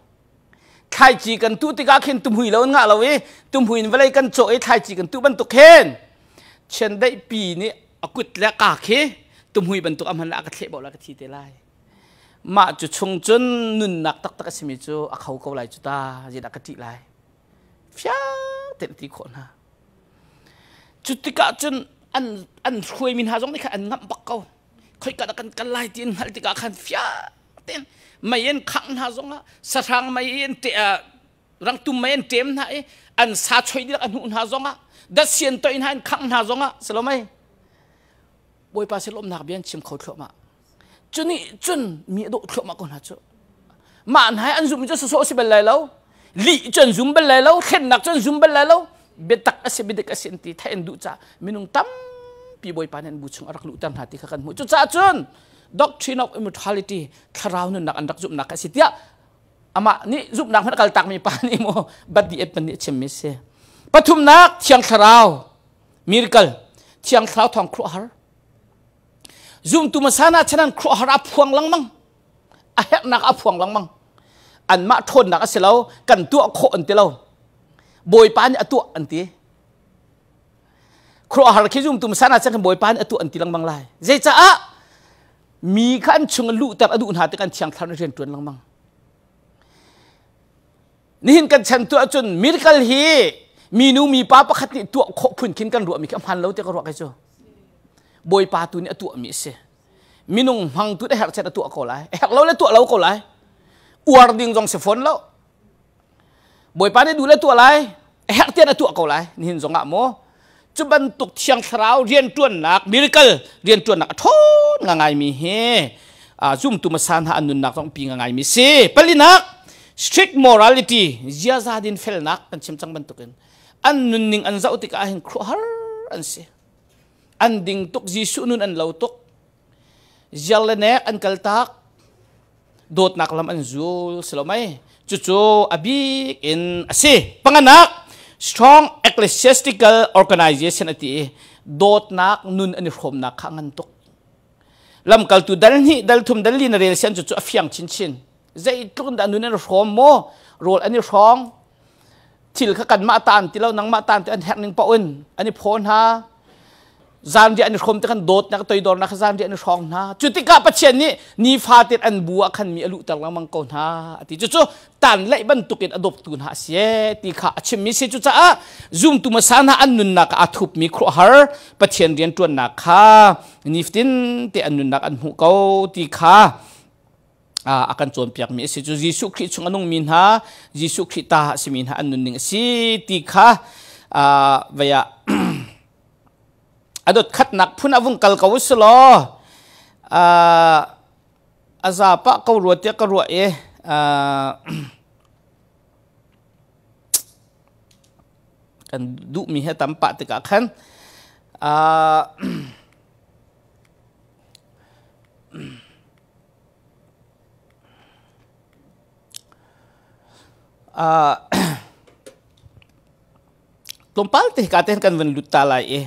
ไทยจีกันตุ้ติกาเข็นตุ้มหุยแล้วง่าเราเว้ตุ้มหุยเวลากันโจไอ้ไทยจีกันตุ้บรรทุกเข็นเช่นได้ปีนี้อากุดและกาเคตุ้มหุยบรรทุกอามันละกระเทบอกละกระทีเตลัยมาจุดชงจนนุนนักตักตักสิมิจูอาเขาไหลจุตาจีดักกระติไหลฟิ้าเต็มที่คนฮะจุดติกาจนอันช่วยมินหาจงได้แค่อันงับปักเขาค่อยกัดกันไล่ตีนหัลติกาขันฟิ้าเต็มไม่เย็นขังหาจงละสร้างไม่เย็นเตะ rang tum main tem na an sa choi dik an hun ha zonga da sian to in han khang na zonga selomai boi pa selom nak bian chim khau thlo ma chuni chun mi do thlo ma kon ha chu man hai an zum jo so si bel lai lo li chun zum bel lai lo khen nak chun zum bel lai lo betak ase bedak ase ti thain du cha minung tam pi boi pa nen bu chung arak lu tam hati kha kan mu chu cha chun doctrine of immortality tharau nun nak andak zum nak asitia ama ni zum nak kal tak mi pa ni mo badi et pan ni chemi se pathum nak thiang tharau miracle thiang tharau thong khru har zum tu masana chanan khru har aphuang lang mang a hek nak aphuang lang mang an ma thon nak aselo kan tu kho an te lo boi pa ni atu an ti khru har ki zum tu masana chan boi pa ni atu an ti lang mang lai zai cha a mi khan chung lu tar adu na te kan thiang thar ren tuan lang mang nihin kan chan tu achun miracle hi mi nu mi pa pakhat ni tu kho phun kin kan ru mi kam han lo te ka ro ka cho boi pa tu ni atu mi se minung hang tu de her chat atu ko lai hek lo le tu lo ko lai uar ding jong se phone lo boi pa ni du le tu lai hek te atu ko lai nihin jong a mo chu ban tuk thiang thrau rian tuan nak miracle rian tuan nak thon nga ngai mi he zum tu ma san ha anun nak jong pi nga ngai mi se palinak strict morality zia za din fel nak kan chim chang ban tukin an nun ning an zau tik a hin khru har an se an ding tuk jisu nun an lo tuk jalne an kal tak dot nak lam an zul selomai chu chu abi in ase panganak strong ecclesiastical organization ati dot nak nun ani khom nak khangan tuk lam kal tu dal ni dal thum dal li na rel sian chu chu afiang chin chin zai tlun da nun an khom mo rol ani rong til kha kan ma tan ti lo nang ma tan ti an hek ning pa un ani phone ha zan dia ani khom te kan dot nak toy dor nak zan dia ani rong na chutika pachen ni fatit an bua khan mi alu tar lang mang ko na ati chu chu tan lai ban tukin adopt tu na se ti kha achim mi se chu cha zoom tu masana an nun nak athup mi khro har pachen rian tuan na kha niftin te an nun nak an hu ko ti kha akan chon piak mi se chu jisu khri chung anung min ha jisu khri ta si min ha an nun ning si ti kha vaya adot khat nak phun avung kal kawuslo aza pa ko ruate ka ru e kan du mi he tampa te ka khan tompal te ka ten kan ven luta lai e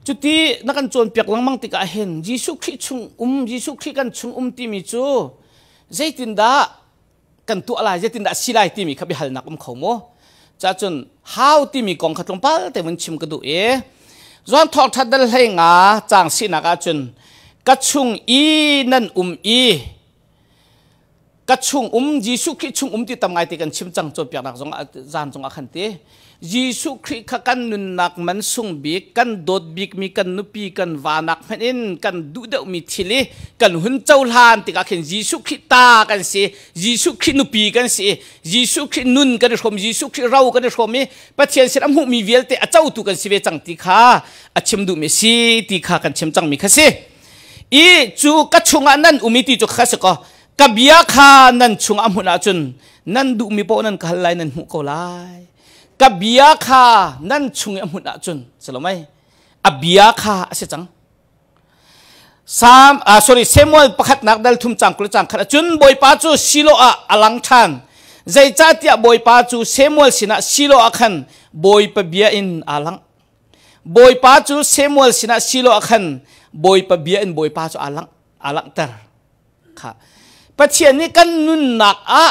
chuti nakan chon piak lang mang tika hen jisu khri chung jisu khri kan chung ti mi chu zaitin da kan tu ala zaitin da silai ti mi khabi hal nak khomo cha chun how ti mi kong khatlong pal te mun chim ka du e zon thok that dal henga chang si na ka chun ka chung i nan i ka chung jisu khri chung ti tam ngai ti kan chim chang chon piak nak zong zan zong a khan te jisu khri kha kan nun nak man sung bi kan dot bik mi kan nupi kan wanak phanin kan du de mi thili kan hun chaulan ti ka khen jisu khri ta kan se jisu khri nupi kan se jisu khri nun kan rom jisu khri rau kan romi pathian siram hu mi velte a chau tu kan siwe chang ti kha achim du me si ti kha kan chim chang mi kha se i chu ka chunga nan ti chu kha se ko kabia kha nan chung amuna chun nan du mi po nan khalai nan hu ko lai kabia kha nan chung amuna chun salomai abia kha ase chang Samuel pakhat nak dal thum chang kul chang khara chun boi pa chu silo a alang than zai cha tia boi pa chu Samuel sina silo a khan boi pa bia in alang boi pa chu Samuel sina silo a khan boi pa bia in boi pa chu alang tar kha pathian ni kan nun nak a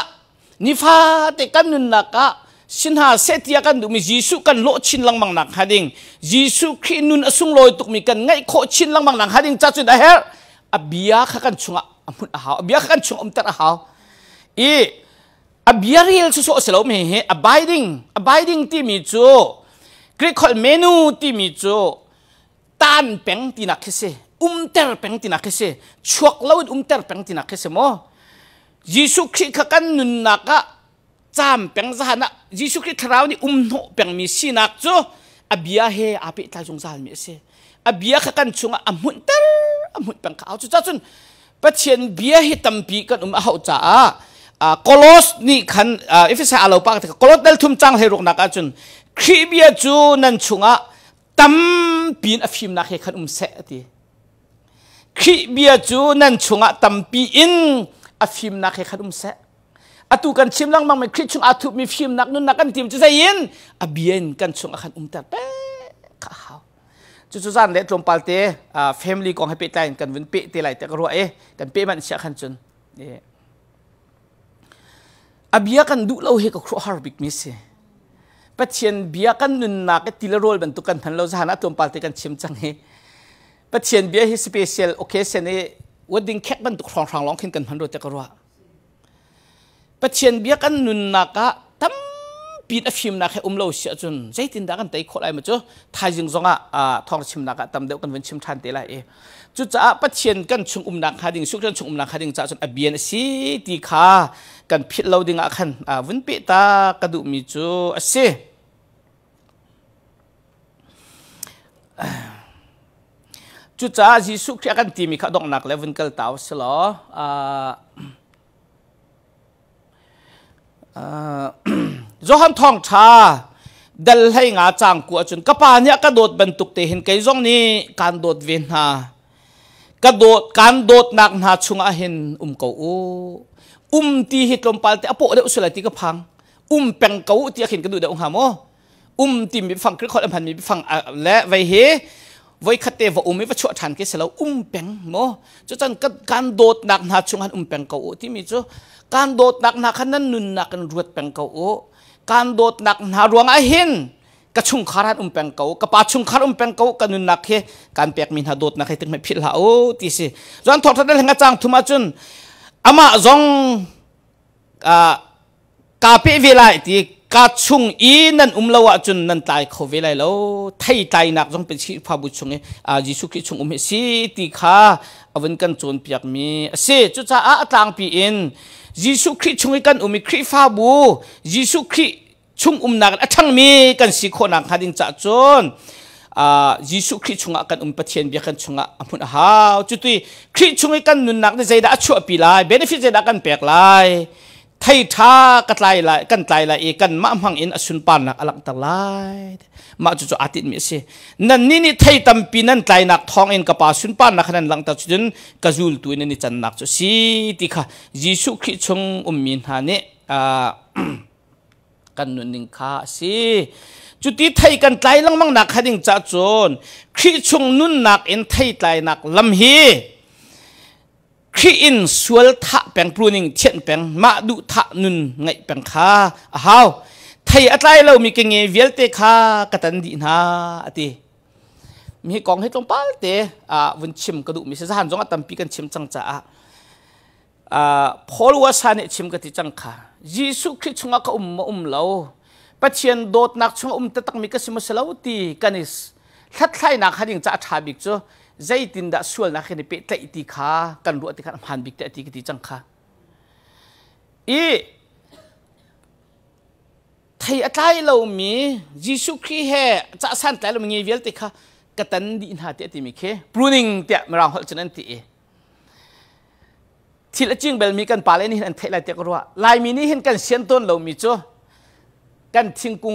ni fa te kan nun nak a sinha setia kan du mi jisu kan lo chin lang mang nak hading jisu khri nun asung loi tuk mi kan ngai kho chin lang mang nak hading cha chu da her abia kha kan chunga amun a haw abia kha kan chung tar a haw e abia real su so selo me he abiding ti mi chu Greek call menu ti mi chu tan peng ti nak khese ter peng ti nak khese chuak lo ter peng ti nak khese mo jisu khri kha kan nun naka จำเป็นจะนะยิสุคริสต์เรานี่โนเป็นมีสินักจูอเบียเฮอาปิตาจงซาลมีเสอเบียขันชงอามุนเตอร์อามุนเป็นข้าวจูจ้าจุนปัจเจียนเบียเฮตัมปีกันเอาจ้าโคลอสนี่ขันเอฟเอสอาลาปากที่โคลอสเดลทุ่มจังให้รกนักจุนครีเบียจูนันชงตัมปีนอฟิมนักให้ขันเสตีครีเบียจูนันชงตัมปีอินอฟิมนักให้ขันเสอตุกันชิมลังมังไม่คริชงอาทุมีฟิมนักนุนนักกันทีมจะใส่ยินอเบียนกันชงขันเตอร์เป๊ะข้าวจุดๆจันเล็ดลมปัลเตแฟมิลี่กองให้เปิดใจกันวันเปิดเตะไหลแต่ก็รู้กันเปิดมันเสียขันจุนอเบียกันดูเราเฮก็ครัวฮาร์บิกมิสปัจเจียนเบียกันนุนนักติลโรลบรรทุกกันพันเราจะหาหน้าตัวปัลเตกันชิมจังเฮปัจเจียนเบียเฮสเปเชียลโอเคเซนเฮวันดิ้งแขกบรรทุกครองร้องขึ้นกันพันเราแต่ก็รู้ปัจเจียนเบียกันนุนนักตั้มปีนฟิมนักให้เราเสียจนใจตินดักกันแต่คนอะไรมาจ้ะทายจึงจงทองชิมนักตั้มเดียวกันวันชิมทันเตะไรจุดจ้าปัจเจียนกันชงนักหาดิ่งสุกกันชงนักหาดิ่งจ้าจนอเบียนสีตีขากันพิดเราดิ่งขันวันเปิดตากระดูมิจูเสจุดจ้าจีสุกที่กันตีมีข้าดอกนักแล้ววันเกิดเต่าสลอจอหันทองชาดัลให้งาจางกัวจนกระปาเนี่ยกระโดดบรรทุกเตหินไกจงนี้การโดดเวียนหากระโดดการโดดหนักหนาชุงอาเห็นกูตีหิตลมปาลแต่อโปเดอุสลติกพังเป็งกูตีเห็นกระดูเดองหามตีมีฟังคริสต์อันพันมีฟังและไว้เฮไว้ขัดเตวไม่ว่าชั่วทันเกสแล้วเป็งโมจะจันการโดดหนักหนาชุงหันเป็งกูที่มีจ้การโดดหนักหนาขนาดนุนหนักกันรวดเป็งกูการโดดหนักหนารวงอาเห็นกระชุงขารันเป็งกูกระปาชุงขารันเป็งกูกันนุนหนักเฮการเปียกมินหาโดดหนักให้ถึงไม่พิลาที่สิจนทอดทัดได้หังจางทุมาจุนอามาจงกาเปเวลาที่กาชุงอีนั่นลาวจุนนั่นตายเขาเวลาแล้วไทยตายนักจงเป็นชีพาบุชงยิสุคิชุงเฮสีตีขาอวันกันจนเปียกมีเสจุดจ้าต่างปีอินยิสุคริชงกันคริฟาบูยิสุคริชงนักทั้งมีกันสิโคนักหาดิงจัดจนยิสุคริชงกันปะเทียนเบียกันชงอมุนหาวจุดที่คริชงกันนุนนักได้ใจได้ชั่วปีลายเบนฟิตใจได้กันเปียกลายไทยท่ากันไล่ไล่กันไล่ไล่กันมาหังอินอสุนปานักอลังตะไล่มาจุดอาทิตย์มีเสนั่นนี่ไทยตั้มปีนั้นไล่นักทองอินกับปาสุนปานักนั้นหลังตะจุดกระจุลตัวนี่จันนักจุดสีติค่ะยิสุคริชงมินหานี่กันนุนิงข้าสิจุดที่ไทยกันไล่ลังมังนักหาดิ่งจัดจนคริชงนุนนักอินไทยไล่นักลำฮีครีอินสวลทะแปงปลูนิงเทียนแปงมาดูทะนุนไงแปงข้าฮาวไทยอะไรเรามีเก่งเงวิลเตข้ากตันดีนาตีมีกองให้ตรงป้าเตวันชิมกระดูมีสถานจงอัตมปีกันชิมจังจ้าพอรู้ว่าสานชิมกติจังค่ะยิสุคริสต์ชงก็เราปัจเจียนโดดนักชงตะตักมีกสิมาเสลาตีกันนิสทัดไล่นักหาดิ่งจ้าชาบิกจ้ใจตินดาส่วนนักเห็นเปิดแต่อิติขากันรู้ติขันพันบิกแต่อิติกติจังค่ะไทยอะไรเรามียิสุคริสต์เฮจะสั่นแต่เรามีเวลติค่ะกตันดีนาเตติมิเคปรูนิงเตะมาเราหัวจนันตีที่ละจึงเบลมีกันปาเลนี่อันเทลายเตะก็รู้ว่าลายมีนี่เห็นกันเสียนต้นเรามีจ้กันทิ้งกุ้ง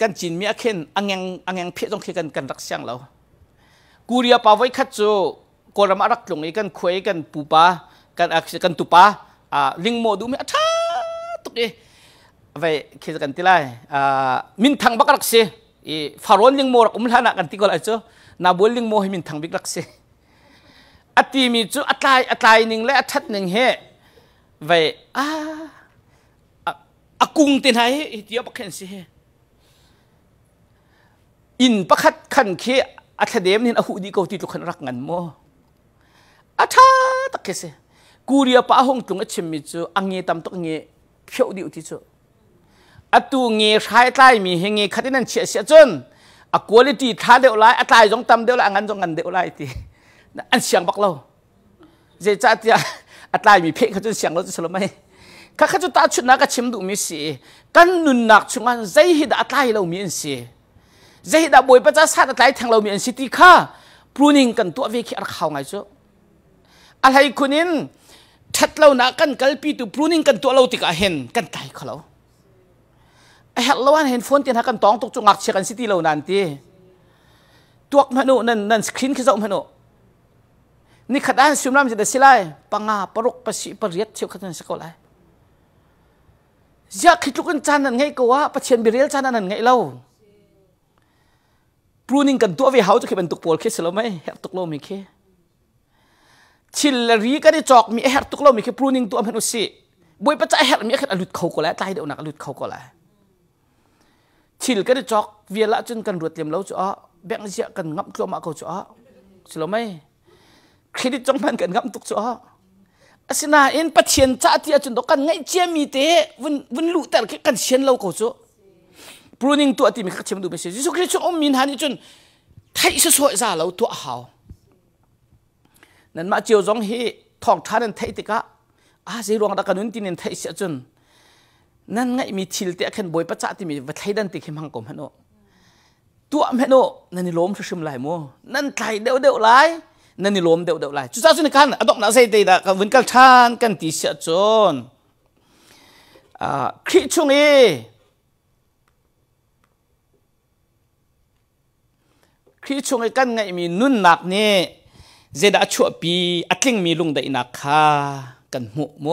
กันจีนมีอาเคนอังยังเพี้ยต้องเขียกันรักเสียงเรากูเรียป่าไว้ขัดโจกรมารักหลงกันคุยกันปูปากันตุปาลิงโมดูมีอัฐาตุกเอไว้เขียกันที่ไรมินทังบักรักเสียฟาโรนลิงโมรักลานักกันที่ก็ไรโจนาบุลลิงโมให้มินทังบิกรักเสียอัติมีโจอัตายหนึ่งและอัฐัดหนึ่งเฮไว้อากุงตินให้เดียวปักเข็นสิอินปักขัดขันเขอัฐเดมนี่อาหูดีกว่าที่ทุกคนรักกันโมอัฐตะเกษกูเรียป้าหงตรงอัจฉริยะอังเงตามตัวเงยเพียวดีอุทิศอัตัวเงยใช้ใต้มีเฮงเงยขัดนั่นเฉียเฉียจนอักวลิตีท่าเดียวไล่อัตายจงตามเดียวไล่อันจงอันเดียวไล่ทีอันเสียงบักเราเจ้าที่อัตายมีเพลงเขาจนเสียงเราจะสลบไหม ข้าข้าจุดตาชุดนักชิมดูมีสิกันนุนนักช่วงนั้นใจหิดอัตไลเรามีอันสิใจหิดบวยประจักษ์สัตว์อัตไลทางเรามีอันสิที่ข้าปรุนิงกันตัวเวคิอาเขาไงจ๊ะอะไรคนนี้ทัดเราหนักกันกัลปีตุปรุนิงกันตัวเราติกาเห็นกันไกลเขาเราไอ้เราวันเห็นโฟนเตียนหักกันตองตกจงอักเชกันสิที่เรานันทีตัวมนุษย์นั่นสกรีนขึ้นจากมนุษย์นี่ขัดอันสุนัมจะได้สิไลปังอาปรุกปัสสิปริยัตเชี่ยวขัดอันสกอลไลอยากคิดลูกกันจานนั่นไงก็ว่าปัจเจียนบิเรียลจานนั่นไงเราปรุนิงกันตัวเวหาจะเขียนตุกโพลเคสเราไหมเฮตุกโลมิเคชิลลีกันได้จอกมีเฮตุกโลมิเคปรุนิงตัวมนุษย์สิบวยปัจจัยเฮมีแค่หลุดเขาก็แล้วตายเดี๋ยวนักหลุดเขาก็แล้วชิลกันได้จอกเวลาจนกันรวดเต็มแล้วจ้ะแบ่งเสียกันงับตัวมาเขาจ้ะสิเราไหมเครดิตจงมันกันงับตุกจ้ะอาศัยอินปัจเจียนจ่าที่อาจจะต้องกันไงเจียมีเตะวันลุแต่ละกันเชียนเราเขาจ้ะปรุนิงตัวที่มีข้าเชื่อมดูไม่ใช่ยิ่งคริสต์อมมินหานี่จนไทยสุดสวยจ้าเราตัวเขานั่นมาเจียวจงฮีทองท่านั้นไทยติกะสิรวงตะกันนุ่นที่นี่ไทยเสียจนนั่นไงมีทิลเตะขันบอยประจักษ์ที่มีวัดไทยดันติเข้มหังกลมฮะโนตัวฮะโนนั่นนี่ล้มชุ่มไหลมัวนั่นไทยเดียวไหลนั่นนี่ล้มเดียวไหลจุดจ้าจุดนี้กันอดอกน่าใส่ตีดะกันวันกันชานกันตีเสียจนคริสต์ช่วงคริสช่วงกันไงมีนุ่นหนักเนี่ยเจดาชัวปีอัดลิงมีลุงได้นักค่ะกันหมู่โม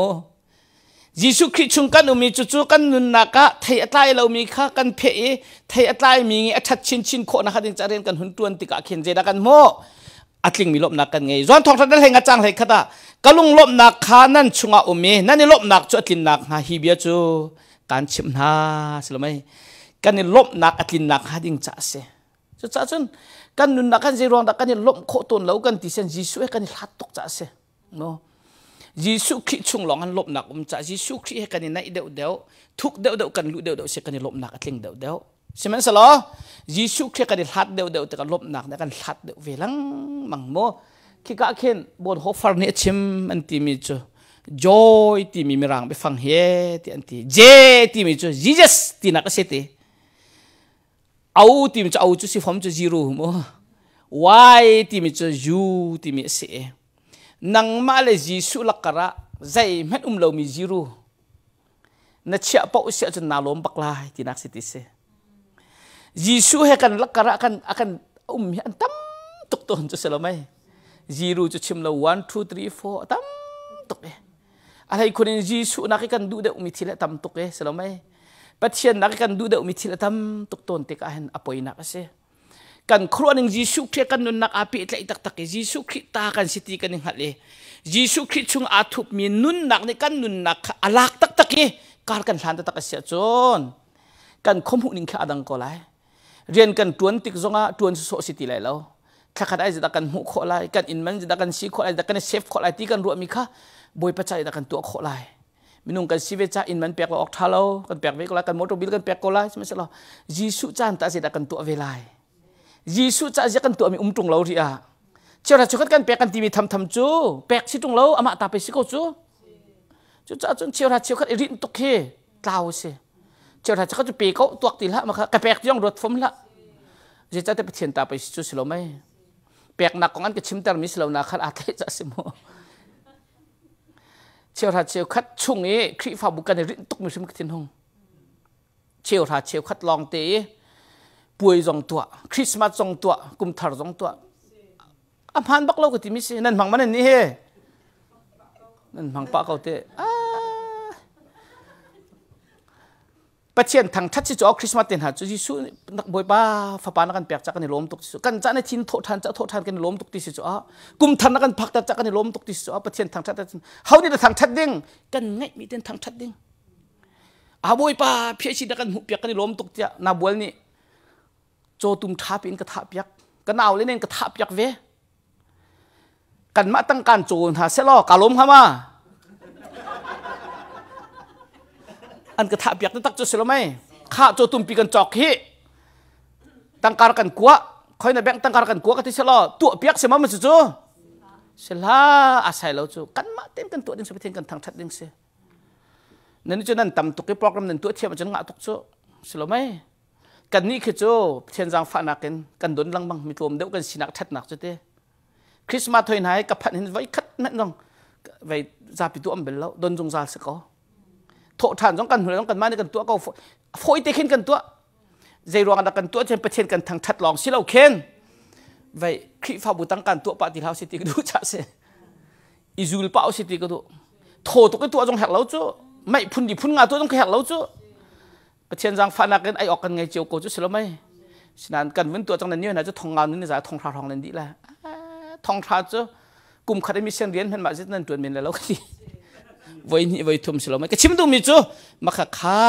ยิสุคริสช่วงกันมีจู่ๆกันนุ่นหนักะไทยอัตไลเรามีค่ะกันเพะไทยอัตไลมีอัดชินโคนะคะดึงจะเรียนกันหุ่นตัวติกะเขียนเจดากันโมอัดลิงมีลบนักกันไงย้อนทองทัดได้เหงาจังเลยค่ะตากะลุงลบนักค่ะนั่นช่วงอุมีนั่นนี่ลบนักจู่อัดลินนักฮะฮิเบียจู่การชิมนาสิละไหมกันนี่ลบนักอัดลินนักฮะดึงจะเสจุดจ้าจนกันนุนนักกันเจรวงนักกันนี่ล้มโคตรแล้วกันที่เซนยิสุกันนี่หัดตกจ้าเสโนยิสุคริชุงหลงกันล้มนักจ้ายิสุคริกันนี่ไหนเดียวทุกเดียวกันลุเดียวเสกันนี่ล้มนักอัดลิงเดียวใช่ไหมสลอยิสุคริกันนี่หัดเดียวแต่กันล้มนักกันหัดเดียวเวลังมังโมคิกะเข็นบนหัวฟาร์เนชิมอันที่มีจูจอยที่มีมิรังไปฟังเฮที่อันที่เจที่มีจูจิจัสที่นักเสตีเอาที่มันจะเอาจุดสิฟอมจะซีโร่มั้ง y ที่มันจะ u ที่มันเสนังมาเลจีสุลักกระใจมันเรามีซีโร่นัดเชื่อป่าวเชื่อจนนาลมปักลายที่นักสิทธิเสจีสุให้กันลักกระกันอันตั้มตุกต้นจะเสร็จแล้วไหมซีโร่จะชิมเรา1 2 3 4ตั้มตุกเลยอะไรคนนี้จีสุนักกันดูเด็กมีทีละตั้มตุกเลยเสร็จแล้วไหมปัจเจียนนักกันดูเด็กมีทีละตั้มตุกต้นติกาเห็นอภัยนักเสกันครัวหนึ่งยิสุคริสกันนุนนักอาภิเตอิตักตักยิสุคริสตากันสิติกันหนึ่งหัดเลยยิสุคริสชุงอาทุบมีนุนนักในกันนุนนักอลักตักตักยี่การกันหลานตักเสียจนกันคมหุนิงแค่อดังก็ไลเรียนกันตวนติกจงอาตวนโซสิติเลยแล้วถ้าขัดไอ้จะกันหุโคไลกันอินมันจะกันซีโคไลจะกันเซฟโคไลที่กันรวมมีค่ะบอยปัจจัยจะกันตัวโคไลมินุ่งกันซีเวจ้าอินมันเปียกออกทาเรากันเปียกเวกไลกันมอเตอร์บิลกันเปียกโคไลใช่ไหมสิล่ะยิสุจานตาจะกันตัวเวไลยิสุจะจะกันตัวมีตรงเราที่เจ้าราชกัดกันแปกกันทีวีทำจูแปกสิตรงเราอามาตาไปสิโกจูจ้าจนเจ้าราชกัดรินตุกเฮกล่าวสิเจ้าราชกัดจะปีเขาตัวตีละมาค่ะกระแปกย่องรถฟมละจะแต่ไปเทียนตาไปจูสิเราไหมแปกหนักของอันก็ชิมแต่มิสเราหนักขัดอาเทจะสิโมเจ้าราชกัดช่วงนี้ครีฟ้าบุกันรินตุกมีชิมกระเทียนหงเจ้าราชกัดลองเตะป่วยจงตัวคริสต์มาสจงตัวกุมถารจงตัวอาหารบักเราก็ที่มิสนั่นพังมันนี่เฮนั่นพังปะเขาเตะประเทศทางทัศน์จะเอาคริสต์มาสเต็นหาจุดสุนักบอยป้าฟ้าปานักกันเปียกจากกันในลมตกที่สุดกันจากในทิ้งโทษทันจะโทษทันกันในลมตกที่สุดกุมทันนักกันพักจากกันในลมตกที่สุดประเทศทางทัศน์เขาเนี่ยทางทัศน์ดิ้งกันไงมีเดินทางทัศน์ดิ้งบอยป้าเพียรชีนักกันหุบเปียกกันในลมตกที่นาบัวนี่โจตุมท้าปีนกระทาบยักกันเอาเลยเนี่ยกระทาบยักเวกันมาตั้งการโจนหาเสลอกาล้มเข้ามาอันกระทาบยักนั่นตักโจเสลไหมข้าโจตุมปีกันจอกฮีตั้งการกันกัวคอยในแบงตั้งการกันกัวกันที่เสลอตัวเปียกเสมามันจะโจเสลาอาศัยเราโจกันมาเต็มกันตัวดึงสเปเทนกันทางทัดดึงเส นั่นจะนั่นตำตุกโปรแกรมนั่นตัวเทียมจะงะตุกโจสโลไม่กันนี่คือโจเทียนจางฟ้านักกันโดนลังบังมีตัวเดียวกันสินักทัดนักจุดเดคริสต์มาสถอยไหนกับพันเห็นไว้คัดนั่นน้องไว้ซาปิตัวอันเบลแล้วโดนจงซาสกอโถฐานจงกันหัวจงกันมาในกันตัวก็โฟยเตะขึ้นกันตัวใจรวงกันตัวเช่นประเทศกันทางทัดลองสิเราเข็นไว้คริฟ้าบุตังกันตัวปฏิเท้าสิติกดูชัดเสอิจูลเป้าสิติกดูโถตัวก็ตัวจงหักเราโจไม่พุ่นดิพุ่นงาตัวจงหักเราโจประเทศจางฟ้านักกันไอออกกันไงเจียวโกจุสิเราไม่ฉะนั้นกันวันตัวจังนั้นเนี่ยนะจะทองงานนี่จะทองทาทองนั่นดีแหละทองทาจะกลุ่มคดีมีเสียงเรียนเห็นมาจิตนั่นตัวเมียนแล้วก็ดีไว้นี่ไว้ทุ่มสิเราไม่ก็ชิมดูมีจูมาข้า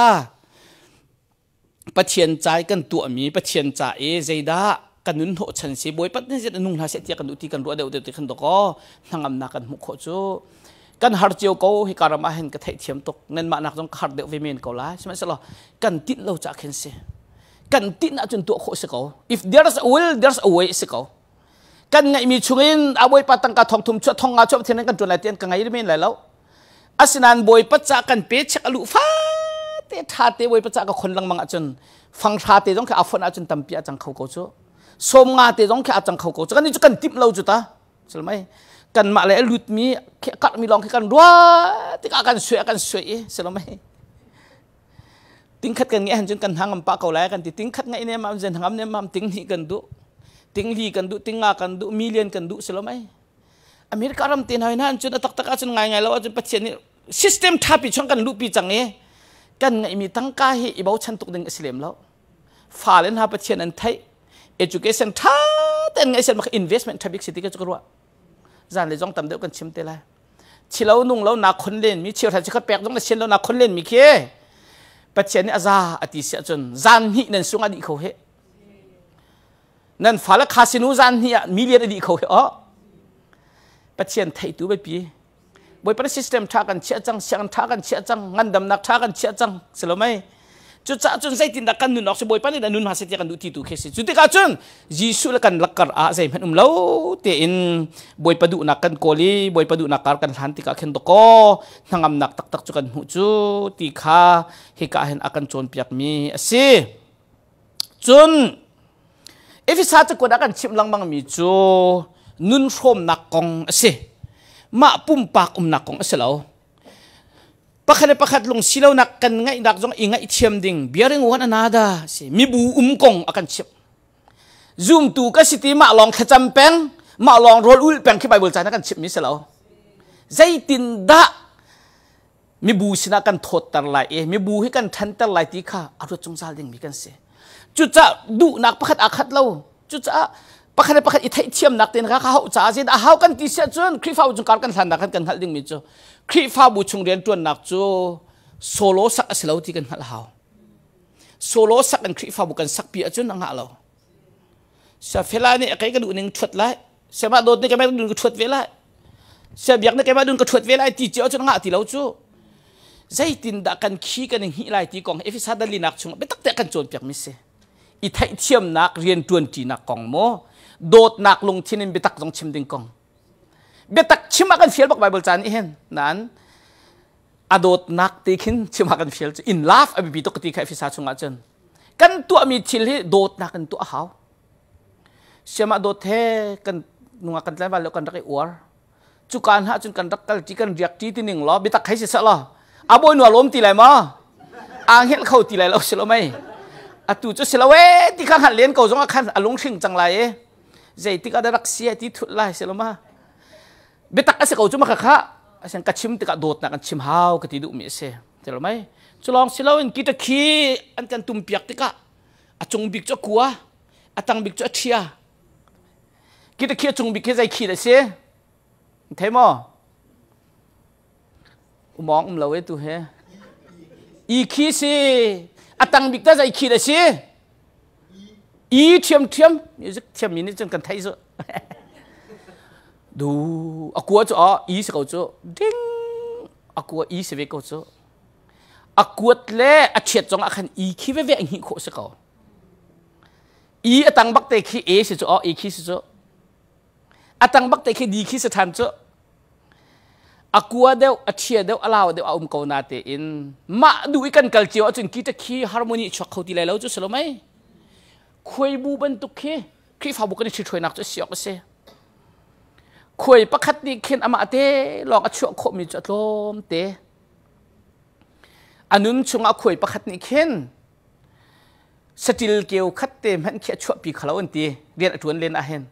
ประเทศใจกันตัวมีประเทศใจใจด่ากันนุ่นโหชันสีบวยปัดนี่จะนุ่งหาเสียกันดูที่กันรัวเดียวที่กันตัวก็ทางอำนาจกันมุขโจกันหาเจียวเขาให้การมาเห็นกระเทียมตกนั่นมาหนักต้องขาดเดียววิเมนเขาละใช่ไหมสิเรากันติดเราจะเห็นสิกันติดน่าจนตัวโคสิเขา if there's a will there's a way สิเขากันไงมีช่วงเอาไว้ปัดตั้งกาทองทุ่มชั่วทองงาชั่วเทียนกันจนไหลเตียนกันไงได้ไม่ไหลแล้วอาศินันบวยปัจจักันเป๊ะชักอลุฟ้าเตะท่าเตะบวยปัจจักคนลังมังอาจนฟังท่าเตะต้องแค่อาฟอนอาจนตั้มปีอาจังเขาโกจูสมงาเตะต้องแค่อาจังเขาโกจูกันนี่จะกันติดเราจุดตาใช่ไหมกันมาเลยลุดมีกัดมีลองแค่กันรัวติกันสวยใช่ไหมติ้งขัดกันเงี้ยจนกันทางอันปากเขาไหลกันติ้งขัดไงเนี่ยมันจะทางอันเนี่ยมันติ้งหีกันดูติ้งลีกันดูติ้งงากันดูมิเลียนกันดูใช่ไหมอเมริการำเตียนหอยนั่นจนตักจนไงแล้วจนปัจจัยนี้ซิสเต็มทับปีช่องกันลุปีจังเงี้ยกันไงมีตั้งกายอีบ่าวฉันตกดึงอิสลามแล้วฝ่าเล่นหาปัจจัยนั้นไทย education ท่าแต่ไงเสร็จมา investment ทับอีกสิ่งที่ก็จะกลัวจานเลยจ้องตำเดียวกันชิมเตลัยชิลาวนุ่งแล้วนักคนเล่นมีเชี่ยวชาญชิคแปลกต้องมาเชี่ยวแล้วนักคนเล่นมีแค่ปัจจัยนี้อาซาอติเสียจนจานหินั่นสุงอดีเขาเหนั่นฝ่าละคาสิโนจานหิมิเลียนอดีเขาเหอ๋อปัจจัยไทยตัวไปปีบอยประสิทธิ์เต็มท่ากันเชี่ยจังเชี่ยกันท่ากันเชี่ยจังงันดำนักท่ากันเชี่ยจังเสร็จแล้วไหมจุดจนใจตินดักกันนุนออกสิบอยปนี่ดันนุนหาเสียกันดูที่ตัวเคสจุดที่กันจนยิสุละกันลักกะอาใจมันเล่าเตอินบอยประดุนักกันโกลีบอยประดุนักการกันทันติกาเข็นตโกทางอำนักตักจุกันหูจูติขาเฮกาเห็นอากันโจนเปียกมีสิจนเอฟิซาจะกดอากันชิมลังบังมีจูนุนชมนักกองสิมาปุ่มปากนักกองสิแล้วpakat long silaw nak kan ngai dak jong ingai thiam ding biaring one another si mi bu kong akan chip zoom tu ka city ma long khacham peng ma long roll ul peng ki bible chana kan chip mi silaw zaitin da mi bu sina kan thot tar lai e mi bu hi kan than tar lai ti kha aro chungsal ding mi kan se chu cha du nak pakat akhat lo chu cha pakat ithai thiam nak ten kha hau cha jin a hau kan ti se chun krifau jung kar kan than da kan hal ding mi chuคริฟ้าบุชงเรียนตัวนักจูโซโลสักสิเราที่กันหัดเขาโซโลสักกันคริฟ้าบุกันสักปีจุนนังหัดเราเสียเวลาเนี่ยใครก็ดูหนึ่งชุดไล่เสียมาโดนนี่ก็ไม่ดูก็ชุดเวลาเสียเบียกนี่ก็ไม่ดูก็ชุดเวลาที่เจ้าจุนนังหัดที่เราจูใจตินดักกันขี้กันหนึ่งหิไลที่กองเอฟิซาดัลลีนักชงไปตักแต่กันโจนเปียกมิเสอีไทยเทียมนักเรียนตัวจีนักกองโมโดดนักลงที่นี่ไปตักตรงชิมดิงกองเบตักชิมากันเฟียลบอกไบเบิลจานนี่เห็นนั้นอดดนักตีขินชิมากันเฟียลอินลาฟอบิบิตกตีใครฟิซาชงอาจนกันตัวมีชิลที่โดดนักกันตัวเขาเชื่อมาโดดเทกันนุ่งกันแล้ววันแล้วกันรักไออวจุกันฮะจนกันรักกันจีกันเรียกจีที่หนึ่งล้อเบตักใครเสียสละอาบอยหนัวล้มตีไรมาอ่างเห็นเขาตีไรเราเสียแล้วไหมอาตูจะเสียแล้วเว้ที่ข้างหันเลี้ยนเก่าจงอาคันอารมณ์ชิงจังไรใจที่ก็ได้รักเสียที่ทุดไล่เสียแล้วมาเบตักอาศัยเขาจุมาข้าอาศัยกัดชิมติกาโดดนักกันชิมฮาวกติดุมีเสียเจอไหมจะลองสิเราอินกิตคีอันกันตุ่มเปียกติกาอาจงบิกจะกัวอาตังบิกจะเชียกิตคีจงบิกใจขีดเสียเทมอมองเราเวตุเฮอีคีสิอาตังบิกใจขีดเสียอีเทียมมิวสิกเทียมมินิจงกันไทยซะดูaku aja i se kau jo ding aku i se ve kau jo aku le a chet jong akan i ki ve ve ang hi ko se kau i atang bak te ki e se jo i ki se jo atang bak te ki di ki se than jo aqua deu athia deu alaw deu ko nate in ma du ikan kalchio chun kita khi harmony chok khoti lai lo chu salomai khoi bu ban tu khe khi fa bu kan chi thoi nak chu siok se khoi pakhat ni khen ama te lok a chu kho mi chu tlom te anun chunga khoi pakhat ni khen satil keu khatte man khe chu pi khalo an ti rian atun len a hen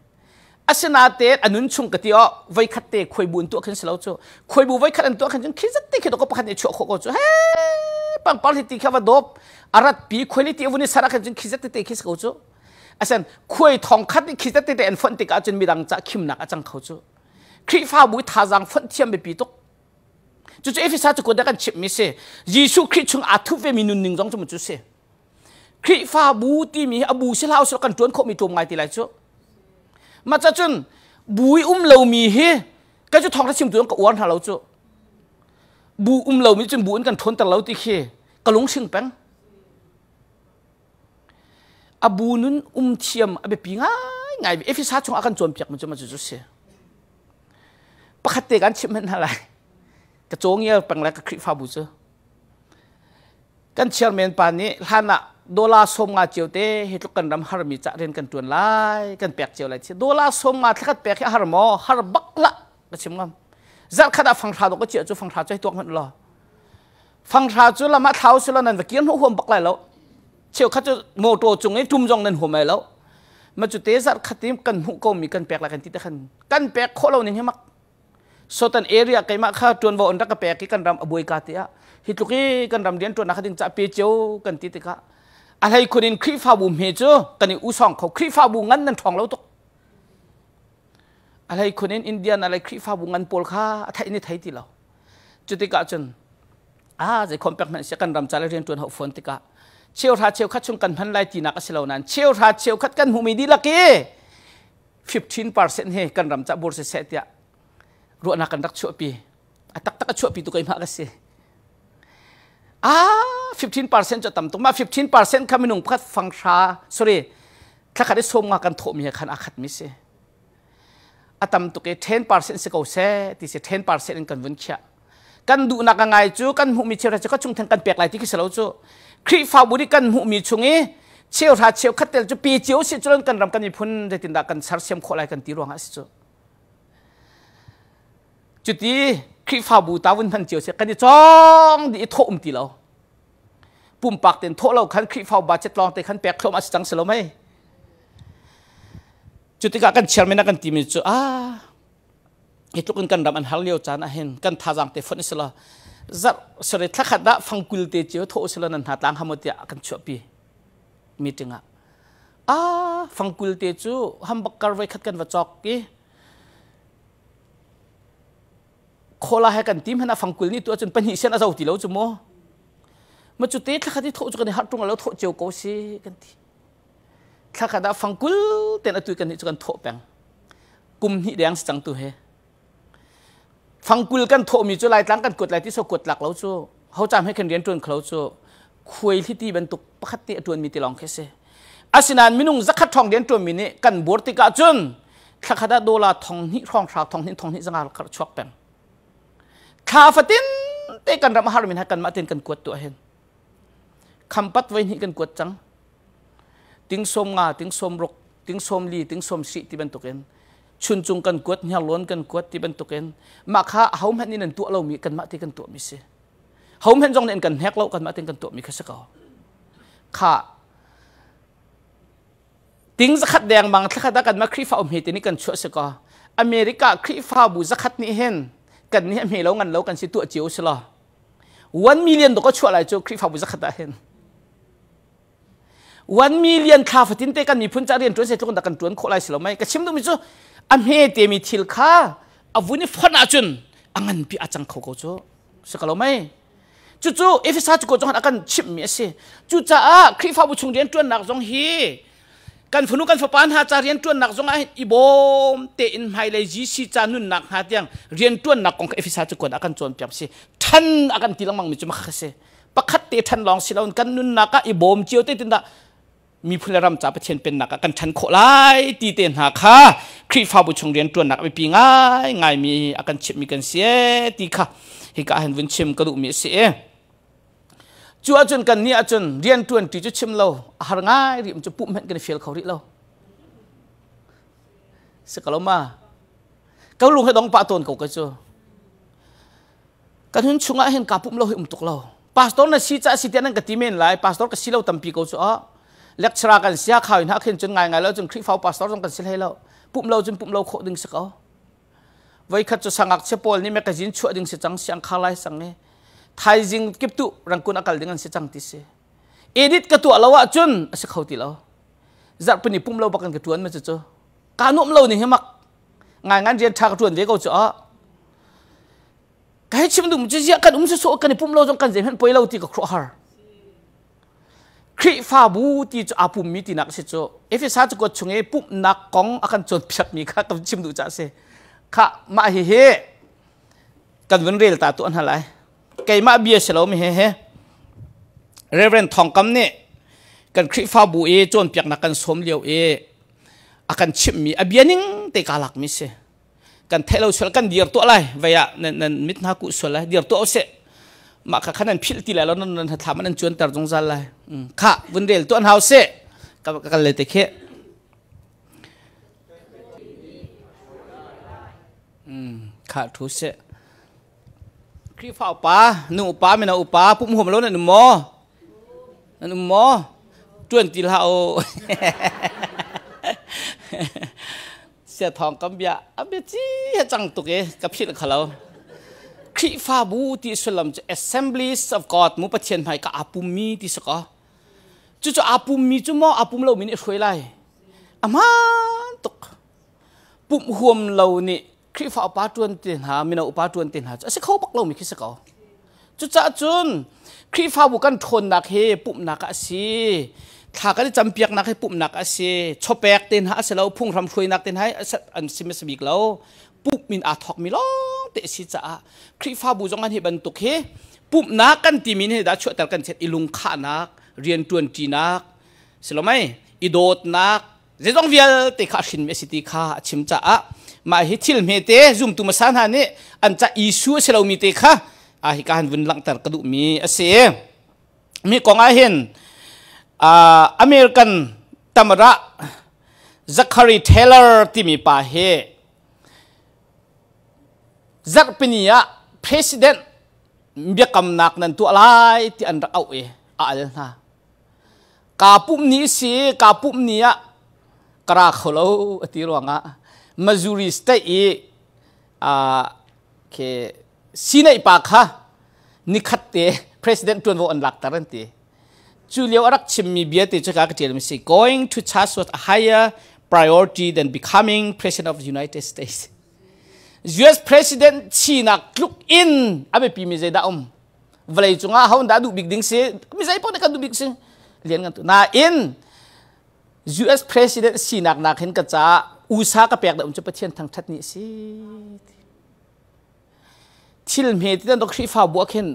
asenate anun chung katio vai khatte khoi bun tu khen selo chu khoi bu vai khat an tu khen khizat te khe to ko pakhat ni chu kho ko chu he pang pal ti khawa dop arat pi khoi ti avuni sara khen khizat te khis ko chu asen khoi thong khat ni khizat te en fon ti ka chun midang cha khim nak achang kho chu khri fa bu tha jang fon thiam be pi to chu chu efisa chu ko da kan chip mi se jisu khri chung athu ve minun ning jong chu se khri fa bu ti mi abu se lao so kan tuan kho mi tum ngai ti lai chu mà cho chun bùi lâu mì he cái chỗ thong ra chim tuồng có uốn hà lâu chỗ bùi lâu mì chun bùi cần thôn tận lâu tí khi cả lúng sinh beng à bùi nun thiam à bị pi ngay vì efisa chung akan chọn piak mà chú xe bắt khát tê gan chim hen hà lại cái chỗ nghe bằng lại cái khỉ pha bùi chứกันเชียร์เมนปานี้ท่านอะโดลาสมงาเจียวเต้เหตุกันรำฮาร์มีจะเรียนกันจวนไล่กันแปลกเจียวไล่เชียโดลาสมงาที่ขัดแปลกแค่ฮาร์มอฮาร์บักละก็ชิมงามจัดขนาดฟังทาตัวก็เจียวจูฟังทาใจตัวมันรอฟังทาจูละมาเท้าสุดแล้วนั่นเกี่ยนหัวบักไหลแล้วเชียวขัดจูโมโตจงไอ้จุ่มจงนั่นหัวไม่แล้วมาจุดเตะจัดขัดทีมกันหุกก็มีกันแปลกละกันที่ตะขันกันแปลกโคเราเนี่ยมักโซตันเอเรียไกมาข้าจวนว่าอันรักแปลกกันรำอบุยกาเตียฮิตุกีกันรำเรียนตัวนักดินจะเปียเจียวกันติดกะอะไรคนนี้ครีฟ้าบุมเฮจูกันนี่อุซองเขาครีฟ้าบุงันนั่นทองแล้วตกอะไรคนนี้อินเดียนอะไรครีฟ้าบุงันโปลค่าไทยนี่ไทยที่เราจุดติกะจนจะคอมแพคมันเสียกันรำจะเรียนตัวหัวฝนติกะเชี่ยวท่าเชี่ยวคัดชงกันพันไล่ตีนักเสลานั้นเชี่ยวท่าเชี่ยวคัดกันหูมีดีละกี้ 15% เฮกันรำจะบริสุทธิ์เสียรู้นักกันรักชั่วปีตักชั่วปีตุกไอ้มากสิ15% จะต่ำตรงมา 15% ข้าไม่นุ่งพัดฟังชา sorry ถ้าขัดได้ส่งมากันโถมีขันอาขัดมิเสต่ำตุก10% สิเกาเสที่สิ10% กันวุ่นเชียกันดูนักง่ายจูกันหูมีเชี่ยวจะก็ชงแทงกันแปลกหลายที่คิดแล้วจูครีฟ้าบุรีกันหูมีชงงี้เชี่ยวท่าเชี่ยวขัดแต่จูปีเจียวสิจุลกันรำกันมีพุ่นจะติดดักกันสารเสียมโคไลกันตีรวงสิจูจุดที่ครีฟ้าบูตาวันพันเจียวเสียกันที่จ้องดีโถมตีเราปุ่มปากเต็นโถเราขันครีฟ้าบาดเจ็บลองแต่ขันแปลกโคมาจังเสียเราไหมจุดที่กันเชื่อไม่นักกันตีมิจูเหตุกันรำอันฮัลเลียวจานเห็นกันท่าจังแต่ฝนเสียละจัดสุดท้ายขัดได้ฟังกุลเตเจียวโถเสียละนันหาตังหามดยากันชั่วปีมีจริงฟังกุลเตจูฮัมบักการไว้ขัดกันวัดจอกกี้โคลาให้กันทีมให้น่าฟังกุลนี่ตัวจนเป็นหิเส้นอาจจะตีแล้วจุโมมาจุดเตะถ้าขัดที่โถจุกันในฮัตตรงแล้วโถเจียวโกซีกันทีถ้าขัดได้ฟังกุลเต็นตุยกันที่จุกันโถแปงกุมหิแดงสังตัวเฮฟังกุลกันโถมีจุลายตั้งกันกดลายที่โซกดหลักแล้วจูเขาจำให้กันเรียนจนเขาจูคุยที่ตีบรรทุกปกติตัวมีตีลองแค่เสอาศินานมินุงจักขัดทองเรียนตัวมีนี่กันบวชติกาจุนถ้าขัดได้โดลาทองหิทองชาวทองหิทองหิจังหากระชวกแปงข้าฟัดตินเตกันรำฮาร์มินให้กันมาเต็นกันกวดตัวเห็นคำปัดไว้นี่กันกวดจังติ้งสมงาติ้งสมรกติ้งสมลีติ้งสมสีที่เป็นตุกเอ็นชุนจุงกันกวดเนี่ยล้วนกันกวดที่เป็นตุกเอ็นมาข้าเขาแม่นี่นั่นตัวเรามีกันมาเต็นกันตัวมีเสียเขาแม่จงเน้นกันแฮกเรากันมาเต็นกันตัวมีแค่สักเอาข้าติ้งสักขัดแดงบางสักขัดกันมาครีฟ้าอมเหตุนี่กันชั่วสักเอาอเมริกาครีฟ้าบูสักขัดนี่เห็นกันนี่มีแล้วงันแล้วกันสิตัวเจียวสิล่ะ1 million ตัวก็ช่วยอะไรจูครีฟ้าบุษขัดได้เห็น1 million ข้าฟัดตินเตกันมีพุ่นจะเรียนจนเสร็จทุกคนตะกันจวนโคไลสิล่ะไหมก็ชิมดูมิจูอเมริกามีทิลข้าอาวุธนี่ฟันอาจุนอังันปีอาจังเขาก็จูสักแล้วไหมจู่ๆเอฟเอสอาจุก็จงหันกันชิมมีสิจู่จ้าครีฟ้าบุชงเรียนจวนหนักจงฮีกันฝนุกันฝปานหาจาเรียนจวนหนักจงไออีบอมเตอินไฮไลจีซีจานุนหนักหาเตียงเรียนจวนหนักของเอฟเอสอาจุก็อากันจวนเปียบสิท่านอากันตีลังมังมิจุมาคัสเซปะคัดเตท่านลองสิเรากันนุนหนักอีบอมเจียวเตตินดามีพลรำจ่าประเทศเป็นหนักกันท่านโคไลตีเตนหาค่ะค ครีฟ้าบุชงเรียนตัวนักไปปีง่ายง่ายมีอาการชิมมีกันเสียตีค่ะฮิกาเห็นวันชิมกระดูกมีเสียจัวจนกันเนี่ยจนเรียนตัวที่จะชิมเราหาง่ายริมจะปุ่มเห็นกันเฟียลเขาริเราสกลมาเขาลุงให้ดองปะต้นเขาก็เจอกันหุ่นชงเห็นกับปุ่มเราเห็นตุกเราพาสตอร์น่ะสิจ้าสิเตียนั่งกับทีมเองเลยพาสตอร์ก็สิเราตั้มปีเขาเจอเล็กชรากันเสียข่าวอินฮักเห็นจนง่ายแล้วจนคลิปฟ้าพาสตอร์ต้องกันเสียให้เราปุ่มเราจนปุ่มเราโคดึงสักเอาไว้ขัดจะสังกัดเชปอลนี่แม้กระจินช่วยดึงเสียจังเสียงข่าวไล่สังเงไทยจิงเก็บตุรังกุนอากาศดึงเสียจังติเสเอดิทกระตัวเราจนเสียเขาติเราจัดเป็นปุ่มเราบักกันกระตัวนมันจะเจอการนุ่มเราเนี่ยมักงานเรียนทางกระตัวนเวกเอาเจอให้ชิมดูมันจะเยอะกันจะสู้กันในปุ่มเราจงกันเจ็บเห็นป่วยเราตีกับครัวฮาร์ครีฟ้าบูตีจะอาปุ่มมีตีนักเสียโจเอฟเอสจะกดชงเอปุ่มนักกองอาการจนพิษมีข้ากับชิมดูจ้าเสข้ามาเฮกันวันเรียลตาตัวนั้นอะไรไก่มาเบียร์เสลาไม่เฮเรเวนทองคำเนี่ยกันครีฟ้าบูจนเปียกนักกันสมเลียวอาการชิมมีอเบียนิ่งแต่กาลักมิเสกันเทเราชวนกันเดียร์ตัวอะไรไว้อะนั่นมิตรนักกุศลเลยเดียร์ตัวเอาเสมาข้านั้นพิลตีแล้วนั่นทำมันจวนแต่จงจันเลยข้าวันเดียร์ตัวนั้นเอาเสกันเลยแต่แค่ข้าทุเสครีฟ้าป้าหนุ่มป้าไม่น่าอุป้าปุ่มหัวมันล้นนั่นหนุ่มหมอจวนตีเราเสียทองกำเบียเบียจีจังตุกกับพี่เขาเราครีฟ้าบูที่สุลัมจะ Assemblies of God มุปเทียนไผ่กับอาปุมมีที่สกอจู่ๆอาปุมมีจู่มออาปุมเรามีนี่ช่วยไล่อามันตุกปุ่มห่วมเรานี่ครีฟ้าป้าจวนเตียนหามีนาอุป้าจวนเตียนหาจะเขาปักเรามีคิดสกอจู่ๆจุนครีฟ้าบุกันทนนักเฮปุ่มนักสิถ้าก็ได้จำเปียกนักให้ปุ่มนักอาเซชอบแปกเต้นหาเสร็จแล้วพุ่งทำช่วยนักเต้นให้อันซิมสบิกแล้วปุ่มมินอาทอกมิล้อเตะสิจ้าครีฟ้าบูจงกันให้บรรทุกเฮปุ่มนักกันตีมินให้ได้ช่วยแต่กันเสร็จอิลุงขานักเรียนตัวจีนักเสร็จแล้วไหมอิโดดนักจะต้องเวียเตะขาชินเมสิติขาชิมจ้ามาให้ทิลเมเตซุ่มตุมาสานหานี่อันจะอิชูเสร็จแล้วมีเตะขาฮิการวินหลังแต่กระดูมีอาเซมีกองอาเห็นอเมริกันตำระซักคารีเทเลอร์ที่มีป่าเฮจักเป็นเนี่ย president เบียกำนักนั่นตัวอะไรที่อันรักเอาอะไรนะกาปุ่มนี้สิกาปุ่มนี้กระเขาเราที่รวงมาจูริสต์เคซีนัยปากค่ะนิคัตเต president ตัววันหลักตารันตีจูเลียวรักชิมมีเบียติจะการเทียมสิ going to task with a higher priority than becoming president of the United States U.S. President ชีนักลุกอินอาเบปีมิเซดาเวลาจุงเขาด่าดูบิ๊กดิ้งสิมิเซพอได้กันดูบิ๊กสิเรียนกันตัวน่าอิน U.S. President ชีนักนักเห็นกันจ้าอุตสาหกรรมแปลกแต่จะประเทศทางทัศนี้สิทิลเมตินั่นต้องครีฟ้าบัวเข็น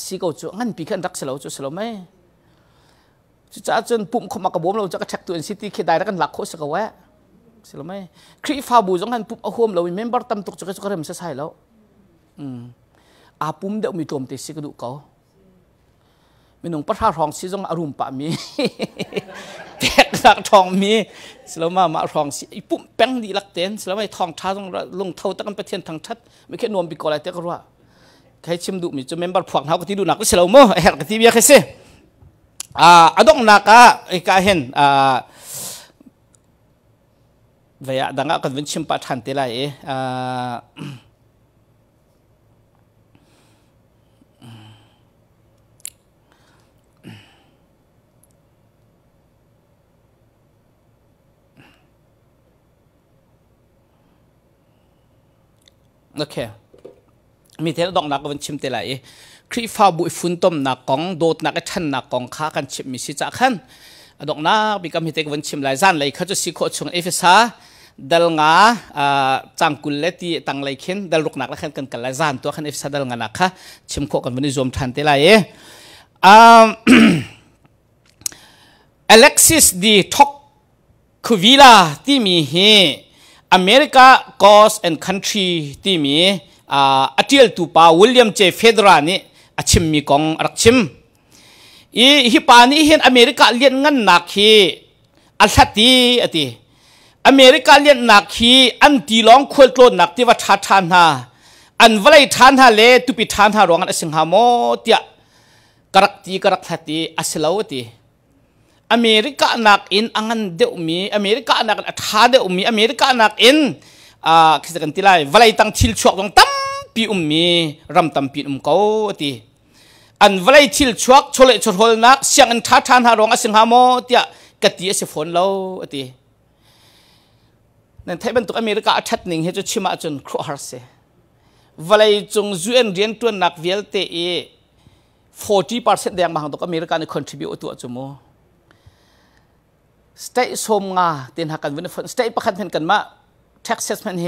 สิเขาจูงั้นปีกันรักเสลาจูเสลาไหมจะจนปุ่มขมักกระบวมเราจะกระชักตัวอินซิตี้เคได้แล้วกันหลักโคสกะแวะใช่ไหมครีฟ้าบูจงหันปุ่มเอาห่วมเราเมมเบอร์ตั้มตุกจะกระชักเริ่มใช่แล้วอาปุ่มเดี๋ยวมีตัวมเตสิกระดูกเขาไม่หนุ่มประทาทองสิจงอารมณ์ปะมีแตกหลักทองมีใช่ไหมมาทองสิปุ่มแป้งดีหลักเต้นใช่ไหมทองท้าต้องลงเท่าตะกันประเทศทางชัดไม่แค่นวมปีกอะไรเตะก็ว่าใครชิมดูมีจะเมมเบอร์พวกเขาก็ที่ดูหนักก็ใช่แล้วมั้งแหกที่เบียร์แค่เซ่อดงนักกาเห็นเวียดังกันวินชิมปัดหันตีไรโอเคมีเท่าดงนักกันวินชิมตีไรครีฟ้าบุยฝุ่นต้มนักกองโดดนักชันนักกองขากันชิมมีสิจักขันดอกนักบิกามีเทกวันชิมหลายจานเลยเขาจะสิโคชงเอฟเอสดัลงาจังกุลเลตีตังเลยขึ้นดัลลุกนักแล้วขันกันกันหลายจานตัวขันเอฟเอสดัลงานักค่ะชิมโคกันวันนี้รวมทันเตลัยอเล็กซิสดีท็อกคูวิลาที่มีเฮ America Cause and Country ที่มีอาทิลตูปาวิลเลียมเจเฟเดรานี่อาชิมมีกองรักชิมฮิปานี่เห็นอเมริกาเลียนงันนักฮีอัลฮัตตีอติอเมริกาเลียนนักฮีอันตีลองควดโลนักที่ว่าทัดทานฮาอันวลัยทานฮาเลตุปิทานฮารองอันสิงหาโมเตียกรักตีกรักฮัตตีอัสลาวตีอเมริกานักอินอังเดอุมีอเมริกานักทัดเดอุมีอเมริกานักอินคิดกันทีไรวลัยตั้งทิลชวกตรงตั้มปีมีรำตั้มปีเก้าตีอันวลัยทิลชวกชลชลนักเสียงอันทัดทานฮารองอันสิงหาโมเตียกตีเสฟอนเราตีนั่นไทยบรรทุกอเมริกาทัดหนึ่งให้จุดชิมาจนครัวฮาร์เซวลัยจงจุนเรียนตัวนักเวลเต40% แดงมาของตัวอเมริกาใน contribute ตัวจุโม state สมงาเตียนหักกันวันนี้ state ประคันเห็นกันมา Texas มันเฮ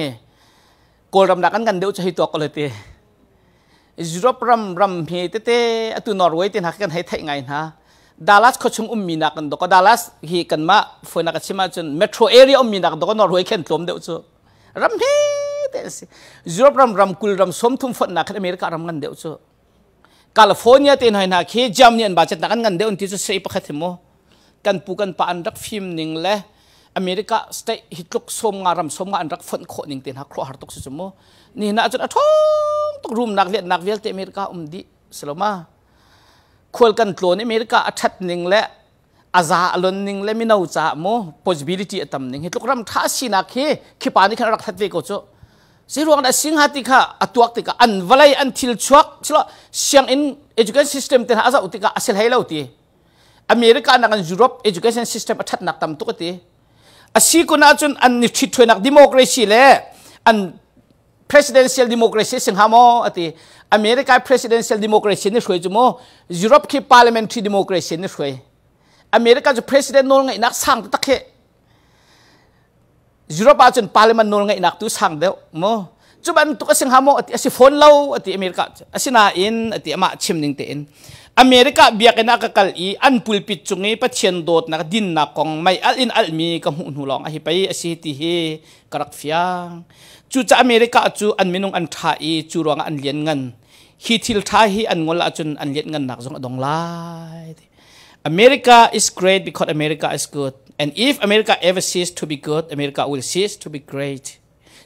โกลรำนักกันเดียวจะให้ตัวก็เลยเตะยุโรปรำเฮเตตุนอร์เวย์เตียนหักกันให้ไทยไงนะดัลลัสเขาชงมีนักกันตัวก็ดัลลัสเฮกันมาฝนนักชิมาจน metro area มีนักตัวก็นอร์เวย์แค่ลมเดียวจะรำเฮเตสิยุโรปรำกุลรำสมทุ่มฝนนักอเมริการำกันเดียวจะแคลิฟอร์เนียเต็นหอยนักเฮจามเนียนบาดเจ็บนักกันเดียวที่จะเสียประคัตโมกันปูกันปานรักฟิล์มนิ่งเล่อเมริกาสเตย์ฮิตลุกสมงารำสมงานรักฝนโคนิ่งเต็นหักครัวหาตุกสุดโมนี่น่าจะท้องตุกรุมนักเลียนนักเวลเตอเมริกาดีสโลมาควรกันโกลนอเมริกาอัดนิ่งเล่อาซาอลนนิ่งเล่มินาอุจาโม possibility อัตมนิ่งฮิตลุกรำท้าสีนักเฮขี้ปานี่ขันรักทัดเวกโจสิรวงได้สิงหาติกาอัตวักติกาอันวลัยอันทิลชวกสิละเสียงอิน education system เต็นหาซาอุติกาอาศัยให้เราตีอเมริกานักยุโรป education system อัดนักตามตุกตีอาศัยคนอาจจะอันนิชิตถอยนัก democracy เล่อัน presidential democracy สิงหาโมอติอเมริกา presidential democracy นี่ช่วยจุโมยุโรปคือ parliamentary democracy นี่ช่วยอเมริกาจะ president โน้นไงนักสั่งตักเฮยุโรปอาจจะพาร์ลิเมนต์โน้นไงนักตุสังเดียวโมจุบันตุกสิงหาโมอติอาศัยฝนเล่าอติอเมริกาอาศัยนาอินอติอามาชิมนิงเตอินอเมริกาเบียกันนักกัลอีอันปุลปิดจุงนี้ประเทศโดดนักดินนักกองไม่อัลอินอัลมีกับหุ่นหูลองอหิไปอาศัยที่เฮกรักฟิยังจูจะอเมริกาจูอันมินุงอันท่าอีจูรวงอันเลียนเงินฮิทิลท่าฮีอันงอลจุนอันเลียนเงินนักจงอดงไลAmerica is great because America is good and if America ever cease to be good America will cease to be great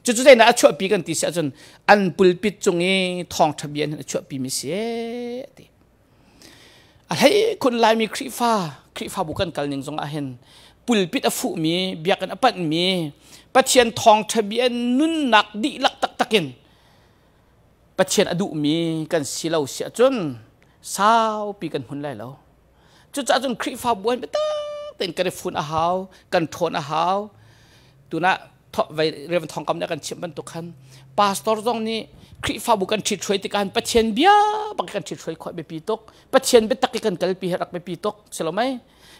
จุดๆนั้นช่วยปีกันตีเสียจนอันปุลปิดจงนี้ทองทะเบียนช่วยปีมิเสียติอะไรคนลายมีครีฟ้าบุกันกันหนึ่งจงอาเห็นปุลปิดอฟุมีเบียกันอปัดมีประเทียนทองทะเบียนนุ่นหนักดีลักตักกินประเทียนอดุมีกันสิเราเสียจนสาวปีกันหุ่นไรแล้วจุดจนครีฟ้าบวนไปตั้งเต็นกันฝุ่นอาหาวกันโทนอาหาวตัวน่ะไว้เรื่องทองคำเนี่ยกันเชื่อมบรรทุกขันพาสตอร์ตรงนี้ครีฟ้าบุกันชิดช่วยติการประเทียนเบียบังกันชิดช่วยคอยไปปีตกประเทียนไปตักกันกันปีรักไปปีตกใช่หรือไม่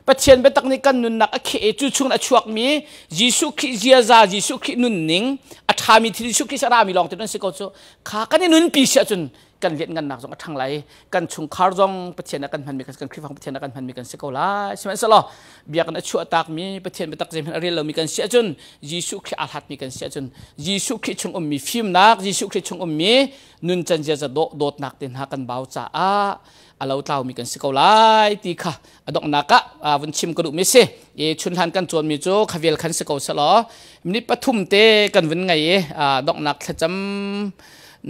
ประเทียนไปตักนี่กันนุนนักเขยจุดช่วงนั้นช่วงมียิสุคริเจียซายิสุครินุนนิงอัฐามีที่ยิสุคริสรามีลองที่นั่นสิเขาโจขากันนี่นุนปีเสียจนกันเลียนกันหนักจงทั้งไหลกันชุงคาร์จงประเทียนนักกันพันมีกันครีฟ้าประเทียนนักกันพันมีกันสิเขาไล่ใช่ไหมสโลเบียกันชั่วตักมีประเทียนไปตักเจมส์เรียลเรามีกันเสียจนยิสุคริอาหัดมีกันเสียจนยิสุคริชงมีฟิล์มนักยิสุคริชงมีนุนจันเจจะโดดนักเต็นหากันเบาจ้าเราเท่ามีกันสิเขาไล่ตีค่ะดอกนักวันชิมกระดูกไม่เสียชุนทันกันจวนมีโจขวิลขันสิเขาสลอมีปฐุมเตกันวันไงดอกนักจำ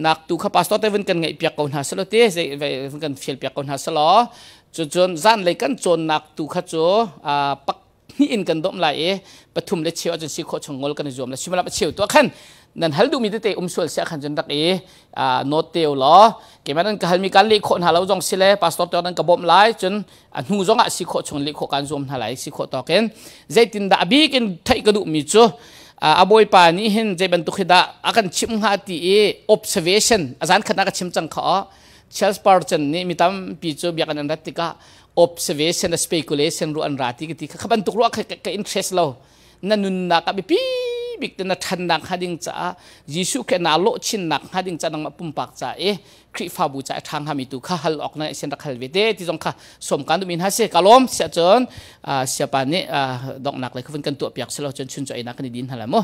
นักตูข้าพาสต้าเตวันกันไงเปียกคนหาสลอเตะวันกันเฟียลเปียกคนหาสลอจนจันเลยกันจนนักตูข้าโจปักนี่อินกันดมไหลปฐุมเลยเชียวจนสิโคชงงลกันจวมเลยชิมรับเชียวตัวขันนั่นฮัลดูมีเตะส่วนเสียขันจนดักโนเตียวล้อเกี่ยมันนั่นก็ฮัลมีการเลี้ยคนหาเราจงสิเลพาสตอร์ตัวนั้นก็บ่มไหลจนหูจงสิโคชงเลี้ยคนการจวมหาไหลสิโคต่อกันใจตินดาบีกันไทยกระดูมีจูอาบอยปานี่เห็นใจบรรทุกได้อาการชิมหาตี observation อาจารย์ขณะก็ชิมจังเขาเชลส์ปาร์จันนี่มีตั้มปีจูบีกันนั่นติกา observation speculationรู้อันราติกิติข้าบรรทุกรู้ก็ interest เรานั่นนุนนักบีบิกแต่นัทันนักหาดิ้งจ้ายิสุแค่นาโลชินนักหาดิ้งจ้านังมาปุ่มปากจ้าครีฟ้าบูจ้าทางหามิตุข้าฮัลออกในเส้นรักฮัลเวเดที่ตรงข้าสมการดูมินฮาเซกาลมเสียจนเสียปานนี้ดอกนักเลยเขาเป็นกันตัวเปียกสโลจนชุนใจนักในดินฮัลโหล